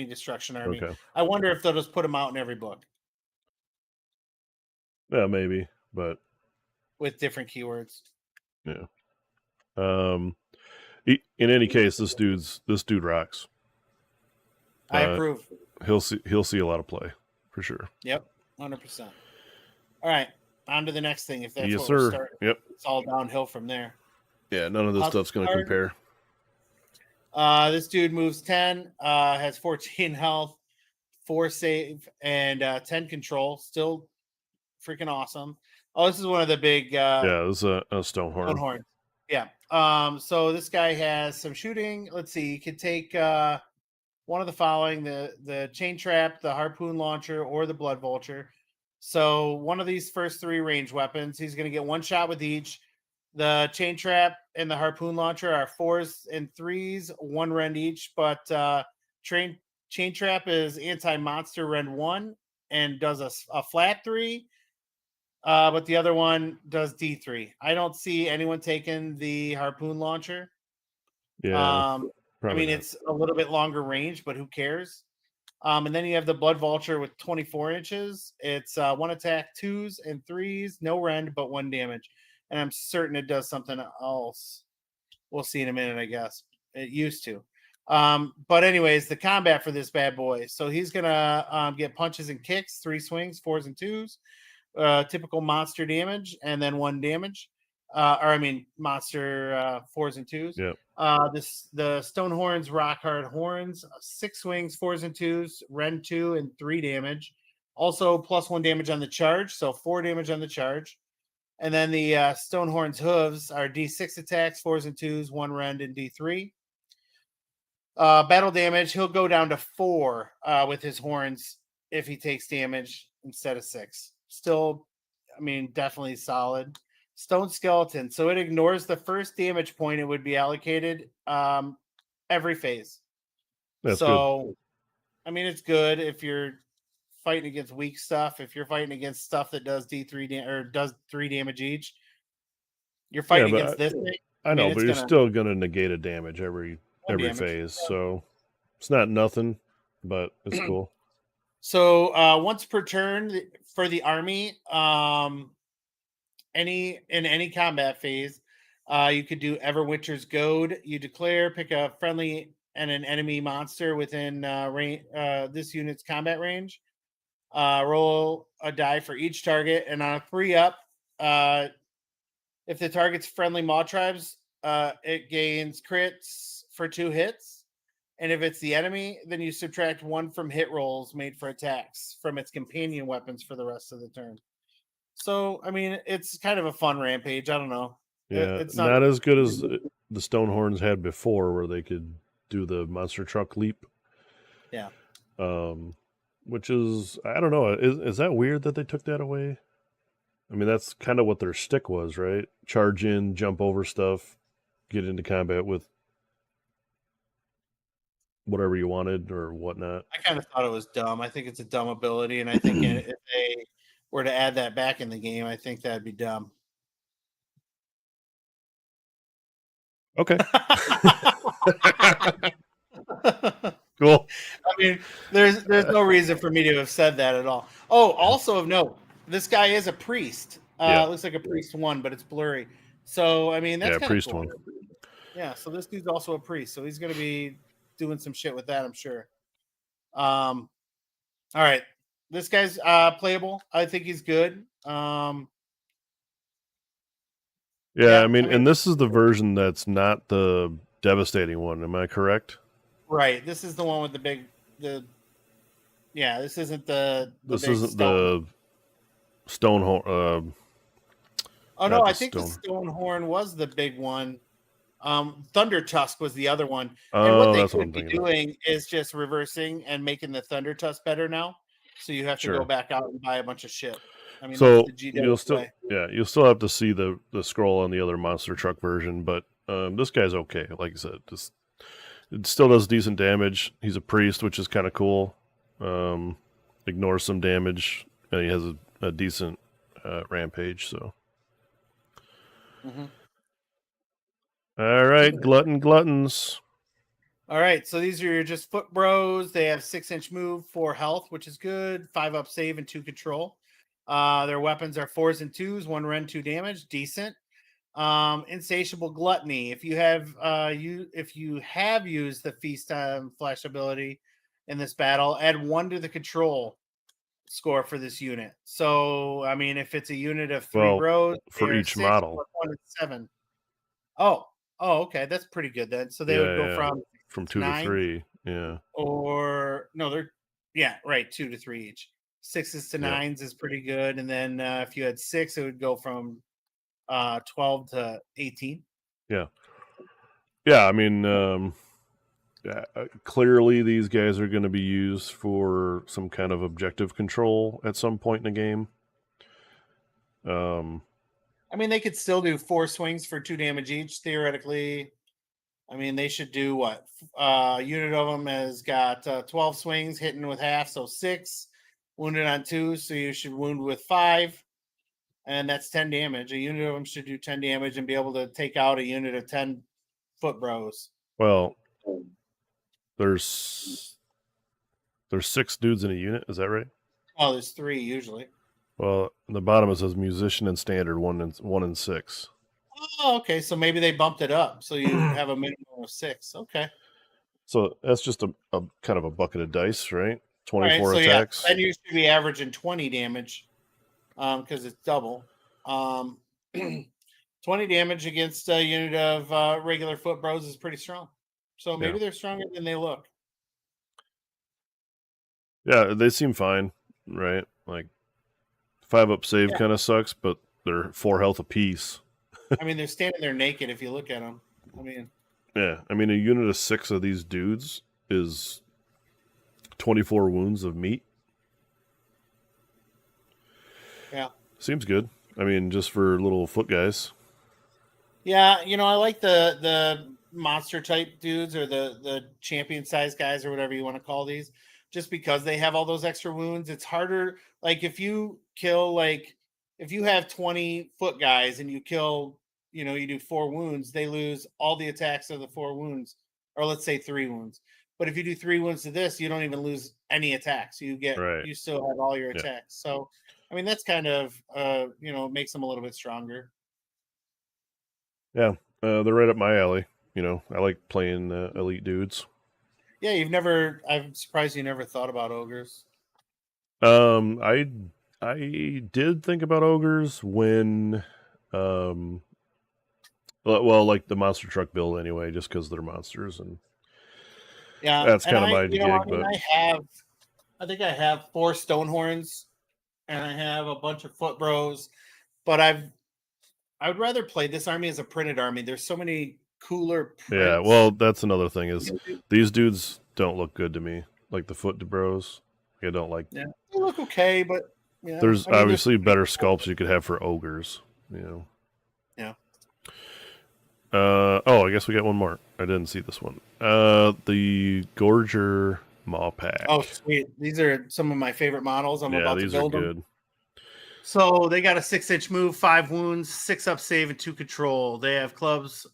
destruction army.
Okay.
I wonder if they'll just put him out in every book
Yeah, maybe, but
with different keywords.
yeah. In any case, this dude rocks.
I approve.
He'll see a lot of play for sure.
Yep, 100%. All right, on to the next thing. If that's
Yes,
what
sir.
we're starting,
Yep.
it's all downhill from there.
Yeah, none of this stuff's going to compare.
This dude moves 10, has 14 health, 4 save, and 10 control. Still freaking awesome. Oh, this is one of the big
yeah, this is a Stonehorn.
Stonehorn. Yeah. So this guy has some shooting. Let's see. You could take one of the following: the chain trap, the harpoon launcher, or the blood vulture. So one of these first 3 range weapons, he's going to get 1 shot with each. The chain trap and the harpoon launcher are 4s and 3s, 1 rend each. But chain trap is anti-monster rend 1 and does a flat 3. But the other one does D3. I don't see anyone taking the harpoon launcher.
Yeah.
I mean, it's a little bit longer range, but who cares? And then you have the blood vulture with 24 inches. It's 1 attack, 2s and 3s, no rend, but 1 damage. And I'm certain it does something else. We'll see in a minute, I guess. It used to. But anyways, the combat for this bad boy. So he's gonna get punches and kicks, 3 swings, 4s and 2s. Typical monster damage, and then 1 damage. Monster 4s and 2s.
Yep.
The Stonehorns rock hard horns, 6 swings, 4s and 2s, rend 2 and 3 damage. Also +1 damage on the charge, so 4 damage on the charge. And then the Stonehorns hooves are D6 attacks, 4s and 2s, 1 rend and D3. Battle damage, he'll go down to 4 with his horns if he takes damage instead of 6. Still, definitely solid. Stone skeleton, so it ignores the first damage point it would be allocated every phase.
That's good.
It's good if you're fighting against weak stuff. If you're fighting against stuff that does D3 or does 3 damage each, you're fighting against this thing.
I know, but you're still going to negate a damage every phase. Yeah. So it's not nothing, but it's cool.
So once per turn for the army, any combat phase, you could do Everwitcher's Goad. You declare, pick a friendly and an enemy monster within this unit's combat range. Roll a die for each target, and on a 3-up, if the target's friendly Maw tribes, it gains crits for 2 hits. And if it's the enemy, then you subtract 1 from hit rolls made for attacks from its companion weapons for the rest of the turn. So, it's kind of a fun rampage. I don't know.
Yeah, it's not as good as the Stonehorns had before, where they could do the monster truck leap.
Yeah.
Which is, I don't know. Is that weird that they took that away? That's kind of what their stick was, right? Charge in, jump over stuff, get into combat with whatever you wanted or whatnot.
I kind of thought it was dumb. I think it's a dumb ability, and I think if they were to add that back in the game, I think that'd be dumb.
Okay. Cool.
There's no reason for me to have said that at all. Oh, also of note, this guy is a priest. It looks like a priest 1, but it's blurry. So that's kind
priest
of cool.
1.
Yeah, so this dude's also a priest, so he's going to be doing some shit with that, I'm sure. All right, this guy's playable. I think he's good. And
this is the version that's not the devastating one. Am I correct?
Right. This is the one with this isn't the
this isn't the Stonehorn.
I think the Stonehorn was the big one. Thunder Tusk was the other one. And what they could be doing is just reversing and making the Thunder Tusk better now. So you have to go back out and buy a bunch of shit.
So you'll still have to see the scroll on the other monster truck version, but this guy's okay. Like I said, it still does decent damage. He's a priest, which is kind of cool. Ignores some damage, and he has a decent Rampage. So,
Mm-hmm.
all right, gluttons.
All right, so these are just foot bros. They have 6-inch move, 4 health, which is good. 5 up save and 2 control. Their weapons are 4s and 2s, 1 rend, 2 damage, decent. Insatiable gluttony. If you have used the feast flash ability in this battle, add 1 to the control score for this unit. So I mean, if it's a unit of 3 bros,
for
they're
each
6
model.
plus 1 is 7. Oh, okay, that's pretty good then. So they would go
from 2 to 3. Yeah.
Or no, they're right, 2 to 3 each. 6s to 9s is pretty good, and then if you had 6, it would go from 12 to 18.
Yeah. I mean, clearly these guys are going to be used for some kind of objective control at some point in the game.
I mean, they could still do 4 swings for 2 damage each, theoretically. I mean, they should do what? A unit of them has got 12 swings, hitting with half, so 6. Wounded on 2, so you should wound with 5. And that's 10 damage. A unit of them should do 10 damage and be able to take out a unit of 10 foot bros.
Well, there's 6 dudes in a unit. Is that right?
Oh, there's 3 usually.
Well, in the bottom it says musician and standard 1 and 6.
Oh, okay. So maybe they bumped it up, so you have a minimum of 6. Okay.
So that's just a kind of a bucket of dice, right? 24
right, so
attacks.
That used to be averaging 20 damage, because it's double. 20 damage against a unit of regular foot bros is pretty strong. So maybe they're stronger than they look.
Yeah, they seem fine, right? Like 5 up save kind of sucks, but they're 4 health apiece.
I mean, they're standing there naked if you look at them. I mean,
a unit of 6 of these dudes is 24 wounds of meat.
Yeah.
Seems good. I mean, just for little foot guys.
Yeah, I like the monster type dudes, or the champion size guys, or whatever you want to call these, just because they have all those extra wounds. It's harder. Like if you kill, if you have 20 foot guys and you kill, you do 4 wounds, they lose all the attacks of the 4 wounds, or let's say 3 wounds. But if you do 3 wounds to this, you don't even lose any attacks. You still have all your attacks. So, I mean, that's kind of, makes them a little bit stronger.
Yeah, they're right up my alley. I like playing elite dudes.
Yeah, I'm surprised you never thought about ogres.
I did think about ogres when, like the monster truck build anyway, just because they're monsters, and that's kind of my gig. But
I think I have 4 Stonehorns, and I have a bunch of foot bros, but I would rather play this army as a printed army. There's so many cooler prints.
Yeah, well, that's another thing is these dudes don't look good to me. Like the foot bros, I don't like.
Yeah, they look okay, but
there's obviously better sculpts you could have for ogres.
Yeah.
I guess we got one more. I didn't see this one. The Gorger Maw Pack.
Oh, sweet! These are some of my favorite models. I'm about to build them.
Good.
So they got a 6-inch move, 5 wounds, 6 up save, and 2 control. They have clubs,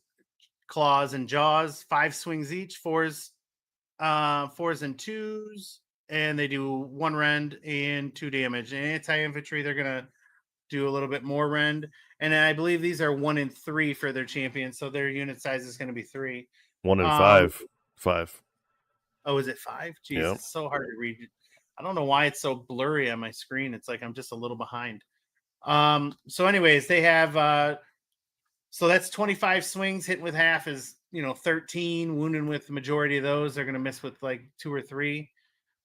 claws, and jaws. 5 swings each. 4s and 2s, and they do 1 rend and 2 damage. And anti-infantry, they're gonna do a little bit more rend. And I believe these are 1 and 3 for their champion, so their unit size is going to be 3.
1 and 5. 5.
Oh, is it 5? Jeez, It's so hard to read. I don't know why it's so blurry on my screen. It's like I'm just a little behind. So anyways, they have so that's 25 swings, hitting with half is 13, wounding with the majority of those. They're gonna miss with like 2 or 3.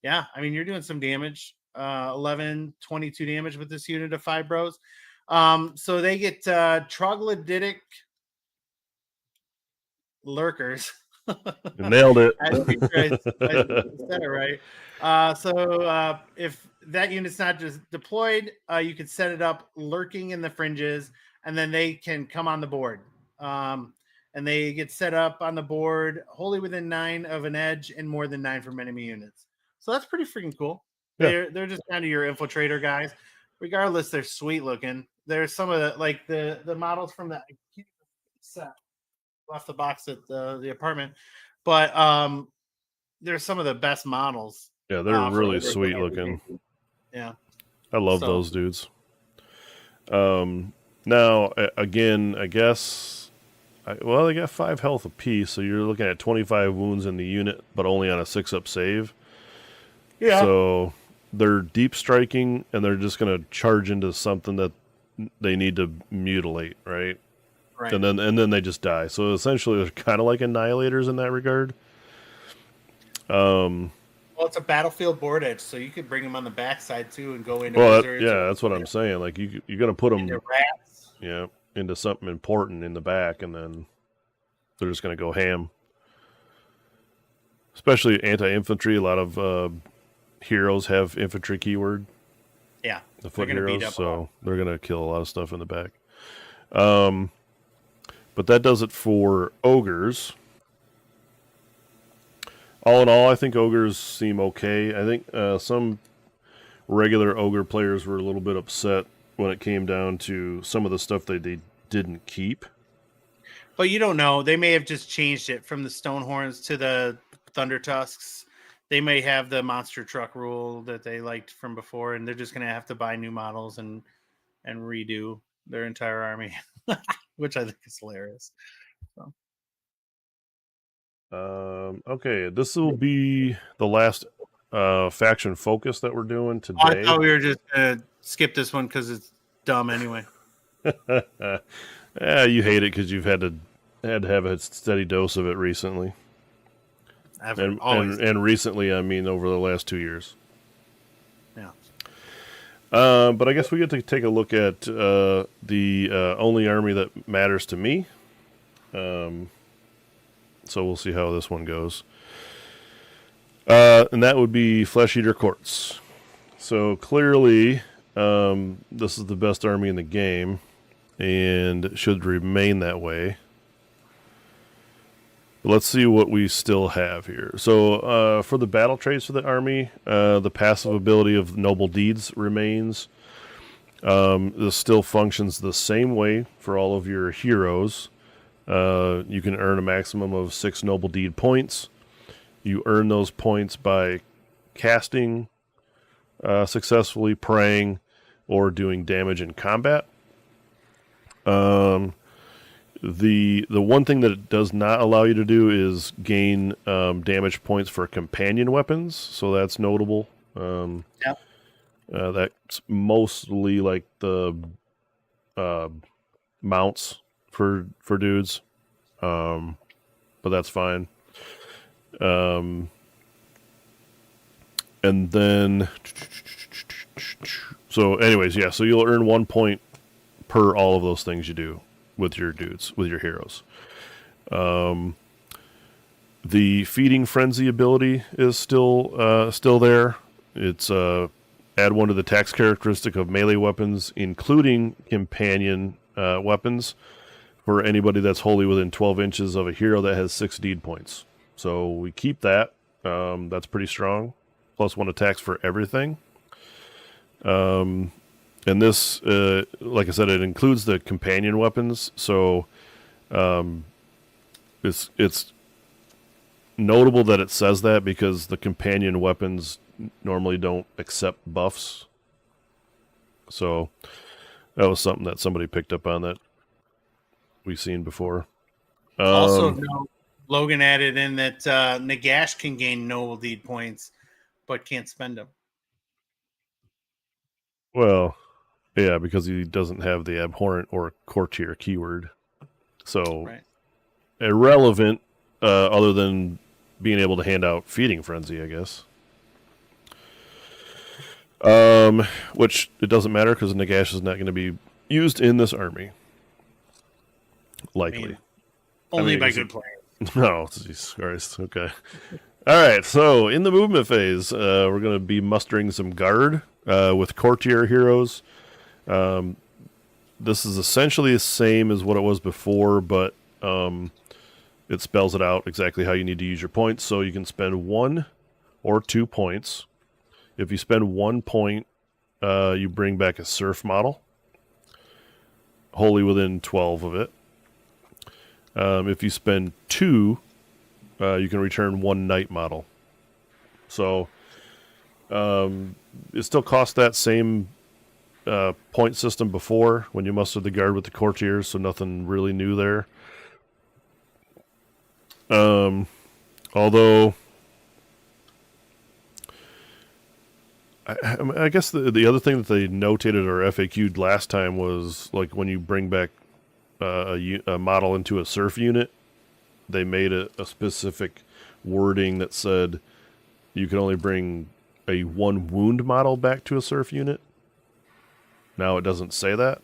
Yeah, I mean, you're doing some damage. 11, 22 damage with this unit of 5 bros. So they get troglodytic lurkers.
Nailed it.
I said it right. So if that unit's not just deployed, you can set it up lurking in the fringes, and then they can come on the board. And they get set up on the board wholly within 9 of an edge and more than 9 from enemy units. So that's pretty freaking cool.
Yeah.
They're just kind of your infiltrator guys. regardless, they're sweet looking. There's some of the models from the set left the box at the apartment, but there's some of the best models.
Yeah, they're
for
really
Ogres
sweet
I've ever
looking.
seen. Yeah,
I love
So-
those dudes. Now, again, I guess, well, they got 5 health apiece, so you're looking at 25 wounds in the unit, but only on a 6-up save.
yeah.
So they're deep striking, and they're just going to charge into something that they need to mutilate, right?
Right.
And then they just die. So essentially, they're kind of like annihilators in that regard.
Well, it's a battlefield board edge, so you could bring them on the backside too and go into
Well,
wizards.
yeah, that's what I'm saying. Like you're going to put them,
Into rats.
yeah, into something important in the back, and then they're just going to go ham. Especially anti-infantry. A lot of heroes have infantry keyword.
Yeah,
The foot
they're gonna beat
heroes,
up a
so
lot.
they're going to kill a lot of stuff in the back. But that does it for ogres. All in all, I think ogres seem okay. I think some regular ogre players were a little bit upset when it came down to some of the stuff that they didn't keep.
But you don't know. They may have just changed it from the Stonehorns to the Thunder Tusks. They may have the monster truck rule that they liked from before, and they're just going to have to buy new models and redo their entire army, which I think is hilarious.
Okay, this will be the last faction focus that we're doing today.
I thought we were just going to skip this one because it's dumb anyway.
Yeah, you hate it because you've had to have a steady dose of it recently. And recently, I mean, over the last 2 years.
Yeah.
But I guess we get to take a look at the only army that matters to me. So we'll see how this one goes. And that would be Flesh Eater Courts. So clearly, this is the best army in the game, and should remain that way. But let's see what we still have here. So for the battle traits for the army, the passive ability of Noble Deeds remains. This still functions the same way for all of your heroes. You can earn a maximum of 6 Noble Deed points. You earn those points by casting successfully, praying, or doing damage in combat. The one thing that it does not allow you to do is gain damage points for companion weapons, so that's notable.
Yeah.
That's mostly like the mounts for dudes, but that's fine. And then, so anyways, yeah, so you'll earn 1 point per all of those things you do with your dudes, with your heroes. The Feeding Frenzy ability is still there. It's add 1 to the tax characteristic of melee weapons, including companion weapons, for anybody that's wholly within 12 inches of a hero that has 6 deed points. So we keep that. That's pretty strong. Plus 1 attacks for everything. And this, like I said, it includes the companion weapons. So it's notable that it says that because the companion weapons normally don't accept buffs. So that was something that somebody picked up on that we've seen before.
Also, no, Logan added in that Nagash can gain Noble Deed points, but can't spend them.
Well, yeah, because he doesn't have the abhorrent or courtier keyword. So
Right.
irrelevant other than being able to hand out Feeding Frenzy, I guess. Which it doesnn't matter because Nagash is not going to be used in this army. Likely.
Only by
is
good
it-
players.
Oh, Jesus Christ. Okay. All right. So in the movement phase, we're going to be mustering some guard with courtier heroes. This is essentially the same as what it was before, but it spells it out exactly how you need to use your points. So you can spend 1 or 2 points. If you spend 1 point, you bring back a surf model, wholly within 12 of it. If you spend 2, you can return 1 knight model. So it still costs that same point system before when you mustered the guard with the courtiers, so nothing really new there. Although I guess the other thing that they notated or FAQ'd last time was like when you bring back a model into a surf unit, they made a specific wording that said you can only bring a 1 wound model back to a surf unit. Now it doesn't say that.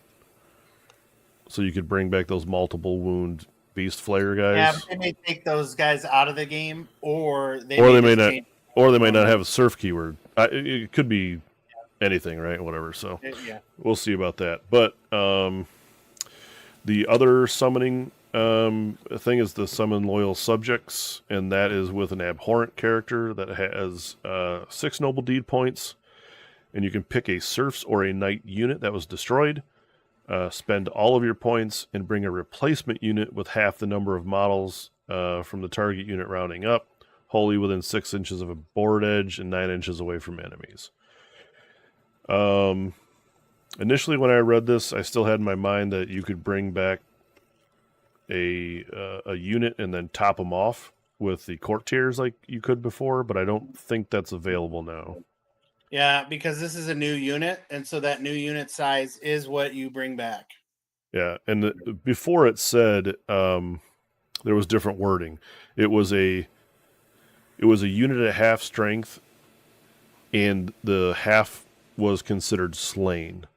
So you could bring back those multiple wound beast flayer guys.
Yeah, but they may take those guys out of the game, or they
may not, or they may not have a surf keyword. It could be anything, right? Whatever. So
yeah,
we'll see about that. But the other summoning thing is the summon loyal subjects, and that is with an abhorrent character that has 6 noble deed points, and you can pick a serfs or a knight unit that was destroyed, spend all of your points, and bring a replacement unit with half the number of models from the target unit rounding up, wholly within 6 inches of a board edge and 9 inches away from enemies. Initially, when I read this, I still had in my mind that you could bring back a unit and then top them off with the courtiers like you could before, but I don't think that's available now.
Yeah, because this is a new unit, and so that new unit size is what you bring back.
Yeah, and before it said there was different wording. It was a unit at half strength, and the half was considered slain,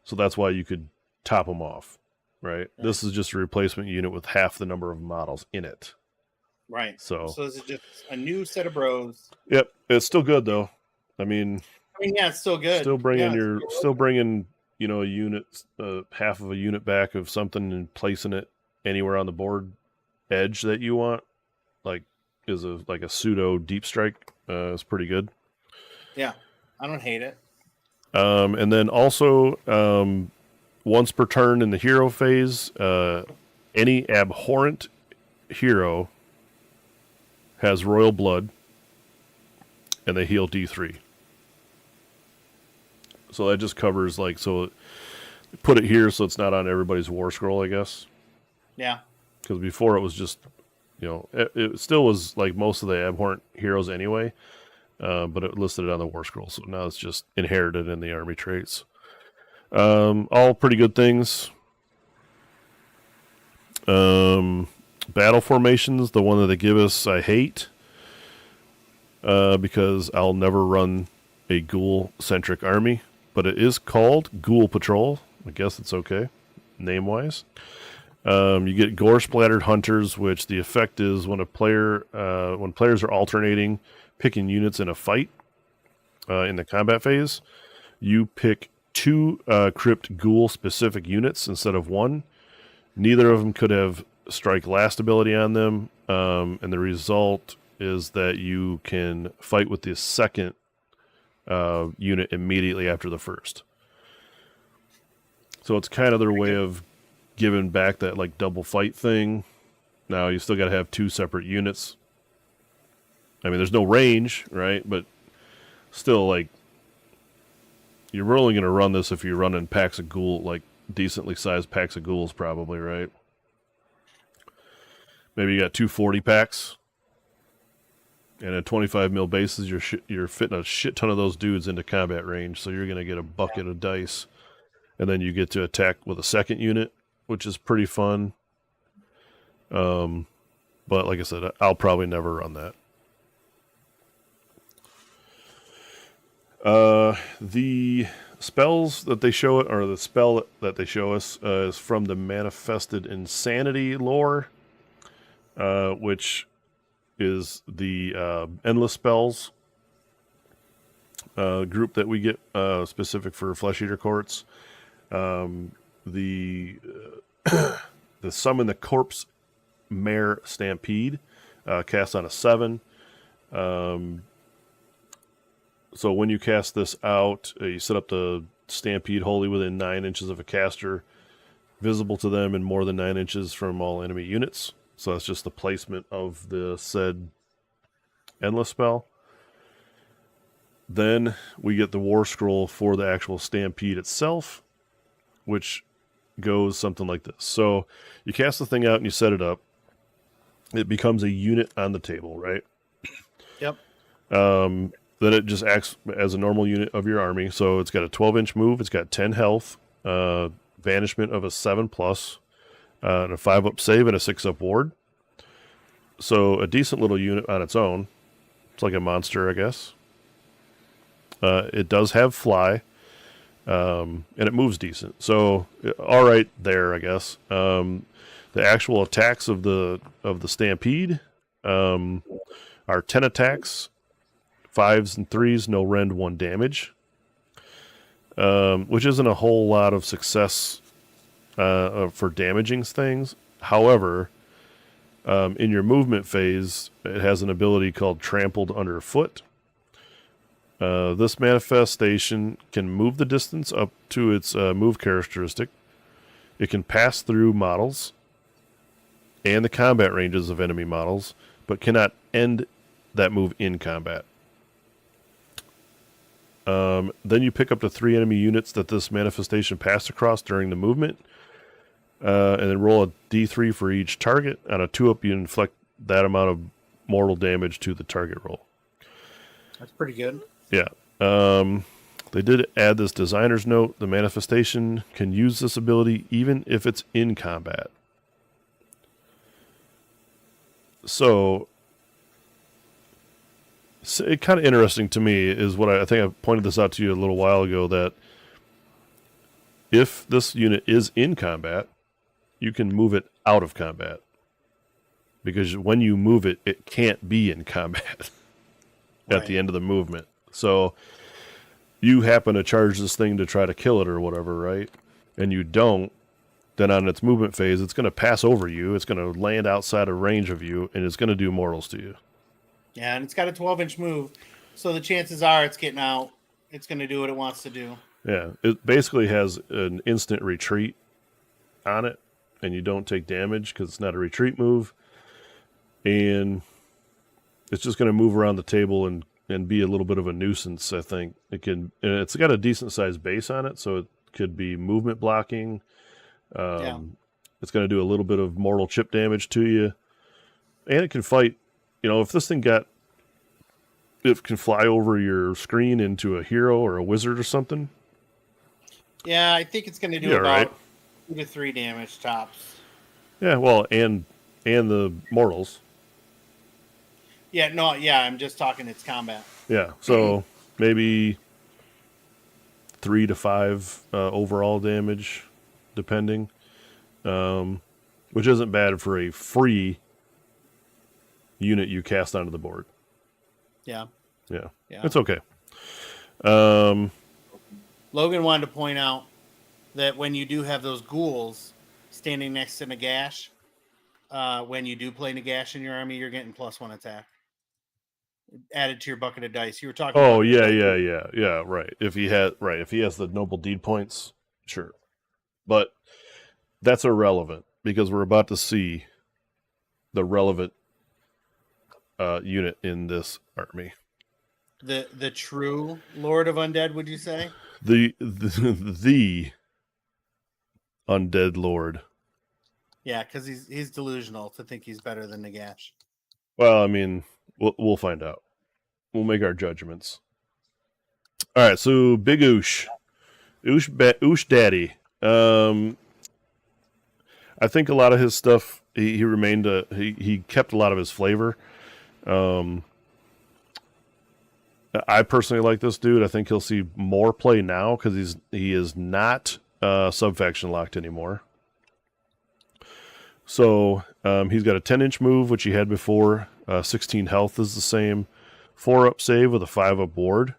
so that's why you could top them off. Right. This is just a replacement unit with half the number of models in it.
Right.
So
this is just a new set of bros.
Yep, it's still good though. I mean,
yeah, it's still good.
Still bringing a unit, half of a unit back of something and placing it anywhere on the board edge that you want. Like is a pseudo deep strike. Is pretty good.
Yeah, I don't hate it.
And then also, once per turn in the hero phase, any abhorrent hero has royal blood, and they heal D3. So that just covers put it here so it's not on everybody's war scroll, I guess.
Yeah.
Because before it was just, it still was like most of the abhorrent heroes anyway, but it listed it on the war scroll. So now it's just inherited in the army traits. All pretty good things. Battle formations, the one that they give us, I hate. Because I'll never run a ghoul-centric army. But it is called Ghoul Patrol. I guess it's okay, name-wise. You get gore-splattered hunters, which the effect is when players are alternating picking units in a fight in the combat phase, you pick 2 crypt ghoul-specific units instead of 1. Neither of them could have strike last ability on them, and the result is that you can fight with the second unit immediately after the first. So it's kind of their way of giving back that double fight thing. Now you still got to have 2 separate units. I mean, there's no range, right? But still, you're only going to run this if you're running packs of ghoul, decently sized packs of ghouls, probably, right? Maybe you got 2 40 packs. And at 25 mil bases, you're fitting a shit ton of those dudes into combat range, so you're going to get a bucket of dice. And then you get to attack with a second unit, which is pretty fun. But like I said, I'll probably never run that. The spells that they show it, or the spell that they show us, is from the Manifested Insanity lore, which is the endless spells group that we get specific for Flesh Eater Courts. The Summon the Corpse Mare Stampede cast on a 7. So when you cast this out, you set up the stampede wholly within 9 inches of a caster, visible to them and more than 9 inches from all enemy units. So that's just the placement of the said endless spell. Then we get the war scroll for the actual stampede itself, which goes something like this. So you cast the thing out and you set it up. It becomes a unit on the table, right?
Yep.
Then it just acts as a normal unit of your army. So it's got a 12-inch move. It's got 10 health, banishment of a 7+, and a 5-up save and a 6-up ward. So a decent little unit on its own. It's like a monster, I guess. It does have fly, and it moves decent. So all right there, I guess. The actual attacks of the stampede are 10 attacks, 5s and 3s, no rend, 1 damage, which isn't a whole lot of success for damaging things. However, in your movement phase, it has an ability called Trampled Underfoot. This manifestation can move the distance up to its move characteristic. It can pass through models and the combat ranges of enemy models, but cannot end that move in combat. Then you pick up to 3 enemy units that this manifestation passed across during the movement, and then roll a d3 for each target. On a 2-up, you inflict that amount of mortal damage to the target roll.
That's pretty good.
Yeah. They did add this designer's note. The manifestation can use this ability even if it's in combat. So it kind of interesting to me is what I think I pointed this out to you a little while ago, that if this unit is in combat, you can move it out of combat. Because when you move it, it can't be in combat at the end of the movement. So you happen to charge this thing to try to kill it or whatever, right? And you don't, then on its movement phase, it's going to pass over you. It's going to land outside of range of you, and it's going to do mortals to you.
Yeah, and it's got a 12-inch move, so the chances are it's getting out. It's going to do what it wants to do.
Yeah, it basically has an instant retreat on it, and you don't take damage because it's not a retreat move. And it's just going to move around the table and be a little bit of a nuisance, I think. And it's got a decent-sized base on it, so it could be movement blocking. It's going to do a little bit of mortal chip damage to you. And it can fight. You know, if this thing it can fly over your screen into a hero or a wizard or something.
Yeah, I think it's going to do about 2 to 3 damage tops.
Yeah, well, and the mortals.
Yeah, no, yeah, I'm just talking its combat.
Yeah, so maybe 3 to 5 overall damage, depending, which isn't bad for a free unit you cast onto the board.
Yeah.
It's okay.
Logan wanted to point out that when you do have those ghouls standing next to Nagash, when you do play Nagash in your army, you're getting +1 attack added to your bucket of dice. You were talking.
Oh, yeah. Right. If he has the noble deed points, sure. But that's irrelevant because we're about to see the relevant unit in this army.
The true Lord of Undead, would you say?
The Undead Lord.
Yeah, because he's delusional to think he's better than Nagash.
Well, I mean, we'll find out. We'll make our judgments. All right, so Big Oosh Daddy. I think a lot of his stuff he remained he kept a lot of his flavor. I personally like this dude. I think he'll see more play now because he is not subfaction locked anymore. So he's got a 10-inch move, which he had before. 16 health is the same. 4-up save with a 5-up ward.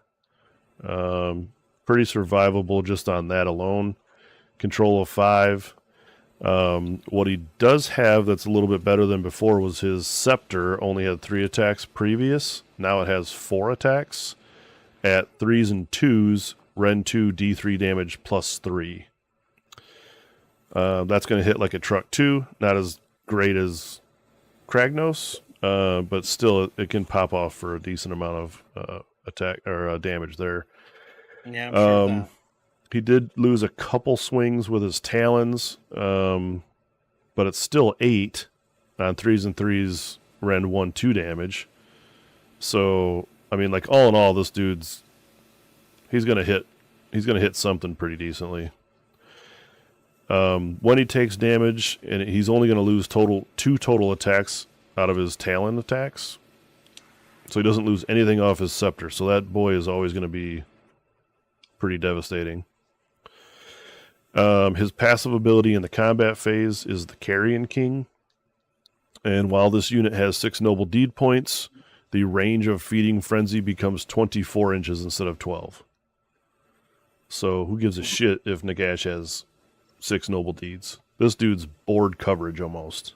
Pretty survivable just on that alone. Control of 5. What he does have that's a little bit better than before was his scepter only had 3 attacks previous. Now it has 4 attacks at 3s and 2s Ren 2 D3 damage +3. That's going to hit like a truck 2. Not as great as Kragnos, but still it can pop off for a decent amount of attack or damage there.
Yeah, I'm sure of that.
He did lose a couple swings with his talons, but it's still 8 on 3s and 3s Ren 1-2 damage. So, I mean, like all in all, this dude's he's gonna hit something pretty decently. When he takes damage, and he's only gonna lose 2 total attacks out of his talon attacks. So he doesn't lose anything off his scepter. So that boy is always gonna be pretty devastating. His passive ability in the combat phase is the Carrion King. And while this unit has 6 noble deed points, the range of Feeding Frenzy becomes 24 inches instead of 12. So who gives a shit if Nagash has 6 noble deeds? This dude's board coverage almost.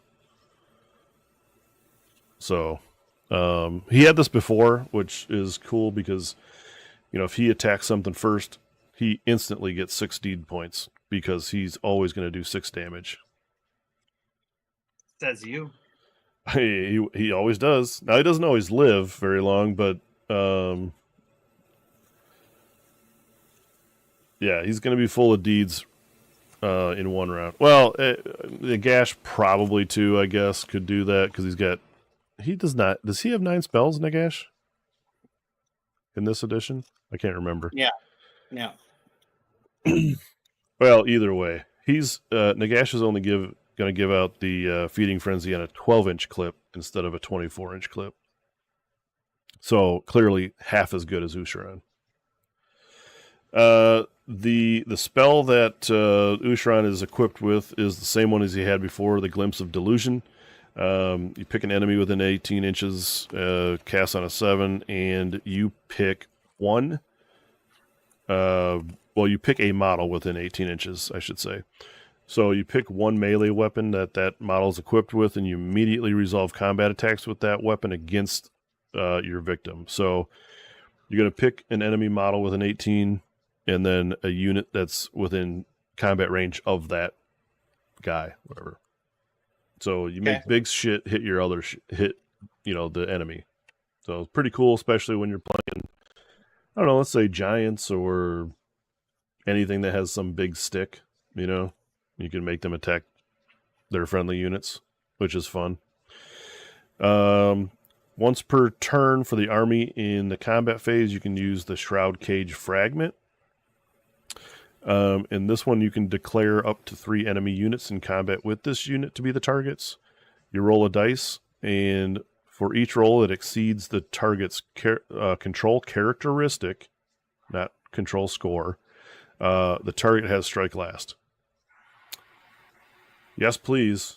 So he had this before, which is cool because, if he attacks something first, he instantly gets 6 deed points because he's always going to do 6 damage.
Says you.
He always does. Now, he doesn't always live very long, but yeah, he's going to be full of deeds in one round. Well, the Gash probably too, I guess, could do that because he does not. Does he have 9 spells, Nagash? In this edition? I can't remember.
Yeah.
Well, either way, Nagash is only going to give out the Feeding Frenzy on a 12-inch clip instead of a 24-inch clip. So clearly half as good as Usharan. The spell that Usharan is equipped with is the same one as he had before, the Glimpse of Delusion. You pick an enemy within 18 inches, cast on a 7, and you pick one. You pick a model within 18 inches, I should say. So you pick one melee weapon that model is equipped with, and you immediately resolve combat attacks with that weapon against your victim. So you're going to pick an enemy model within 18, and then a unit that's within combat range of that guy, whatever. So you make big shit hit your other hit, the enemy. So it's pretty cool, especially when you're playing, I don't know, let's say giants or anything that has some big stick, you can make them attack their friendly units, which is fun. Once per turn for the army in the combat phase, you can use the Shroud Cage Fragment. In this one, you can declare up to 3 enemy units in combat with this unit to be the targets. You roll a dice, and for each roll that exceeds the target's control characteristic, not control score, the target has strike last. Yes, please.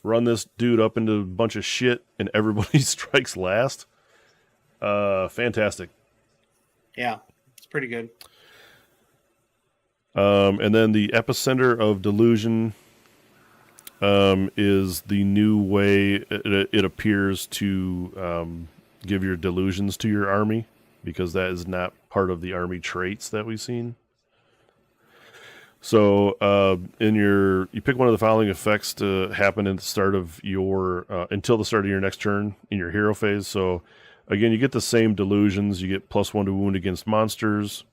Run this dude up into a bunch of shit and everybody strikes last. Fantastic.
Yeah, it's pretty good.
And then the Epicenter of Delusion is the new way it appears to give your delusions to your army, because that is not part of the army traits that we've seen. So you pick one of the following effects to happen at the start of your until the start of your next turn in your hero phase. So again, you get the same delusions. You get +1 to wound against monsters.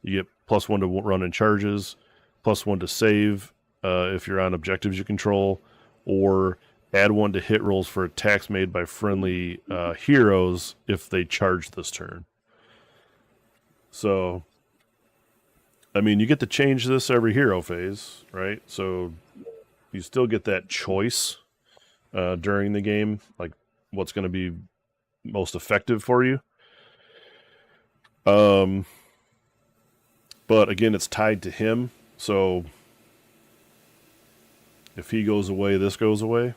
You get +1 to run in charges, +1 to save if you're on objectives you control, or add 1 to hit rolls for attacks made by friendly heroes if they charge this turn. So, I mean, you get to change this every hero phase, right? So you still get that choice during the game, like what's going to be most effective for you. But again, it's tied to him. So if he goes away, this goes away.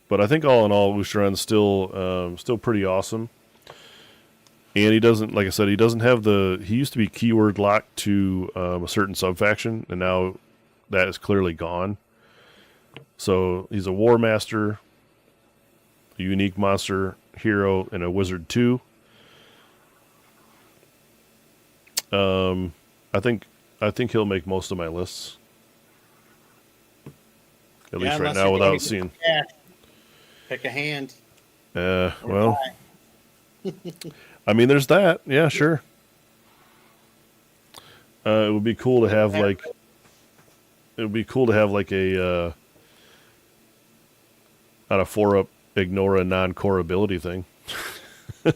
But I think all in all, Usharan's still pretty awesome. And he doesn't, like I said, he used to be keyword locked to a certain subfaction, and now that is clearly gone. So he's a War Master, a unique monster hero, and a Wizard 2. I think he'll make most of my lists. At least right
unless
now,
you're going
without
to get
seeing.
cash. Pick a hand.
Well, I mean, there's that. Yeah, sure. It would be cool to have like. It would be cool to have like a on a 4-up ignore a non-core ability thing.
Yeah,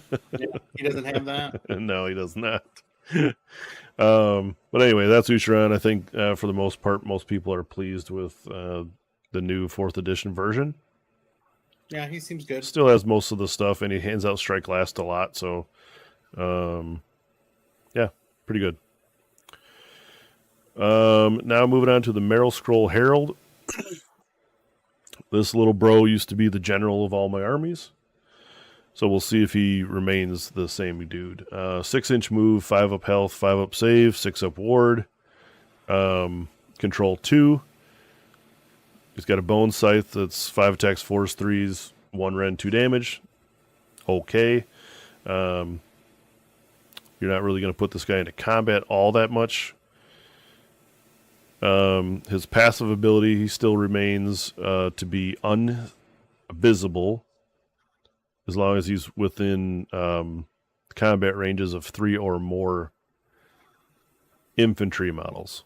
he doesn't have that.
No, he does not. But anyway, that's Usharan. I think for the most part, most people are pleased with the new 4th edition version.
Yeah, he seems good.
Still has most of the stuff, and he hands out Strike Last a lot. So, yeah, pretty good. Now moving on to the Meryl Scroll Herald. This little bro used to be the general of all my armies. So we'll see if he remains the same dude. 6-inch move, 5 up health, 5 up save, 6 up ward. Control 2. He's got a bone scythe that's 5 attacks, 4s, 3s, 1 rend, 2 damage. Okay. You're not really going to put this guy into combat all that much. His passive ability, he still remains to be unvisible as long as he's within combat ranges of 3 or more infantry models.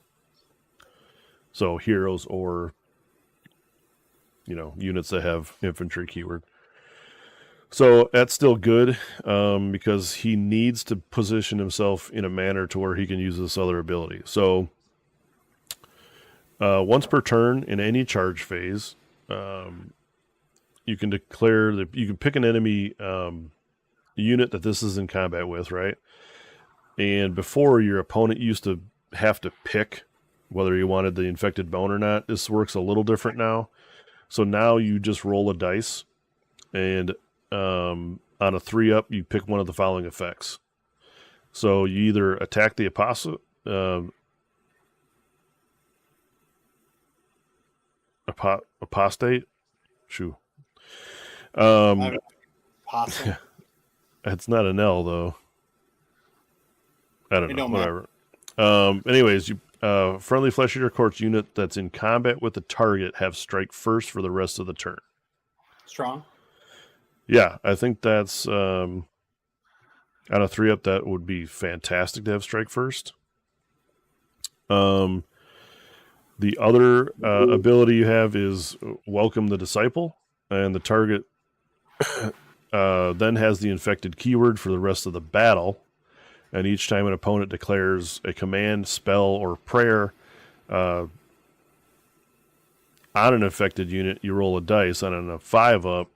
So heroes or, units that have infantry keyword. So that's still good because he needs to position himself in a manner to where he can use this other ability. So once per turn in any charge phase, you can declare that you can pick an enemy unit that this is in combat with, right? And before, your opponent used to have to pick whether you wanted the infected bone or not. This works a little different now. So now you just roll a dice, and on a 3-up, you pick one of the following effects. So you either attack the apostate. Shoo.
Possum.
It's not an L though. I don't know.
Matter.
Whatever. Anyways, you friendly Flesh Eater Corpse unit that's in combat with the target have strike first for the rest of the turn.
Strong.
Yeah, I think that's on a 3-up. That would be fantastic to have strike first. The other ability you have is Welcome the Disciple, and the target then has the infected keyword for the rest of the battle. And each time an opponent declares a command, spell, or prayer on an infected unit, you roll a dice. And on a 5-up,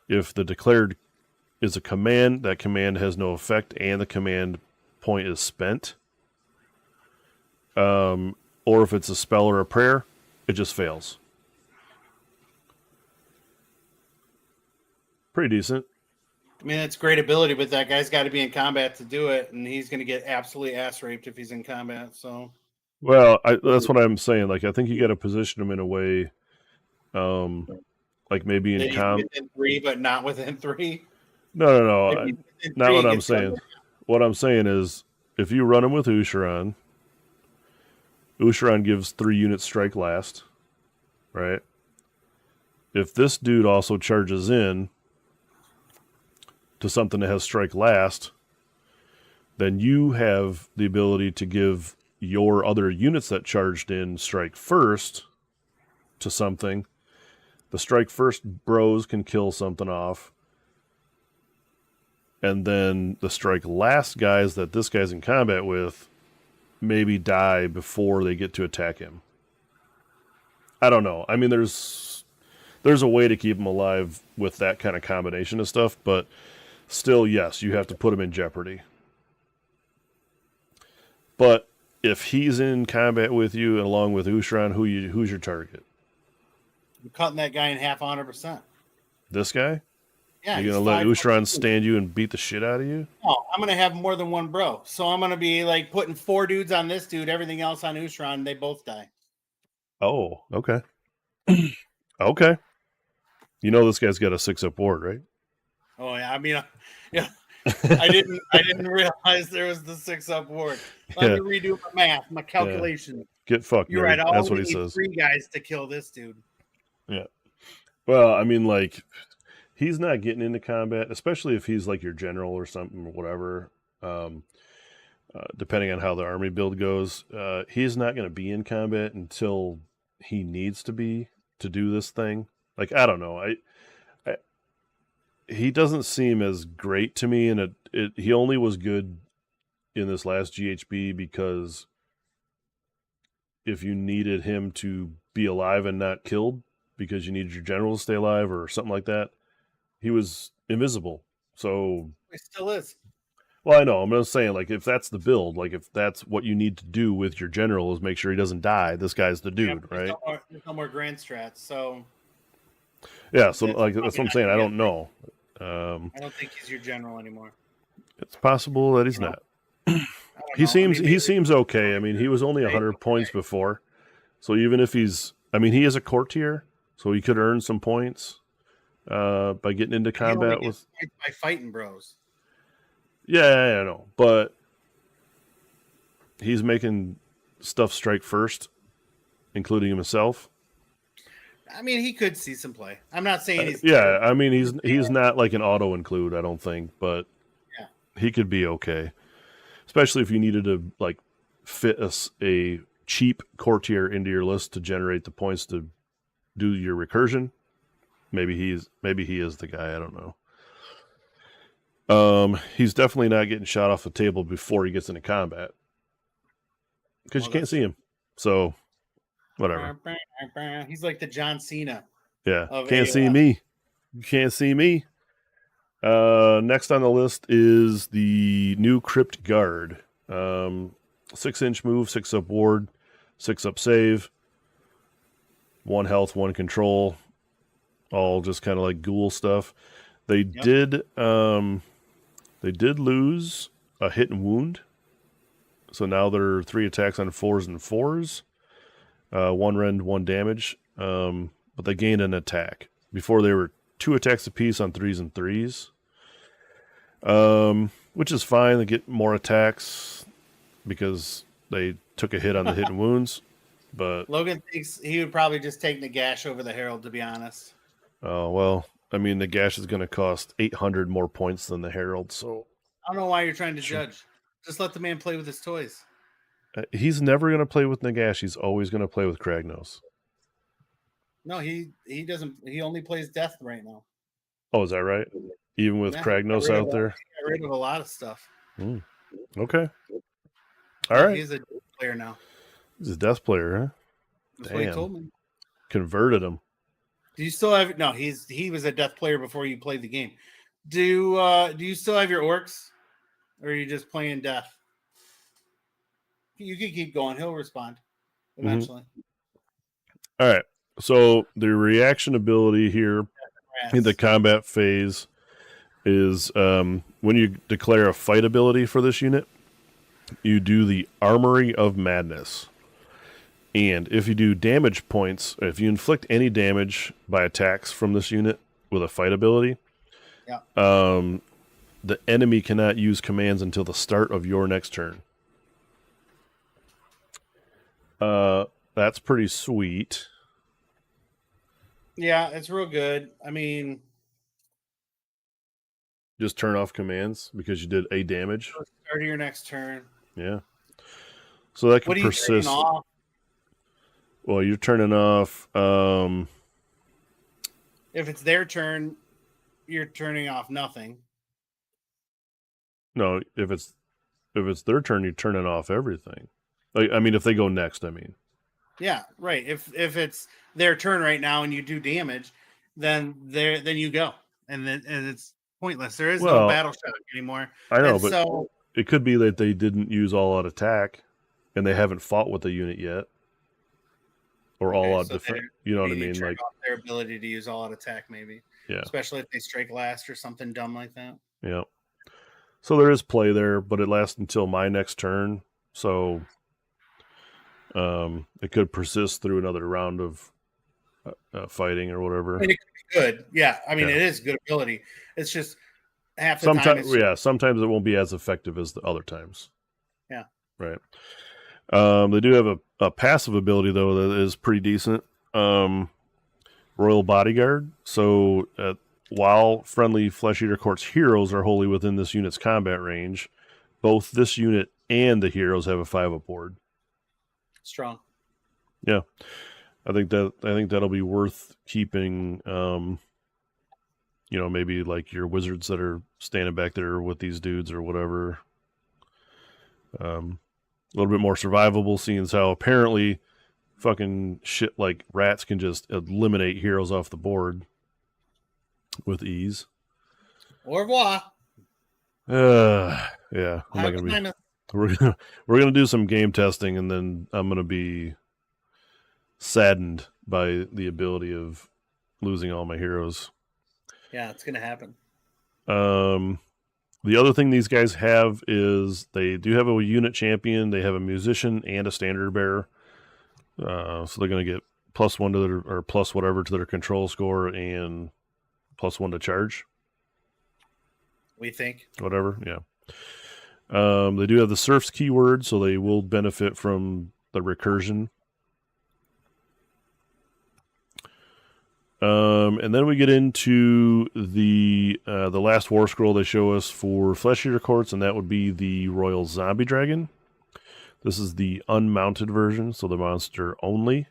if the declared is a command, that command has no effect and the command point is spent. Or if it's a spell or a prayer, it just fails. Pretty decent.
I mean, that's great ability, but that guy's got to be in combat to do it, and he's going to get absolutely ass raped if he's in combat. So,
well, that's what I'm saying. Like, I think you got to position him in a way, like maybe in
within 3, but not within 3.
No, not what I'm saying. What I'm saying is, if you run him with Usharan gives 3 units strike last, right? If this dude also charges in to something that has strike last, then you have the ability to give your other units that charged in strike first to something. The strike first bros can kill something off. And then the strike last guys that this guy's in combat with maybe die before they get to attack him. I don't know. I mean, there's a way to keep him alive with that kind of combination of stuff, but still, yes, you have to put him in jeopardy. But if he's in combat with you along with Usharan, who's your target?
I'm cutting that guy in half 100%.
This guy?
Yeah.
You're going to let Usharan stand you and beat the shit out of you?
No, I'm going to have more than one bro. So I'm going to be like putting 4 dudes on this dude, everything else on Usharan, they both die.
Oh, okay. Okay. You know this guy's got a 6-up ward, right?
Oh, yeah. I mean, yeah. I didn't realize there was the 6-up ward. Let me redo my math, my calculation.
Yeah. Get fucked,
You're
nerd.
right. I
That's
only
what he
need
says.
3 guys to kill this dude.
Yeah. Well, I mean, like, he's not getting into combat, especially if he's like your general or something or whatever. Depending on how the army build goes, he's not going to be in combat until he needs to be to do this thing. Like, I don't know. He doesn't seem as great to me, and he only was good in this last GHB because if you needed him to be alive and not killed because you needed your general to stay alive or something like that, he was invisible. So
He still is.
well, I know. I'm just saying, like, if that's the build, like, if that's what you need to do with your general is make sure he doesn't die, this guy's the dude, right?
There's no more grand strats, so
yeah. So, like, that's what I'm saying. I don't know.
I don't think he's your general anymore.
It's possible that he's not. He seems okay. I mean, he was only 100 points before, so even if he's, I mean, he is a courtier, so he could earn some points by getting into combat with
by fighting bros.
Yeah, I know, but he's making stuff strike first, including himself.
I mean, he could see some play. I'm not saying he's
terrible. I mean, he's not like an auto include, I don't think, but he could be okay, especially if you needed to like fit a cheap courtier into your list to generate the points to do your recursion. Maybe he is the guy. I don't know. He's definitely not getting shot off the table before he gets into combat because you can't see him. So, whatever.
He's like the John Cena.
Yeah, can't see me. You can't see me. Next on the list is the new Crypt Guard. 6-inch move, 6-up ward, 6-up save, 1 health, 1 control. All just kind of like ghoul stuff. They did lose a hit and wound. So now they're 3 attacks on 4s and 4s. 1 rend, 1 damage. But they gained an attack. Before they were 2 attacks apiece on 3s and 3s. Which is fine. They get more attacks because they took a hit on the hit and wounds. But
Logan thinks he would probably just take Nagash over the Herald, to be honest.
Oh, well, I mean, the Gash is going to cost 800 more points than the Herald, so...
I don't know why you're trying to judge. Just let the man play with his toys.
He's never going to play with Nagash. He's always going to play with Kragnos.
No, he doesn't. He only plays Death right now.
Oh, is that right? Even with Kragnos out there?
He got rid of a lot of stuff.
Okay. All right.
He's a player now.
He's a Death player, huh?
That's what he told me.
Converted him.
Do you still have... No, he was a Death player before you played the game. Do you still have your orcs? Or are you just playing Death? You can keep going. He'll respond eventually.
All right. So the reaction ability here in the combat phase is when you declare a fight ability for this unit, you do the Armory of Madness. And if you do damage points, if you inflict any damage by attacks from this unit with a fight ability, the enemy cannot use commands until the start of your next turn. That's pretty sweet.
Yeah, it's real good. I mean,
just turn off commands because you did a damage.
Start of your next turn.
Yeah. So that can persist. Off? Well, you're turning off.
If it's their turn, you're turning off nothing.
No, if it's their turn, you're turning off everything. Like, I mean, if they go next, I mean.
Yeah, right. If it's their turn right now and you do damage, then you go, and it's pointless. There is no battle shock anymore.
I know, but so, it could be that they didn't use all out attack, and they haven't fought with the unit yet, or all out defense. You know what I mean? Like
their ability to use all out attack, maybe.
Yeah.
Especially if they strike last or something dumb like that.
Yeah. So there is play there, but it lasts until my next turn. So it could persist through another round of fighting or whatever.
I mean, it could be good. Yeah. I mean, It is good ability. It's just half the time it's just,
Sometimes it won't be as effective as the other times.
Yeah.
Right. They do have a passive ability, though, that is pretty decent. Royal Bodyguard. So while friendly Flesh Eater Court's heroes are wholly within this unit's combat range, both this unit and the heroes have a 5-up ward.
strong.
Yeah. I think that'll be worth keeping. Maybe like your wizards that are standing back there with these dudes or whatever. A little bit more survivable, seeing as how apparently fucking shit like rats can just eliminate heroes off the board with ease.
Au revoir.
Yeah. We're gonna do some game testing, and then I'm gonna be saddened by the ability of losing all my heroes.
Yeah, it's gonna happen.
The other thing these guys have is they do have a unit champion. They have a musician and a standard bearer. So they're going to get +1 to or plus whatever to their control score and +1 to charge.
We think.
Whatever, yeah. They do have the Serf's keyword, so they will benefit from the recursion. And then we get into the last war scroll they show us for Flesh Eater Courts, and that would be the Royal Zombie Dragon. This is the unmounted version, so the monster only.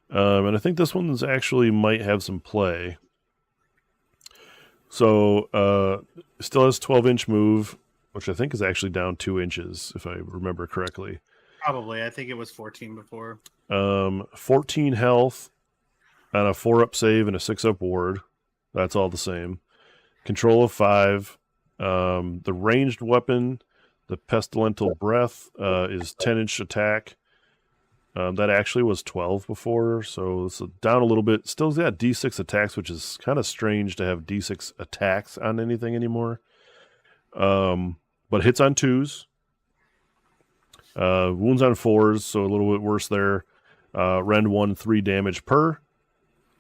And I think this one actually might have some play. So still has 12-inch move, which I think is actually down 2 inches, if I remember correctly.
Probably. I think it was 14 before.
14 health on a 4-up save and a 6-up ward. That's all the same. Control of 5. The ranged weapon, the Pestilential Breath, is 10-inch attack. That actually was 12 before, so it's down a little bit. Still got D6 attacks, which is kind of strange to have D6 attacks on anything anymore. But hits on 2s. Wounds on 4s, so a little bit worse there. Rend 1, 3 damage per.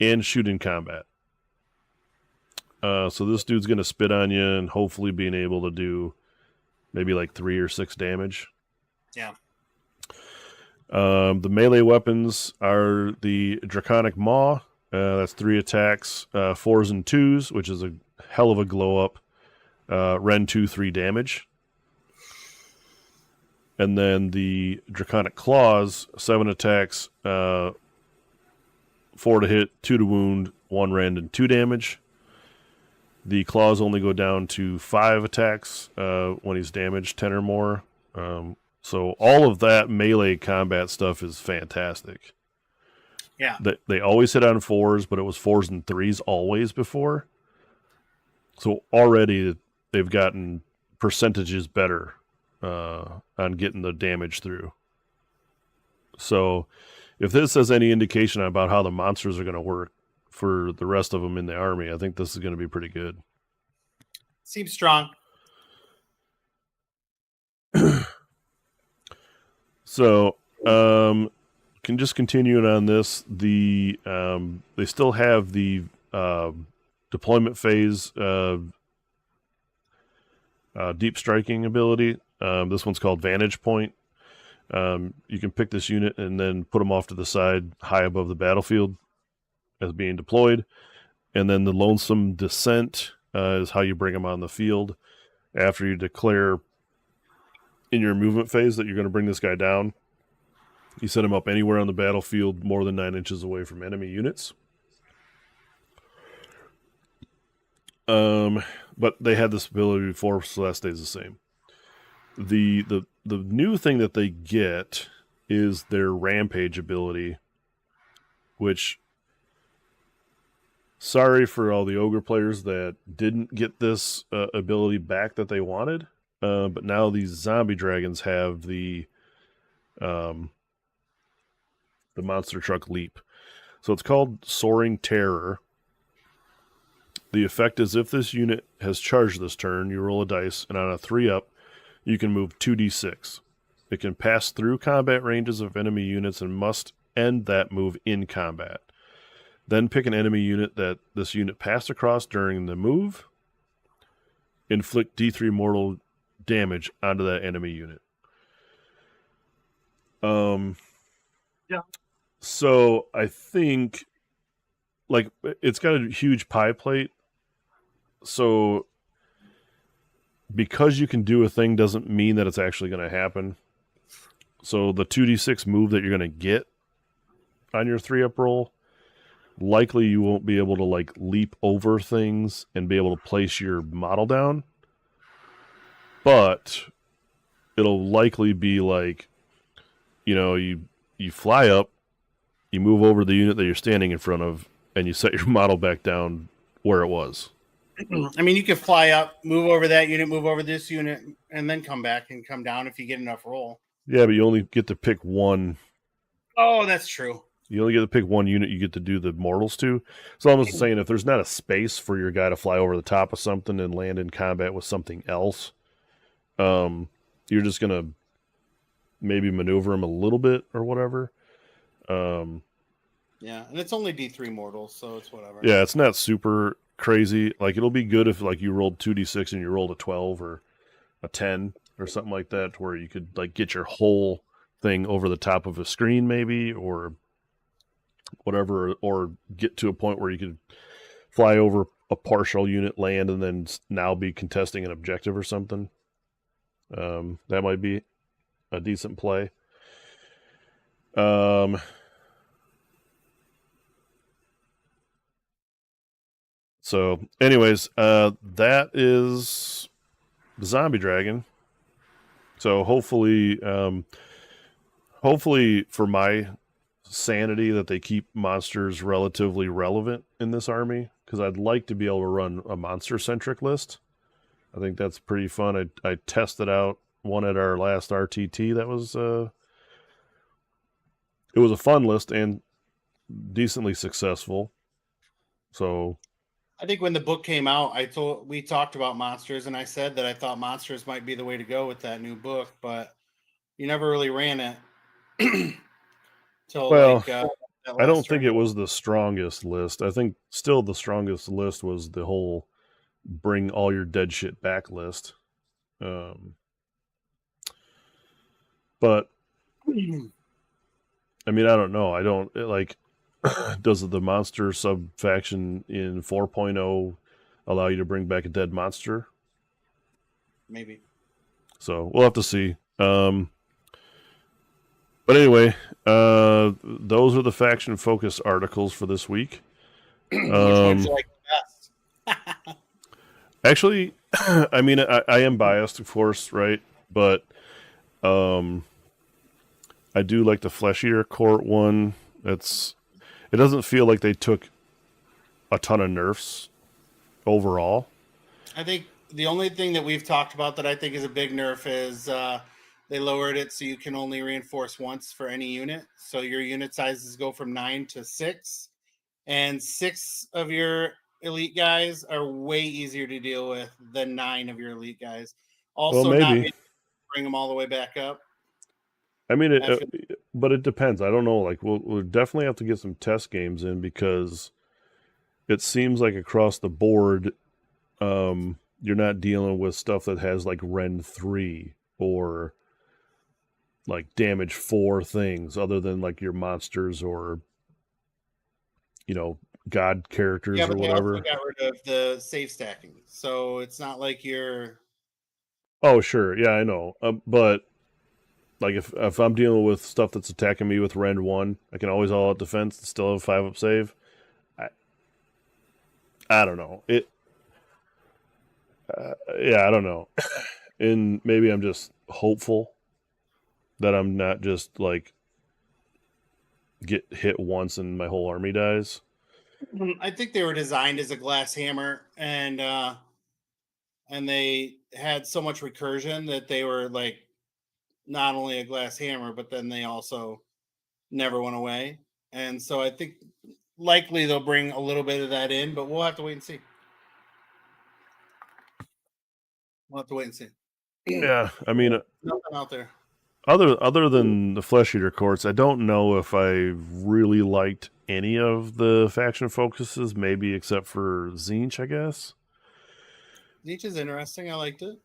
And shoot in combat. So this dude's going to spit on you and hopefully being able to do maybe like 3 or 6 damage.
Yeah.
The melee weapons are the Draconic Maw. That's 3 attacks, 4s and 2s, which is a hell of a glow up. Rend 2, 3 damage. And then the Draconic Claws, 7 attacks, 4 to hit, 2 to wound, 1 rend, and 2 damage. The claws only go down to 5 attacks when he's damaged, 10 or more. So all of that melee combat stuff is fantastic.
Yeah.
They always hit on 4s, but it was 4s and 3s always before. So already they've gotten percentages better on getting the damage through. So if this has any indication about how the monsters are going to work for the rest of them in the army, I think this is going to be pretty good.
Seems strong.
So, can just continue on this. They still have the deployment phase deep striking ability. This one's called Vantage Point. You can pick this unit and then put them off to the side high above the battlefield as being deployed. And then the Lonesome Descent is how you bring them on the field. After you declare in your movement phase that you're going to bring this guy down, you set him up anywhere on the battlefield more than 9 inches away from enemy units. But they had this ability before, so that stays the same. The new thing that they get is their Rampage ability, which, sorry for all the Ogre players that didn't get this ability back that they wanted, but now these zombie dragons have the monster truck leap. So it's called Soaring Terror. The effect is if this unit has charged this turn, you roll a dice, and on a 3-up, you can move 2d6. It can pass through combat ranges of enemy units and must end that move in combat. Then pick an enemy unit that this unit passed across during the move. inflict D3 mortal damage onto that enemy unit.
Yeah.
So I think, like, it's got a huge pie plate. So because you can do a thing doesn't mean that it's actually going to happen. So the 2d6 move that you're going to get on your 3-up roll, likely you won't be able to like leap over things and be able to place your model down. But it'll likely be like, you fly up, you move over the unit that you're standing in front of, and you set your model back down where it was.
I mean, you could fly up, move over that unit, move over this unit, and then come back and come down if you get enough roll.
Yeah, but you only get to pick one.
Oh, that's true.
You only get to pick one unit you get to do the mortals to. So I'm just saying, if there's not a space for your guy to fly over the top of something and land in combat with something else, you're just going to maybe maneuver him a little bit or whatever.
Yeah, and it's only D3 mortals, so it's whatever.
Yeah, it's not super crazy. Like, it'll be good if like you rolled 2d6 and you rolled a 12 or a 10 or something like that, where you could like get your whole thing over the top of a screen maybe, or whatever, or get to a point where you could fly over a partial unit, land, and then now be contesting an objective or something. That might be a decent play. So anyways, that is the zombie dragon. So hopefully for my sanity that they keep monsters relatively relevant in this army, because I'd like to be able to run a monster-centric list. I think that's pretty fun. I tested out one at our last RTT. That was it was a fun list and decently successful. So
I think when the book came out, we talked about monsters, and I said that I thought monsters might be the way to go with that new book, but you never really ran it.
Well, I don't think it was the strongest list. I think still the strongest list was the whole bring all your dead shit back list. But I mean, I don't know. I don't like. Does the monster sub faction in 4.0 allow you to bring back a dead monster?
Maybe.
So we'll have to see. But anyway, those are the faction focus articles for this week.
Which ones you like the best?
Actually, I mean, I am biased, of course, right? But I do like the Flesh Eater Court one. It doesn't feel like they took a ton of nerfs overall.
I think the only thing that we've talked about that I think is a big nerf is they lowered it so you can only reinforce once for any unit. So your unit sizes go from 9 to 6. And 6 of your elite guys are way easier to deal with than 9 of your elite guys. Also,
well,
not
maybe
bring them all the way back up.
I mean, but it depends. I don't know. Like, we'll definitely have to get some test games in, because it seems like across the board, you're not dealing with stuff that has like Rend 3 or like damage 4 things, other than like your monsters or god characters or whatever.
They also got rid of the save stacking, so it's not like you're.
Oh, sure, yeah, I know, but. Like, if I'm dealing with stuff that's attacking me with Rend 1, I can always all out defense and still have 5-up save. I don't know. Yeah, I don't know. And maybe I'm just hopeful that I'm not just, like, get hit once and my whole army dies.
I think they were designed as a glass hammer, and they had so much recursion that they were, like, not only a glass hammer, but then they also never went away. And so I think likely they'll bring a little bit of that in, but we'll have to wait and see.
Yeah, I mean,
nothing out there.
Other than the Flesh Eater Courts, I don't know if I really liked any of the faction focuses, maybe except for Tzeentch, I guess.
Niche is interesting. I liked it.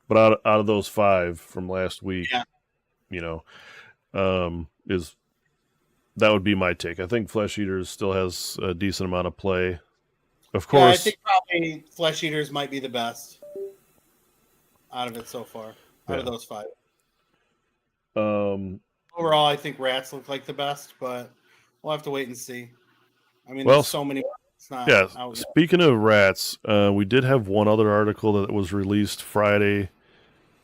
But out of those 5 from last week,
Yeah.
Is that would be my take. I think Flesh Eaters still has a decent amount of play. Of course,
Yeah, I think probably Flesh Eaters might be the best out of it so far. Out of those 5. Overall, I think rats look like the best, but we'll have to wait and see. I mean, there's so many. It's not out yet.
Speaking of rats, we did have one other article that was released Friday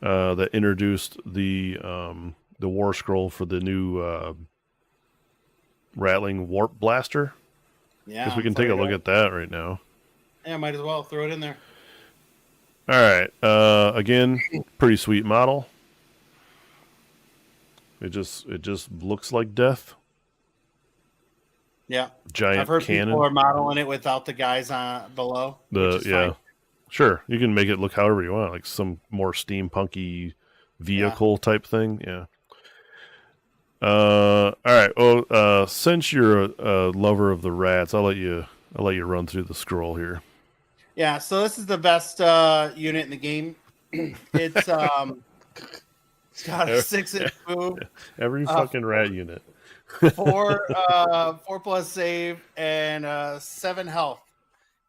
that introduced the War Scroll for the new Rattling Warp Blaster.
Yeah,
guess we can take a look at that right now.
Yeah, might as well throw it in there.
All right. Again, pretty sweet model. It just looks like death.
Yeah,
Giant
I've heard
cannon.
people are modeling it without the guys below. Fine.
Sure. You can make it look however you want, like some more steampunky vehicle type thing. Yeah. All right. Well, since you're a lover of the rats, I'll let you run through the scroll here.
Yeah. So this is the best unit in the game. It's got a 6-inch move.
Every fucking rat unit.
4+ save and 7 health.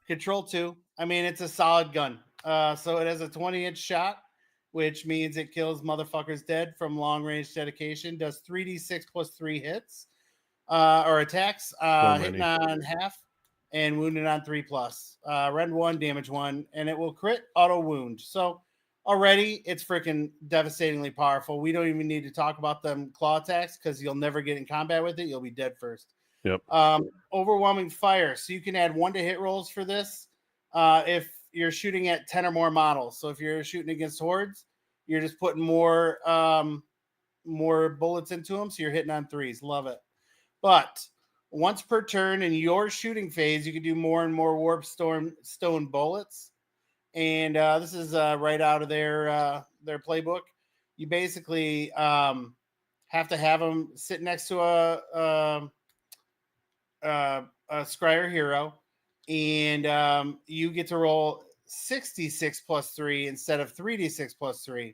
Control 2. I mean, it's a solid gun. So it has a 20-inch shot, which means it kills motherfuckers dead from long range dedication. Does 3d6 plus 3 hits or attacks, hitting on half and wounded on 3+. Rend 1, damage 1, and it will crit auto wound. So already it's freaking devastatingly powerful. We don't even need to talk about them claw attacks because you'll never get in combat with it. You'll be dead first.
Yep.
Overwhelming fire. So you can add 1 to hit rolls for this if you're shooting at 10 or more models. So if you're shooting against hordes, you're just putting more bullets into them. So you're hitting on 3s. Love it. But once per turn in your shooting phase, you can do more and more warp stone bullets. And this is right out of their playbook. You basically have to have them sit next to a Scryer hero, and you get to roll 66 plus 3 instead of 3d6 plus 3.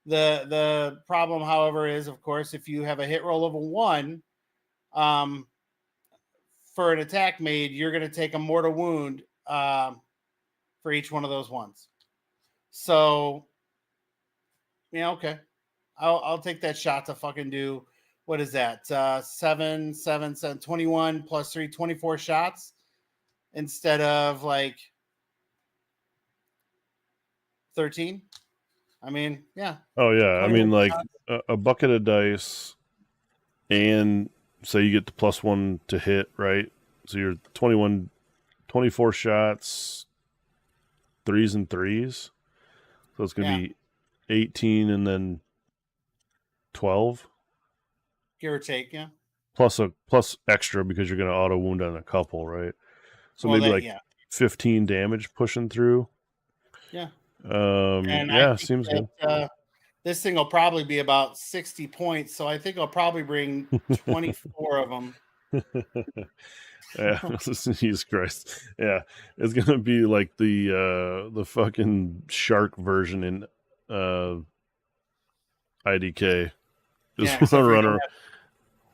The problem, however, is of course if you have a hit roll of a 1 for an attack made, you're going to take a mortal wound for each one of those ones. So yeah, okay, I'll take that shot to fucking do. What is that? 7, 21 plus 3, 24 shots instead of like 13. I mean, yeah.
Oh yeah. I mean, like a bucket of dice, and say you get the +1 to hit, right? So you're 24 shots, 3s and 3s. So it's gonna be 18 and then 12.
Give or take, yeah.
Plus extra because you're gonna auto wound on a couple, right? So maybe 15 damage pushing through.
Yeah.
Seems good.
This thing will probably be about 60 points, so I think I'll probably bring 24 of them.
Yeah, Jesus Christ. Yeah, it's gonna be like the fucking shark version in IDK. Just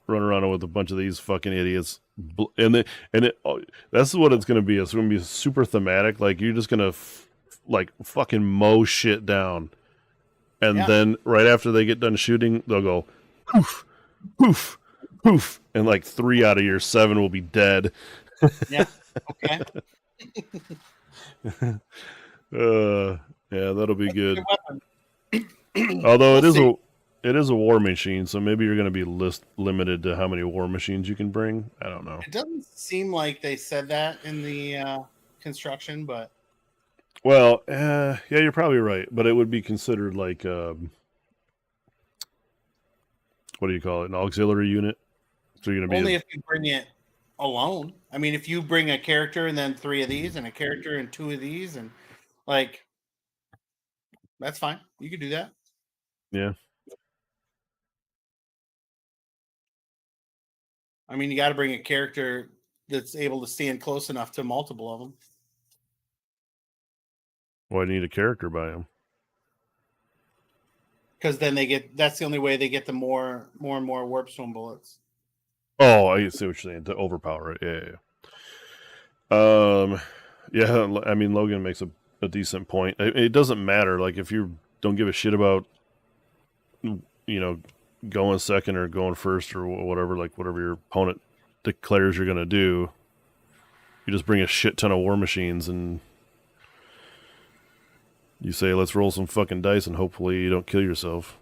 run around with a bunch of these fucking idiots, that's what it's gonna be. It's gonna be super thematic. Like you're just gonna fucking mow shit down, and then right after they get done shooting, they'll go poof, poof, poof, and like 3 out of your 7 will be dead.
Yeah. Okay.
Yeah, that'll be good. Although it is a war machine, so maybe you're going to be limited to how many war machines you can bring. I don't know.
It doesn't seem like they said that in the construction, but
well, yeah, you're probably right. But it would be considered like what do you call it? An auxiliary unit. So you're going to be
only if you bring it alone. I mean, if you bring a character and then 3 of these, and a character and 2 of these, and like that's fine. You could do that.
Yeah.
I mean, you got to bring a character that's able to stand close enough to multiple of them.
Why do you need a character by him?
Because then that's the only way they get the more and more warp stone bullets.
Oh, I see what you're saying. To overpower it. Yeah. I mean, Logan makes a decent point. It doesn't matter. Like, if you don't give a shit about, going second or going first or whatever, like whatever your opponent declares you're going to do, you just bring a shit ton of war machines and you say, let's roll some fucking dice and hopefully you don't kill yourself.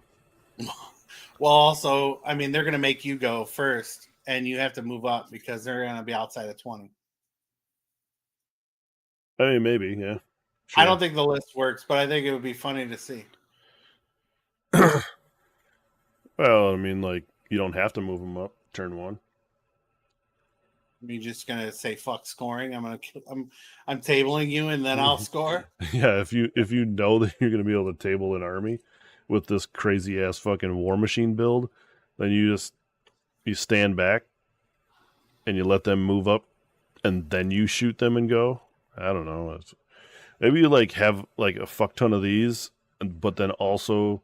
Well, also, I mean, they're going to make you go first and you have to move up because they're going to be outside of 20.
I mean, maybe, yeah.
Sure. I don't think the list works, but I think it would be funny to see.
Well, I mean, like, you don't have to move them up turn one.
You're just gonna say fuck scoring. I'm tabling you and then I'll score.
Yeah, if you know that you're gonna be able to table an army with this crazy ass fucking war machine build, then you stand back and you let them move up, and then you shoot them and go. I don't know. Maybe you like have like a fuck ton of these, but then also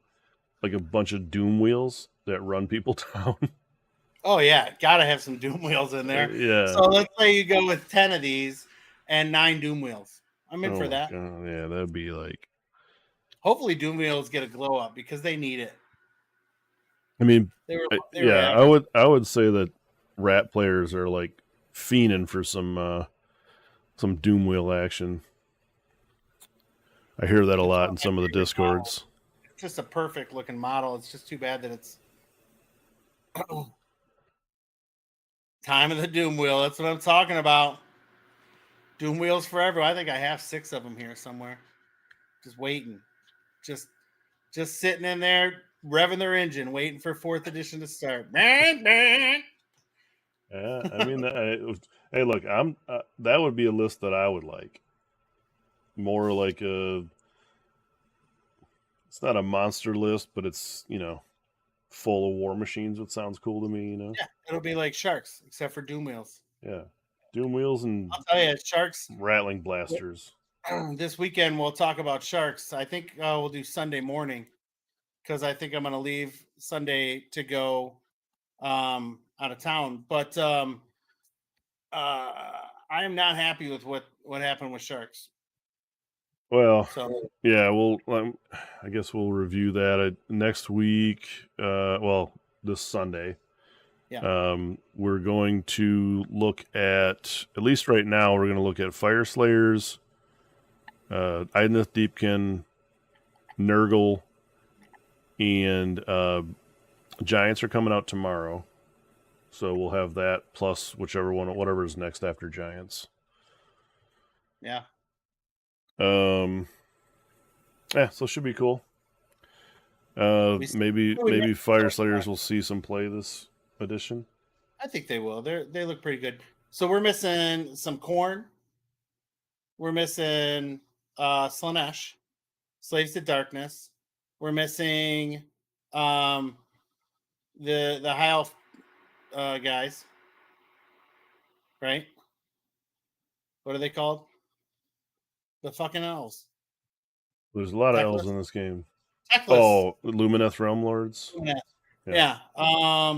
like a bunch of doom wheels that run people down.
Oh yeah, gotta have some doom wheels in there.
Yeah.
So let's say you go with 10 of these and 9 doom wheels. I'm in for that.
God, yeah, that'd be like.
Hopefully, doom wheels get a glow up because they need it.
I mean,
they were
I would say that rat players are like fiending for some doom wheel action. I hear that a lot in some of the discords.
Model. It's just a perfect looking model. It's just too bad that it's time of the doom wheel. That's what I'm talking about. Doom wheels forever. I think I have 6 of them here somewhere, just waiting, just sitting in there, revving their engine, waiting for 4th edition to start.
Yeah, I mean, hey, look, that would be a list that I would like. More like it's not a monster list, but it's full of war machines, which sounds cool to me.
Yeah, it'll be like Sharks, except for doom wheels.
Yeah, doom wheels and
I'll tell you, Sharks
rattling blasters.
This weekend we'll talk about Sharks. I think we'll do Sunday morning because I think I'm going to leave Sunday to go out of town. But I am not happy with what happened with Sharks.
Well, yeah, I guess we'll review that next week. This Sunday.
Yeah.
We're going to look at least right now, we're going to look at Fire Slayers, Idneth Deepkin, Nurgle, and Giants are coming out tomorrow. So we'll have that plus whatever is next after Giants.
Yeah.
So it should be cool. Maybe Fire Slayers will see some play this edition.
I think they will. They look pretty good. So we're missing some Khorne. We're missing Slaanesh, Slaves to Darkness. We're missing the High Elf guys. Right? What are they called? The fucking elves.
There's a lot of elves in this game.
Techless.
Oh, Lumineth Realm Lords.
Yeah.
I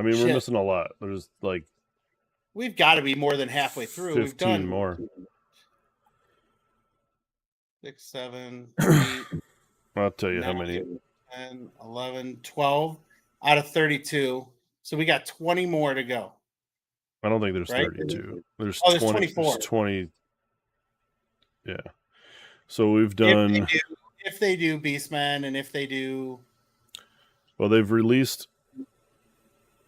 mean, we're missing a lot. There's like
we've got to be more than halfway through.
15
We've done
more.
6, 7, 8.
I'll tell you 9, how many.
10, 11, 12 out of 32. So we got 20 more to go.
I don't think there's 32. There's
24.
There's 20. Yeah. So we've done.
If they do Beastmen, and if they do.
Well, they've released.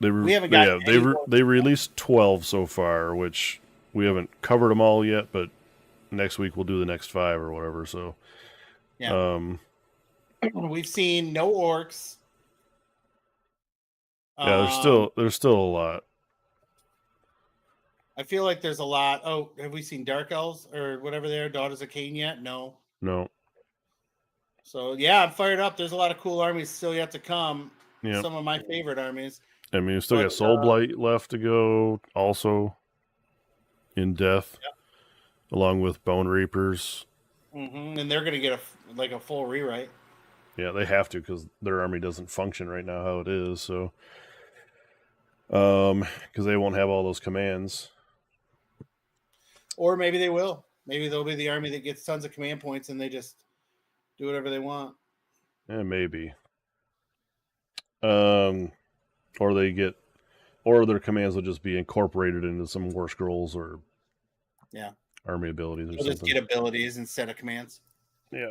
They released 12 so far, which we haven't covered them all yet. But next week we'll do the next 5 or whatever. So.
Yeah. We've seen no orcs.
Yeah, there's still a lot.
I feel like there's a lot. Oh, have we seen Dark Elves or whatever they are, Daughters of Cain yet? No. So yeah, I'm fired up. There's a lot of cool armies still yet to come. Yep. Some of my favorite armies.
I mean, we've still got Soul Blight left to go. Also, in Death. along with Bone Reapers.
And they're going to get a full rewrite.
Yeah, they have to because their army doesn't function right now how it is. So, because they won't have all those commands.
Or maybe they will. Maybe they'll be the army that gets tons of command points and they just do whatever they want.
Yeah, maybe. Or their commands will just be incorporated into some war scrolls or army abilities or something.
Just get abilities instead of commands.
Yeah.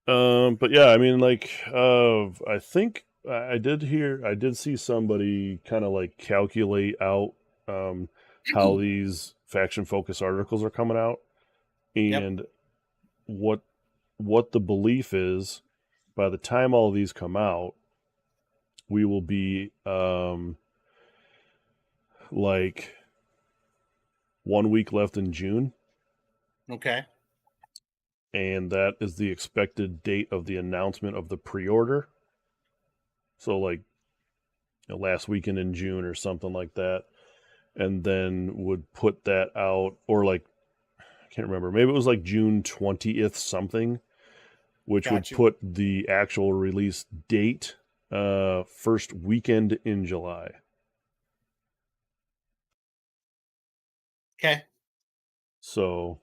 But yeah, I mean, like, I think I did see somebody kind of like calculate out how these faction focus articles are coming out and what the belief is by the time all of these come out, we will be like 1 week left in June.
Okay.
And that is the expected date of the announcement of the pre-order. So like last weekend in June or something like that. And then would put that out, or like, I can't remember, maybe it was like June 20th something, which would put the actual release date first weekend in July.
Okay.
So,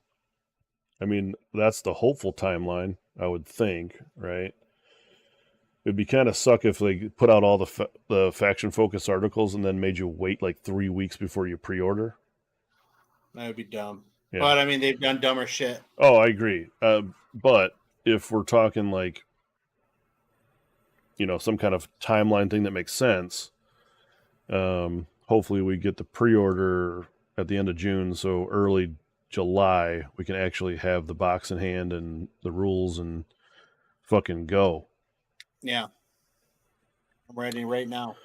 I mean, that's the hopeful timeline, I would think, right? It'd be kind of suck if they put out all the faction focus articles and then made you wait like 3 weeks before you pre-order.
That would be dumb.
Yeah.
But I mean, they've done dumber shit.
Oh, I agree. But if we're talking like, some kind of timeline thing that makes sense, hopefully we get the pre-order at the end of June, so early July we can actually have the box in hand and the rules and fucking go.
Yeah. I'm ready right now.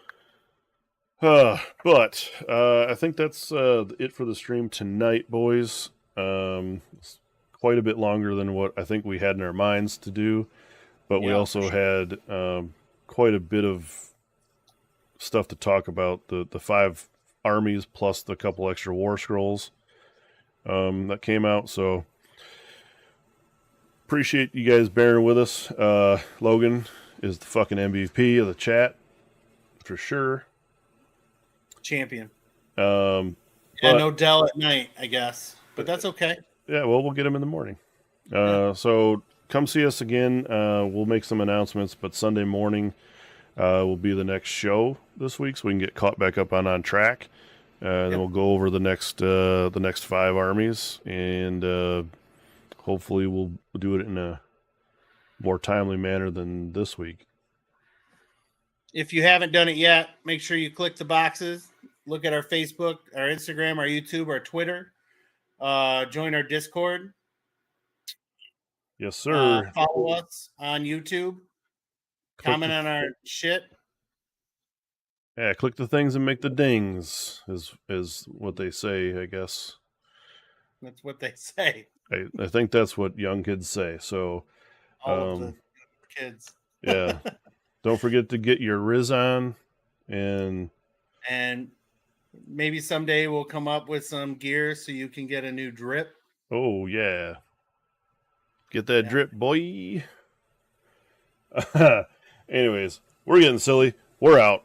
But I think that's it for the stream tonight, boys. It's quite a bit longer than what I think we had in our minds to do, but we also had quite a bit of stuff to talk about. The 5 armies plus the couple extra war scrolls that came out. So appreciate you guys bearing with us. Logan is the fucking MVP of the chat for sure.
Champion. No Dell at night, I guess, but that's okay.
Yeah, well, we'll get him in the morning. So come see us again. We'll make some announcements, but Sunday morning will be the next show this week, so we can get caught back up on track. Then we'll go over the next 5 armies, and hopefully we'll do it in a more timely manner than this week.
If you haven't done it yet, make sure you click the boxes. Look at our Facebook, our Instagram, our YouTube, our Twitter. Join our Discord.
Yes, sir.
Follow us on YouTube. Comment on our shit.
Yeah, click the things and make the dings is what they say, I guess.
That's what they say.
I think that's what young kids say. So,
all of the kids.
Yeah. Don't forget to get your Riz on, and
maybe someday we'll come up with some gear so you can get a new drip.
Oh yeah, get that drip, boy. Anyways, we're getting silly. We're out.